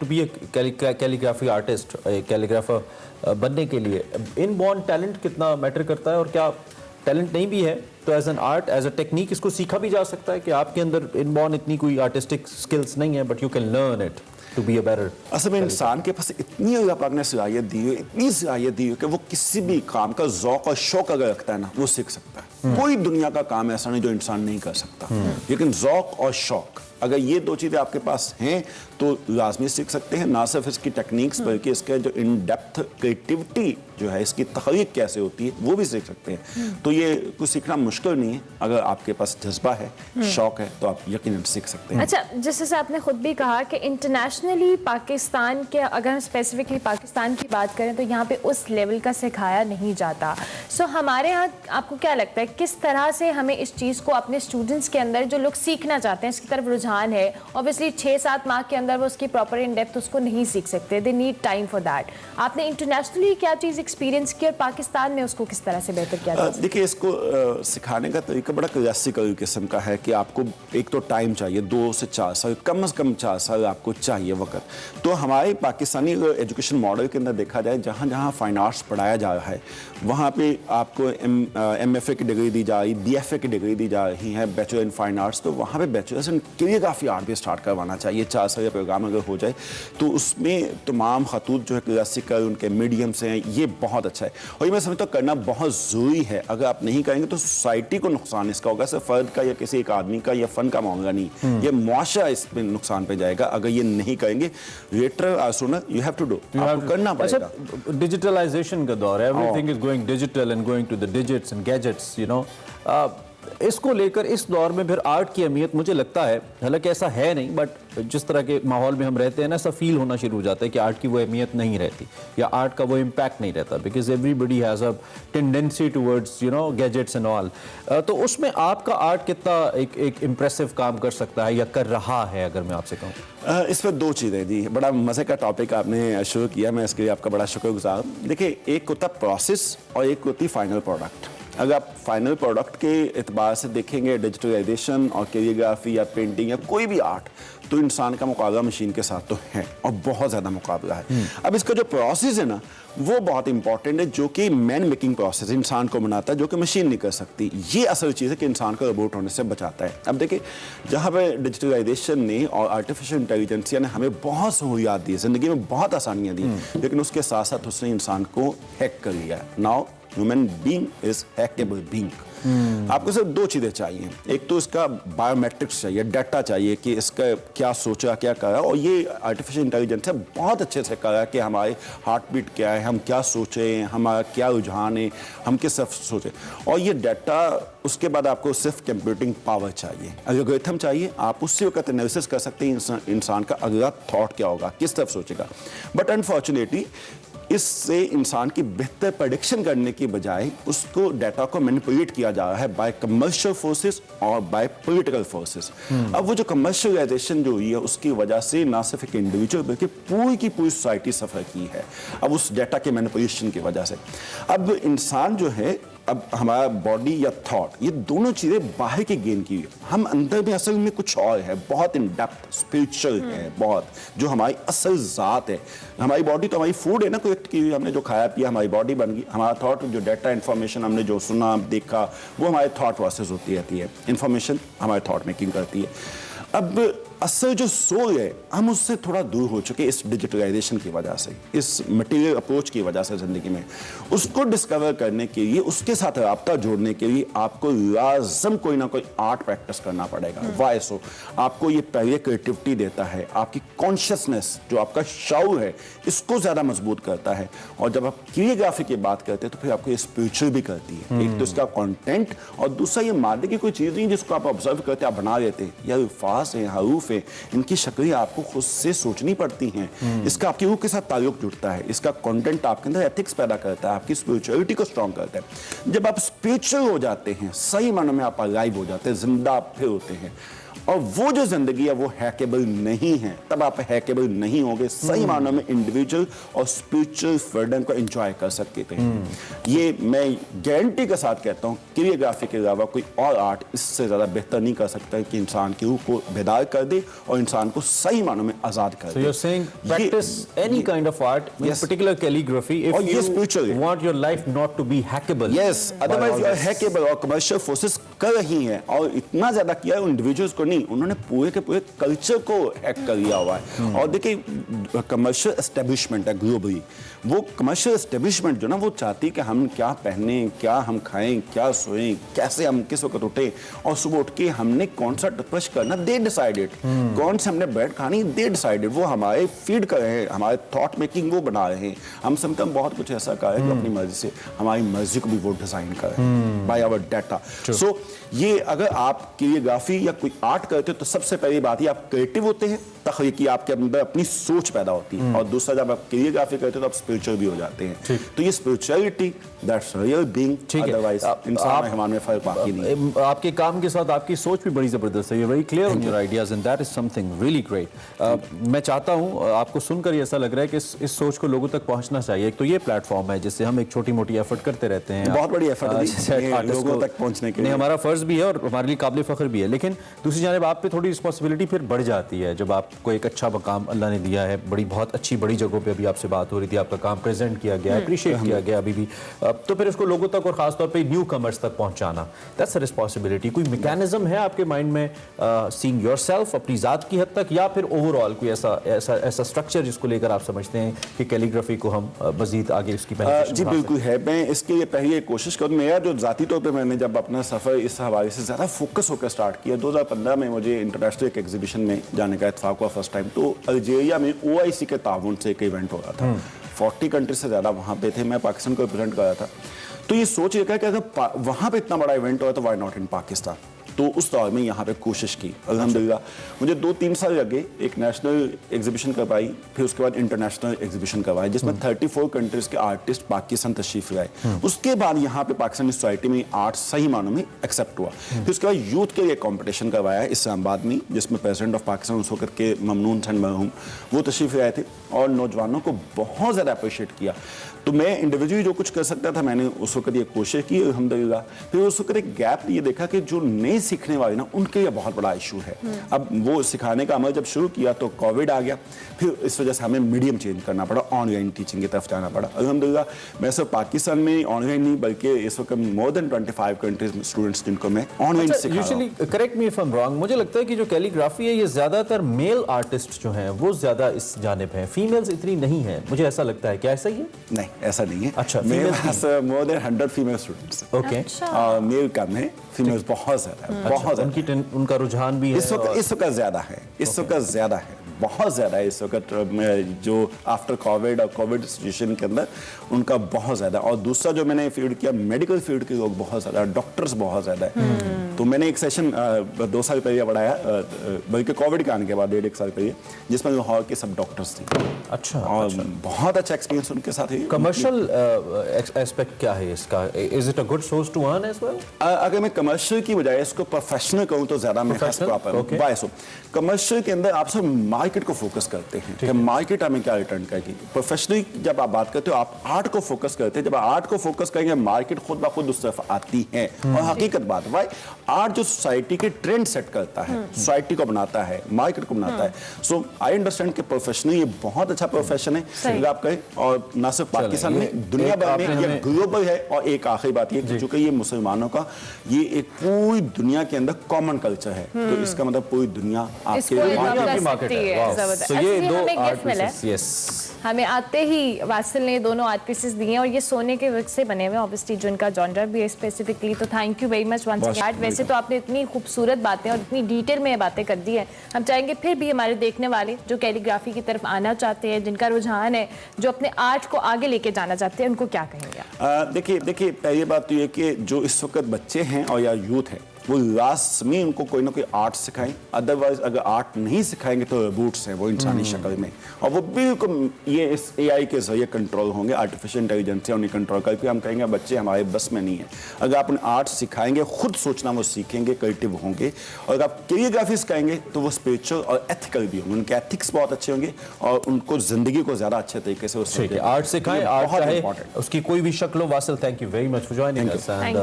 be calligraphy artist, calligrapher बनने के लिए इनबॉर्न टैलेंट कितना मैटर करता है, और क्या टैलेंट नहीं भी है तो as an art, as a technique इसको सीखा भी जा सकता है कि आपके अंदर इनबॉर्न इतनी कोई आर्टिस्टिक स्किल्स नहीं है but you can learn it to be a better? असल में इंसान के पास इतनी अल्लाह पाक ने सलाहियत दी है, इतनी सलाहियत दी है कि वो किसी भी काम का ज़ौक़ और शौक़ अगर रखता है ना वो सीख सकता है। कोई दुनिया का काम ऐसा नहीं जो इंसान नहीं कर सकता, लेकिन ज़ौक़ और शौक़ अगर ये 2 चीज़ें आपके पास हैं तो लाजमी सीख सकते हैं। ना सिर्फ इसकी टेक्निक्स बल्कि इसके जो इन डेप्थ क्रिएटिविटी जो है, इसकी तख्लीक कैसे होती है वो भी सीख सकते हैं। तो ये कुछ सीखना मुश्किल नहीं है, अगर आपके पास जज्बा है, शौक है तो आप यकीनन सीख सकते हैं। अच्छा, जैसे आपने खुद भी कहा कि इंटरनेशनली पाकिस्तान के, अगर हम स्पेसिफिकली पाकिस्तान की बात करें तो यहाँ पे उस लेवल का सिखाया नहीं जाता। सो हमारे यहाँ आपको क्या लगता है किस तरह से हमें इस चीज़ को अपने स्टूडेंट्स के अंदर, जो लोग सीखना चाहते हैं, इसकी तरफ रुझान है, ऑब्वियसली 6-7 माह के अंदर वो उसकी प्रॉपर इन डेप्थ उसको नहीं सीख सकते, they need time for that. आपने इंटरनेशनली क्या चीज़ एक्सपीरियंस की और पाकिस्तान में उसको किस तरह से बेहतर किया जाए? देखिए, इसको सिखाने का तरीका बड़ा क्लासिकल किस्म का है कि आपको एक तो टाइम चाहिए, 2 से 4 साल, कम से कम 4 साल आपको चाहिए वक्त। तो हमारे पाकिस्तानी एजुकेशन मॉडल के अंदर देखा जाए, जहाँ जहाँ फाइन आर्ट्स पढ़ाया जा रहा है वहाँ पे आपको MFA की डिग्री दी जा रही, BFA की डिग्री दी जा रही है, बैचलर इन फाइन आर्ट्स। तो वहाँ पे बैचलर्स इन कोरियोग्राफी आर्ट भी स्टार्ट करवाना चाहिए। 4 साल का प्रोग्राम अगर हो जाए तो उसमें तमाम खतूत जो है क्लासिकल, उनके मीडियम्स हैं, ये बहुत अच्छा है और ये मैं समझता हूँ करना बहुत ज़रूरी है। अगर आप नहीं करेंगे तो सोसाइटी को नुकसान इसका होगा, सिर्फ फ़र्द का या किसी एक आदमी का या फ़न का मामला नहीं, ये मुआशरा इस पर नुकसान पे जाएगा अगर ये नहीं करेंगे। Later or sooner you have to do, आपको करना पड़ेगा। अच्छा, डिजिटलाइजेशन का दौर है, everything is going digital and going to the digits and gadgets, you know. इसको लेकर इस दौर में फिर आर्ट की अहमियत, मुझे लगता है, हालांकि ऐसा है नहीं, बट जिस तरह के माहौल में हम रहते हैं ना, ऐसा फील होना शुरू हो जाता है कि आर्ट की वो अहमियत नहीं रहती या आर्ट का वो इम्पैक्ट नहीं रहता, because everybody has a tendency towards, you know, gadgets and all. तो उसमें आपका आर्ट कितना एक इम्प्रेसिव काम कर सकता है या कर रहा है, अगर मैं आपसे कहूँ? इस पर 2 चीज़ें जी, बड़ा मज़े का टॉपिक आपने शुरू किया, मैं इसके लिए आपका बड़ा शुक्रगुजार। देखिए, एक होता प्रोसेस और एक होती फाइनल प्रोडक्ट। अगर आप फाइनल प्रोडक्ट के एतबार से देखेंगे डिजिटलाइजेशन और कोरियोग्राफी या पेंटिंग या कोई भी आर्ट, तो इंसान का मुकाबला मशीन के साथ तो है और बहुत ज़्यादा मुकाबला है। अब इसका जो प्रोसेस है ना वो बहुत इंपॉर्टेंट है, जो कि मैन मेकिंग प्रोसेस इंसान को बनाता है, जो कि मशीन नहीं कर सकती। ये असल चीज़ है कि इंसान को रोबोट होने से बचाता है। अब देखिए, जहाँ पे डिजिटलाइजेशन ने और आर्टिफिशियल इंटेलिजेंस ने हमें बहुत सहूलियात दी, ज़िंदगी में बहुत आसानियाँ दी, लेकिन उसके साथ साथ उसने इंसान को हैक कर लिया। Now human being is hackable being. आपको सिर्फ दो चीजें चाहिए, एक तो इसका बायोमेट्रिक्स चाहिए, डाटा चाहिए कि इसका क्या सोचा क्या करा, और ये आर्टिफिशियल इंटेलिजेंस है बहुत अच्छे से करा कि हमारे हार्ट बीट क्या है, हम क्या सोचे, हमारा क्या रुझान है, हम किस तरफ सोचे, और ये डाटा उसके बाद आपको सिर्फ कंप्यूटिंग पावर चाहिए, एल्गोरिथम चाहिए। आप उसी वक्त एनालिसिस कर सकते हैं इंसान का अगला थॉट क्या होगा, किस तरफ सोचेगा। बट अनफॉर्चुनेटली इससे इंसान की बेहतर प्रेडिक्शन करने की बजाय उसको डाटा को मैनिपुलेट किया जा रहा है बाय कमर्शियल फोर्सेस और बाय पॉलिटिकल फोर्सेस। अब वो जो कमर्शियलाइजेशन जो हुई है उसकी वजह से ना सिर्फ एक इंडिविजुअल बल्कि पूरी की पूरी सोसाइटी सफर की है अब उस डाटा के मैनिपुलेशन की वजह से। अब इंसान जो है, अब हमारा बॉडी या थॉट, ये दोनों चीजें बाहर की गेन की है, हम अंदर में असल में कुछ और है, बहुत इन डेप्थ स्पिरिचुअल है बहुत, जो हमारी असल जात है। हमारी बॉडी तो हमारी फूड है ना, कलेक्ट की हुई, हमने जो खाया पिया हमारी बॉडी बन गई। हमारा थॉट जो डाटा इंफॉर्मेशन हमने जो सुना देखा वो हमारे थॉट प्रोसेस होती रहती है, इंफॉर्मेशन हमारे थॉट मेकिंग करती है। अब असल जो सोल है हम उससे थोड़ा दूर हो चुके इस डिजिटलाइजेशन की वजह से, इस मटेरियल अप्रोच की वजह से जिंदगी में। उसको डिस्कवर करने के लिए, उसके साथ राब्ता जोड़ने के लिए आपको लाजम कोई ना कोई आर्ट प्रैक्टिस करना पड़ेगा। वाई सो? आपको ये पहले क्रिएटिविटी देता है, आपकी कॉन्शियसनेस जो आपका शऊर है इसको ज्यादा मजबूत करता है, और जब आप क्रियोग्राफी की बात करते हैं तो फिर आपको ये स्पिरिचुअल भी करती है। एक तो इसका कॉन्टेंट, और दूसरा ये मादे की कोई चीज नहीं जिसको आप ऑब्जर्व करते आप बना लेते हैं, या अल्फाज है, हरूफ है, इनकी शक्लें आपको खुद से सोचनी पड़ती हैं। इसका आपकी रूह के साथ ताल्लुक जुड़ता है, इसका कंटेंट आपके अंदर एथिक्स पैदा करता है, आपकी स्पिरिचुअलिटी को स्ट्रॉन्ग करता है। जब आप स्पिरिचुअल हो जाते हैं, सही मानों में आप अलाइव हो जाते हैं, जिंदा आप फिर होते हैं, और वो जो जिंदगी है वो हैकेबल नहीं है, तब आप हैकेबल नहीं होंगे, सही मानों में इंडिविजुअल और स्पिरिचुअल फ्रीडम को एंजॉय कर सकते हैं। ये मैं गारंटी के साथ कहता हूँ, कोरियोग्राफी के अलावा कोई और आर्ट इससे ज्यादा बेहतर नहीं कर सकता कि इंसान की रूह को बेदार कर दे और इंसान को सही मानों में आजाद कर दे। So you're saying practice any kind of art, in particular calligraphy, if you want your life not to be hackable. Yes, otherwise you are hackable, और कमर्शियल फोर्सेस कर रही हैं, और इतना ज्यादा किया है इंडिविजुअल्स को नहीं, उन्होंने पूरे के पूरे कल्चर को हैक कर लिया हुआ है। और देखिए कमर्शियल एस्टेब्लिशमेंट है ग्लोबली, वो कमर्शियल एस्टेब्लिशमेंट जो ना वो चाहती कि हम क्या पहने, क्या हम खाएं, क्या सोएं, कैसे हम किस वक्त उठे, और सुबह उठ के हमने कौन सा टूथब्रश करना दे डिसाइडेड, कौन से हमने ब्रेड खानी दे डिसाइडेड, वो हमारे फीड कर रहे हैं, हमारे थॉट मेकिंग वो बना रहे हैं। हम समटाइम बहुत कुछ ऐसा कर रहे हैं जो अपनी मर्जी से, हमारी मर्जी को भी वो डिजाइन कर रहे हैं बाय आवर डाटा। सो ये अगर आप कोरियोग्राफी या कोई आर्ट करते हो तो सबसे पहली बात ये आप क्रिएटिव होते हैं, तख्लीकी, आपके अंदर अपनी सोच पैदा होती है, और दूसरा जब आप कोरियोग्राफी करते हो तो आप स्पिरिचुअल भी हो जाते हैं। तो ये spirituality, that's real being, otherwise इंसान मेहमान में फर्क बाकी नहीं। आपके काम के साथ आपकी सोच भी बड़ी जबरदस्त है, you very clear on your ideas and that is something really great. मैं चाहता हूं, आपको सुनकर ये ऐसा लग रहा है कि इस सोच को लोगों तक पहुंचना चाहिए। एक तो ये प्लेटफॉर्म है जिससे हम एक छोटी मोटी एफर्ट करते रहते हैं, बहुत बड़ी एफर्ट है लोगों तक पहुंचने के लिए, हमारा फर्ज भी है और हमारे लिए काबिल फख्र भी है, लेकिन दूसरी जानिब आप पे थोड़ी रिस्पॉन्सिबिलिटी फिर बढ़ जाती है जब आपको एक अच्छा काम अल्लाह ने दिया है, बहुत अच्छी बड़ी जगहों पे अभी आपसे बात हो रही थी, आपका काम प्रेजेंट किया गया, अप्रिशिएट किया गया अभी भी, तो फिर उसको लोगों तक और खासतौर पे न्यू कमर्स तक पहुंचाना, दैट्स अ रिस्पॉन्सिबिलिटी। कोई मैकेनिज्म है आपके माइंड में सीइंग योरसेल्फ अपनी जात की हद तक, या फिर ओवरऑल कोई ऐसा स्ट्रक्चर जिसको लेकर आप समझते हैं कि कैलीग्राफी को हम मजीद आगे इसकी जी बिल्कुल है। मैं इसके लिए पहले कोशिश करूँ, मेरा जो जाती तौर पर मैंने जब अपना सफर इस हवाले से ज़्यादा फोकस होकर स्टार्ट किया, 2015 में मुझे इंटरनेशनल एक एग्जीबिशन में जाने का इत्तेफाक हुआ फर्स्ट टाइम। तो अल्जीरिया में OIC के ताउन से एक इवेंट हो रहा था, 40 कंट्री से ज़्यादा वहाँ पे थे, मैं पाकिस्तान को रिप्रेजेंट कर रहा था। तो ये सोच रखा कि अगर वहाँ पे इतना बड़ा इवेंट हुआ तो वाई नॉट इन पाकिस्तान। तो उस दौर में यहाँ पे कोशिश की, अल्हम्दुलिल्लाह मुझे 2-3 साल लगे, एक नेशनल एग्जीबिशन करवाई, फिर उसके बाद इंटरनेशनल एग्जीबिशन करवाई जिसमें 34 कंट्रीज के आर्टिस्ट पाकिस्तान तशरीफ लाए। उसके बाद यहाँ पे पाकिस्तानी सोसाइटी में आर्ट सही मानों में एक्सेप्ट हुआ। फिर उसके बाद यूथ के लिए कॉम्पिटिशन करवाया इस्लामाबाद में, जिसमें प्रेसिडेंट ऑफ पाकिस्तान उस वक्त के ममनून हसन मरहूम वो तशरीफ लाए थे, और नौजवानों को बहुत ज़्यादा अप्रिशिएट किया। तो मैं इंडिविजुअली जो कुछ कर सकता था मैंने उस वक्त ये कोशिश की अल्हम्दुलिल्लाह। फिर उस वक्त एक गैप ये देखा कि जो नए सीखने वाले ना उनके लिए बहुत बड़ा इशू है। अब वो सिखाने का अमल जब शुरू किया तो कोविड आ गया, फिर इस वजह से हमें मीडियम चेंज करना पड़ा, ऑनलाइन टीचिंग की तरफ जाना पड़ा। अल्हम्दुलिल्लाह मैं सिर्फ पाकिस्तान में ऑनलाइन नहीं बल्कि इस वक्त मोर देन 25 कंट्रीज में स्टूडेंट्स जिनको मैं ऑनलाइन सिखा रहा हूं। Usually correct me if I am wrong, मुझे लगता है कि जो कैलीग्राफी है ये ज्यादातर मेल आर्टिस्ट जो हैं वो ज्यादा इस जानिब हैं, फीमेल्स इतनी नहीं है, मुझे ऐसा लगता है। क्या ऐसा ही है? नहीं, ऐसा नहीं है। अच्छा, मेरे पास more than 100 female students. Okay, male कम है, फीमेल्स बहुत ज्यादा है, बहुत ज्यादा। उनका रुझान भी है इस वक्त ज्यादा है, इस वक्त ज्यादा है, बहुत ज़्यादा है इस वक्त जो आफ्टर कोविड और कोविड सिचुएशन के अंदर उनका बहुत ज़्यादा। और दूसरा जो मैंने फील्ड किया, मेडिकल फील्ड के लोग बहुत ज़्यादा, डॉक्टर्स बहुत ज़्यादा है। तो मैंने एक सेशन 2 साल पहले पढ़ाया, बल्कि कोविड के आने के बाद 1.5 साल पहले, जिसमें लाहौर के सब डॉक्टर्स थे। अच्छा, और बहुत अच्छा एक्सपीरियंस उनके साथ है। कमर्शियल एस्पेक्ट क्या है इसका? Is it a good source to earn as well? अगर मैं कमर्शियल की बजाय इसको प्रोफेशनल कहूँ तो ज़्यादा मैं कमर्शियल के अंदर आप सब मार्केट को फोकस करते हैं कि मार्केट हमें क्या रिटर्न करेगी। प्रोफेशनली जब आप बात करते हो आप आर्ट को फोकस करते हैं, जब आर्ट को फोकस करेंगे मार्केट खुद ब खुद उस तरफ आती है। और हकीकत बात भाई, आर्ट जो सोसाइटी के ट्रेंड सेट करता है, सोसाइटी को बनाता है, मार्केट को बनाता है। सो आई अंडरस्टैंड कि प्रोफेशनली ये बहुत अच्छा प्रोफेशन है अगर आप कहें, और ना सिर्फ पाकिस्तान में, दुनिया भर में ये ग्लोबल है। और एक आखिरी बात ये कि चूंकि ये मुसलमानों का ये एक पूरी दुनिया के अंदर कॉमन कल्चर है, तो इसका मतलब पूरी दुनिया आपके मार्केट है। तो ये दो आर्ट पीसेस, यस, हमें आते ही वासिल ने दोनों आर्ट पीसेस दिए हैं और ये सोने के वर्क से बने हुए हैं, ऑब्वियसली जो इनका जॉनर भी है स्पेसिफिकली। तो thank you very much once again. वैसे तो आपने इतनी खूबसूरत बातें और इतनी डिटेल में बातें कर दी हैं, हम चाहेंगे फिर भी हमारे देखने वाले जो कैलीग्राफी की तरफ आना चाहते हैं, जिनका रुझान है, जो अपने आर्ट को आगे लेके जाना चाहते हैं, उनको क्या कहेंगे? देखिए पहली बात तो ये कि जो इस वक्त बच्चे हैं और या यूथ है वो लास्ट में उनको कोई ना कोई आर्ट सिखाएं। अदरवाइज अगर आर्ट नहीं सिखाएंगे तो रूट्स हैं वो इंसानी शक्ल में, और वो बिल्कुल ये इस AI के जरिए कंट्रोल होंगे, आर्टिफिशियल इंटेलिजेंस से उन्हें कंट्रोल करके हम कहेंगे बच्चे हमारे बस में नहीं है। अगर आप उन्हें आर्ट सिखाएंगे, खुद सोचना वो सीखेंगे, क्रिएटिव होंगे। और अगर आप कैलीग्राफी सिखाएंगे तो वो स्पिरिचुअल और एथिकल भी होंगे, उनके एथिक्स बहुत अच्छे होंगे और उनको जिंदगी को ज्यादा अच्छे तरीके से आर्ट सिखाएं, आर्ट चाहे उसकी कोई भी शक्ल हो। Wasil, thank you very much for joining us and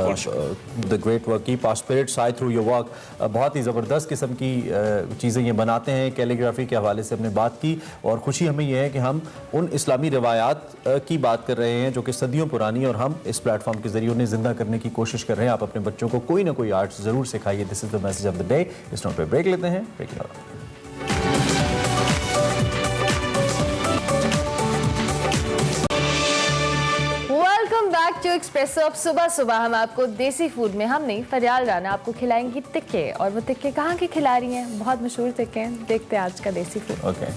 the great work keep our spirits high through your work. बहुत ही ज़बरदस्त किस्म की चीज़ें ये बनाते हैं। कैलीग्राफी के हवाले से हमने बात की और खुशी हमें यह है कि हम उन इस्लामी रवायात की बात कर रहे हैं जो कि सदियों पुरानी, और हम इस प्लेटफॉर्म के जरिए उन्हें जिंदा करने की कोशिश कर रहे हैं। आप अपने बच्चों को कोई ना कोई आर्ट ज़रूर सिखाइए। This is the message of the day. इस नोट पे ब्रेक लेते हैं, ब्रेक के बाद बैक टू एक्सप्रेसो। अब सुबह सुबह हम आपको देसी फूड में, हम नहीं, फरियाल राना आपको खिलाएंगी टिक्के। और वो टिक्के कहाँ के खिला रही हैं? बहुत मशहूर टिक्के हैं। देखते हैं आज का देसी फूड। ओके।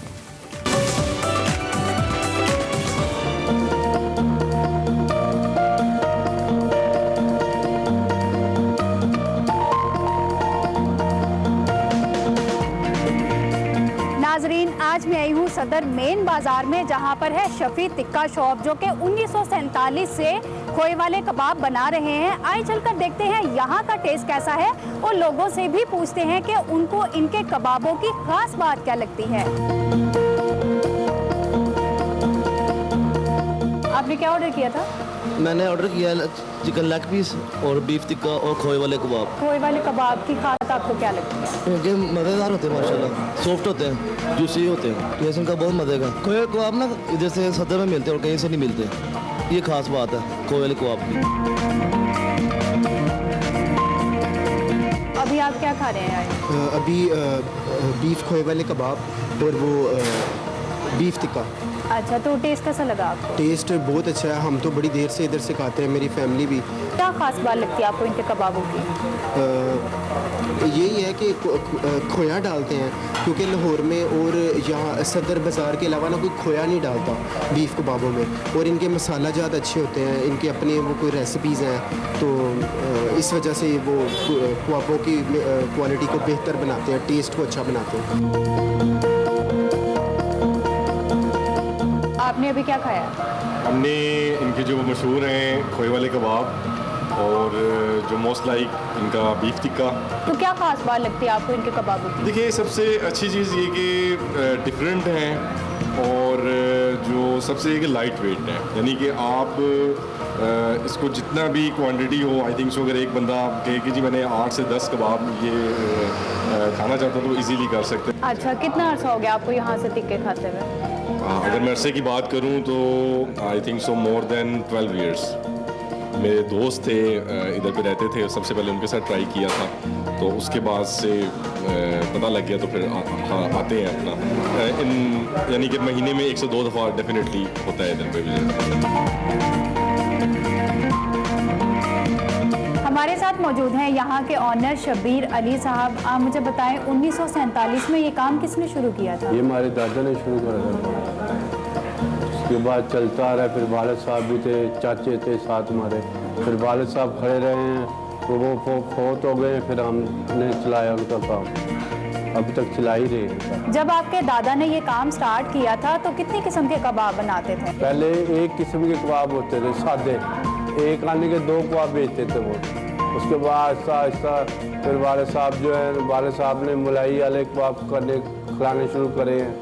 नाजरीन, आज मैं आई हूँ सदर मेन बाजार में, जहाँ पर है शफी टिक्का शॉप, जो कि 1947 से खोए वाले कबाब बना रहे हैं। आइए चलकर देखते हैं यहाँ का टेस्ट कैसा है और लोगों से भी पूछते हैं कि उनको इनके कबाबों की खास बात क्या लगती है। आपने क्या ऑर्डर किया था? मैंने ऑर्डर किया चिकन लेग पीस और बीफ टिक्का और खोए वाले कबाब। खोए वाले कबाब की खास आपको क्या लगती है? ये मज़ेदार होते हैं, माशाल्लाह, सॉफ्ट होते हैं, जूसी होते हैं। टेस्ट इनका बहुत मज़े का। खोए कबाब ना इधर से सदर में मिलते हैं और कहीं से नहीं मिलते, ये खास बात है खोए वाले कबाब की। अभी आप क्या खा रहे हैं? अभी बीफ खोए वाले कबाब और वो बीफ टिक्का। अच्छा, तो टेस्ट कैसा लगा आपको? टेस्ट बहुत अच्छा है। हम तो बड़ी देर से इधर से खाते हैं, मेरी फैमिली भी। क्या खास बात लगती है आपको इनके कबाबों की? यही है कि खोया डालते हैं, क्योंकि लाहौर में और यहाँ सदर बाज़ार के अलावा ना कोई खोया नहीं डालता बीफ कबाबों में। और इनके मसाला ज़्यादा अच्छे होते हैं, इनके अपने वो कोई रेसिपीज़ हैं, तो इस वजह से वो कबाबों की क्वालिटी को बेहतर बनाते हैं, टेस्ट को अच्छा बनाते हैं। आपने अभी क्या खाया? हमने इनके जो मशहूर हैं खोए वाले कबाब और जो मोस्ट लाइक इनका बीफ टिक्का। तो क्या खास बात लगती है आपको इनके कबाबों की? देखिए, सबसे अच्छी चीज़ ये कि डिफरेंट हैं और जो सबसे एक लाइट वेट है, यानी कि आप इसको जितना भी क्वांटिटी हो, आई थिंक सो अगर एक बंदा कहे कि जी मैंने 8 से 10 कबाब ये खाना चाहता हूँ तो इजीली कर सकते हैं। अच्छा, कितना अर्सा हो गया आपको यहाँ से टिक्के खाते हुए? अगर मैं अरसे की बात करूँ तो I think so more than 12 years. मेरे दोस्त थे इधर पे रहते थे, सबसे पहले उनके साथ ट्राई किया था, तो उसके बाद से पता लग गया, तो फिर आते हैं अपना यानी कि महीने में 1 से 2 दफ़ा डेफिनेटली होता है इधर पे विजिट। हमारे साथ मौजूद हैं यहाँ के ऑनर शब्बीर अली साहब। आप मुझे बताएं 1947 में ये काम किसने शुरू किया था? ये हमारे दादा ने शुरू करा था, उसके बाद चलता आ रहा है। फिर वालिद साहब भी थे, चाचे थे साथ हमारे, फिर वालिद साहब खड़े रहे हैं तो वो फौत हो गए, फिर हमने चलाया उनका काम, अभी तक चला ही रहे हैं। जब आपके दादा ने ये काम स्टार्ट किया था तो कितनी किस्म के कबाब बनाते थे? पहले एक किस्म के कबाब होते थे सादे, एक आने के 2 कबाब बेचते थे वो। उसके बाद आहिस्ता आहिस्ता फिर वालिद साहब जो है, वालिद साहब ने मलाई वाले कबाब खिलाने शुरू करे हैं,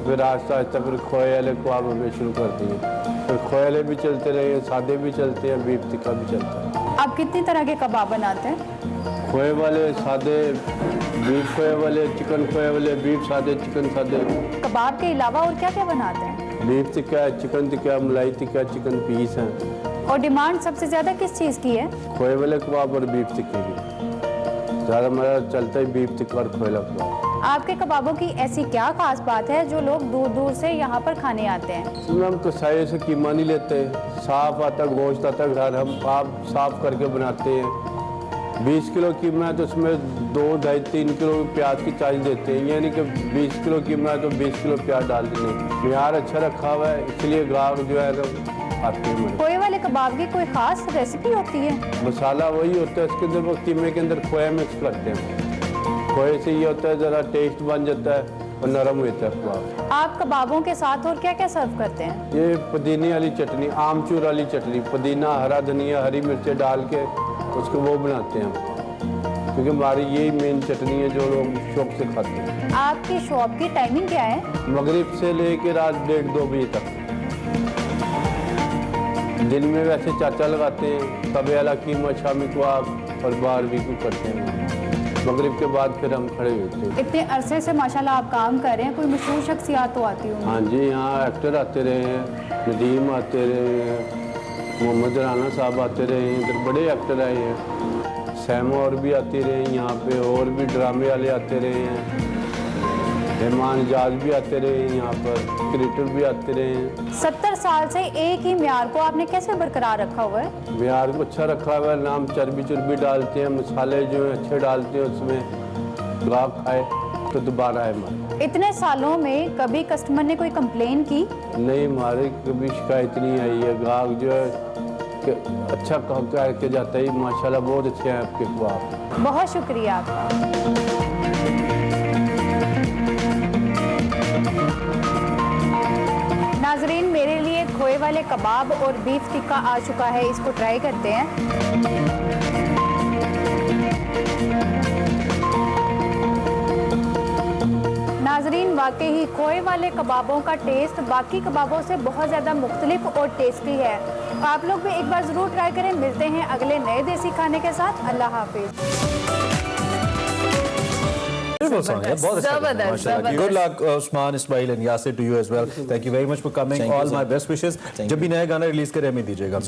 फिर आहिस्ता आहिस्ता फिर खोए वाले कबाब हमें शुरू कर दिए। फिर खोए वाले भी चलते रहे, सादे भी चलते हैं, बीफ टिक्का भी चलता है। आप कितनी तरह के कबाब बनाते हैं? खोए वाले, सादे, बीफ खोए वाले, चिकन खोए वाले, बीफ सादे, चिकन सादे। कबाब के अलावा और क्या क्या बनाते हैं? बीफ टिक्का, चिकन टिक्का, मलाई टिक्का, चिकन पीस हैं। और डिमांड सबसे ज़्यादा किस चीज़ की है? खोए वाले कबाब और बीफ टिक्के की ज़्यादा हमारा चलता है, बीफ टिक्का और खोए वाला कबाब। आपके कबाबों की ऐसी क्या खास बात है जो लोग दूर दूर से यहाँ पर खाने आते हैं? इसमें हम कसाई से कीमा नहीं लेते, साफ आता गोश्त आता घर, हम आप साफ करके बनाते हैं। 20 किलो कीमा है तो उसमें 2, 2.5, 3 किलो प्याज की चार्ज देते हैं, यानी कि 20 किलो कीमा है तो 20 किलो प्याज डाल देंगे। बिहार अच्छा रखा हुआ है, इसलिए गाँव जो है आते हैं। खोए वाले कबाब की कोई खास रेसिपी होती है? मसाला वही होता है, उसके अंदर वो कीमे के अंदर खोया मिक्स करते हैं। खोए से ये होता है ज़रा टेस्ट बन जाता है और नरम होता है कबाब। आप कबाबों के साथ और क्या क्या सर्व करते हैं? ये पुदीने वाली चटनी, आमचूर वाली चटनी, पुदीना, हरा धनिया, हरी मिर्चें डाल के उसको वो बनाते हैं, क्योंकि हमारी यही मेन चटनी है जो लोग शौक से खाते हैं। आपकी शॉप की टाइमिंग क्या है? मगरिब से लेके रात 1:30-2 बजे तक। दिन में वैसे चाचा लगाते हैं, तवे वाला कीमा, शामी कबाब और बारबेक्यू करते हैं। मगरिब के बाद फिर हम खड़े होते हैं। इतने अरसे से माशाल्लाह आप काम कर रहे हैं, कोई मशहूर शख्सियत तो आती होंगी? हाँ जी, यहाँ एक्टर आते रहे हैं, नदीम आते रहे हैं, मोहम्मद राना साहब आते रहे हैं, इधर बड़े एक्टर आए हैं, सैमा और भी आते रहे हैं यहाँ पे, और भी ड्रामे वाले आते रहे हैं, रहमान जाज भी आते रहे हैं यहाँ पर, क्रिएटर भी आते रहे हैं। 70 साल से एक ही म्यार को आपने कैसे बरकरार रखा हुआ है? म्यार को अच्छा रखा हुआ है, नाम चर्बी डालते हैं, मसाले जो हैं अच्छे डालते हैं, उसमें गाहक खाए तो दोबारा आए हमारे। इतने सालों में कभी कस्टमर ने कोई कंप्लेन की? नहीं, हमारे कभी शिकायत नहीं आई है। गाहक जो है अच्छा कह के जाता है, माशाल्लाह बहुत अच्छे हैं आपके कबाब। बहुत शुक्रिया आपका। नाजरीन, मेरे लिए खोए वाले कबाब और बीफ टिक्का आ चुका है, इसको ट्राई करते हैं। नाजरीन, वाकई ही खोए वाले कबाबों का टेस्ट बाकी कबाबों से बहुत ज़्यादा मुख्तलिफ और टेस्टी है। आप लोग भी एक बार ज़रूर ट्राई करें। मिलते हैं अगले नए देसी खाने के साथ। अल्लाह हाफिज़। बहुत अच्छा। Good luck, Usman, Ismail and Yasir to you as well. Thank you very much for coming. All my best wishes. जब भी नया गाना रिलीज करें हमें दीजिएगा।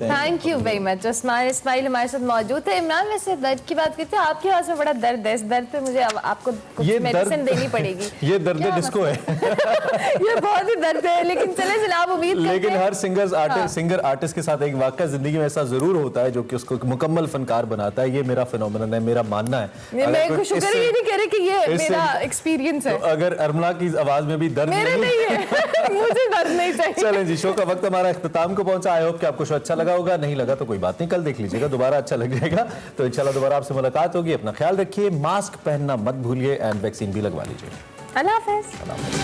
Thank you very much. Usman Ismail हमारे साथ मौजूद थे। इमरान, वैसे दर्द की बात करते हैं, आपकी आवाज़ में बड़ा दर्द है। इस दर्द पे मुझे आपको कुछ मेडिसिन देनी पड़ेगी। ये दर्द डिस्को है। ये बहुत ही दर्द है, लेकिन चले आप उम्मीद करते हैं। लेकिन हर सिंगर आर्टिस्ट के साथ एक वाकया जिंदगी में ऐसा जरूर होता है जो कि उसको मुकम्मल फनकार बनाता है। ये मेरा फिनोमेनन है, मेरा मानना है। मैं शुक्र ये नहीं कह रही कि ये मेरा एक्सपीरियंस है। तो अगर अरमला की आवाज में भी दर्द नहीं है मुझे दर्द नहीं चाहिए। चलें जी, शो का वक्त हमारा इख्तिताम को पहुंचा। आई होप कि आपको शो अच्छा लगा होगा, नहीं लगा तो कोई बात नहीं, कल देख लीजिएगा, दोबारा अच्छा लग जाएगा। तो इंशाल्लाह दोबारा आपसे मुलाकात होगी। अपना ख्याल रखिए, मास्क पहनना मत भूलिए एंड वैक्सीन भी लगवा लीजिए। अल्लाह हाफ़िज़।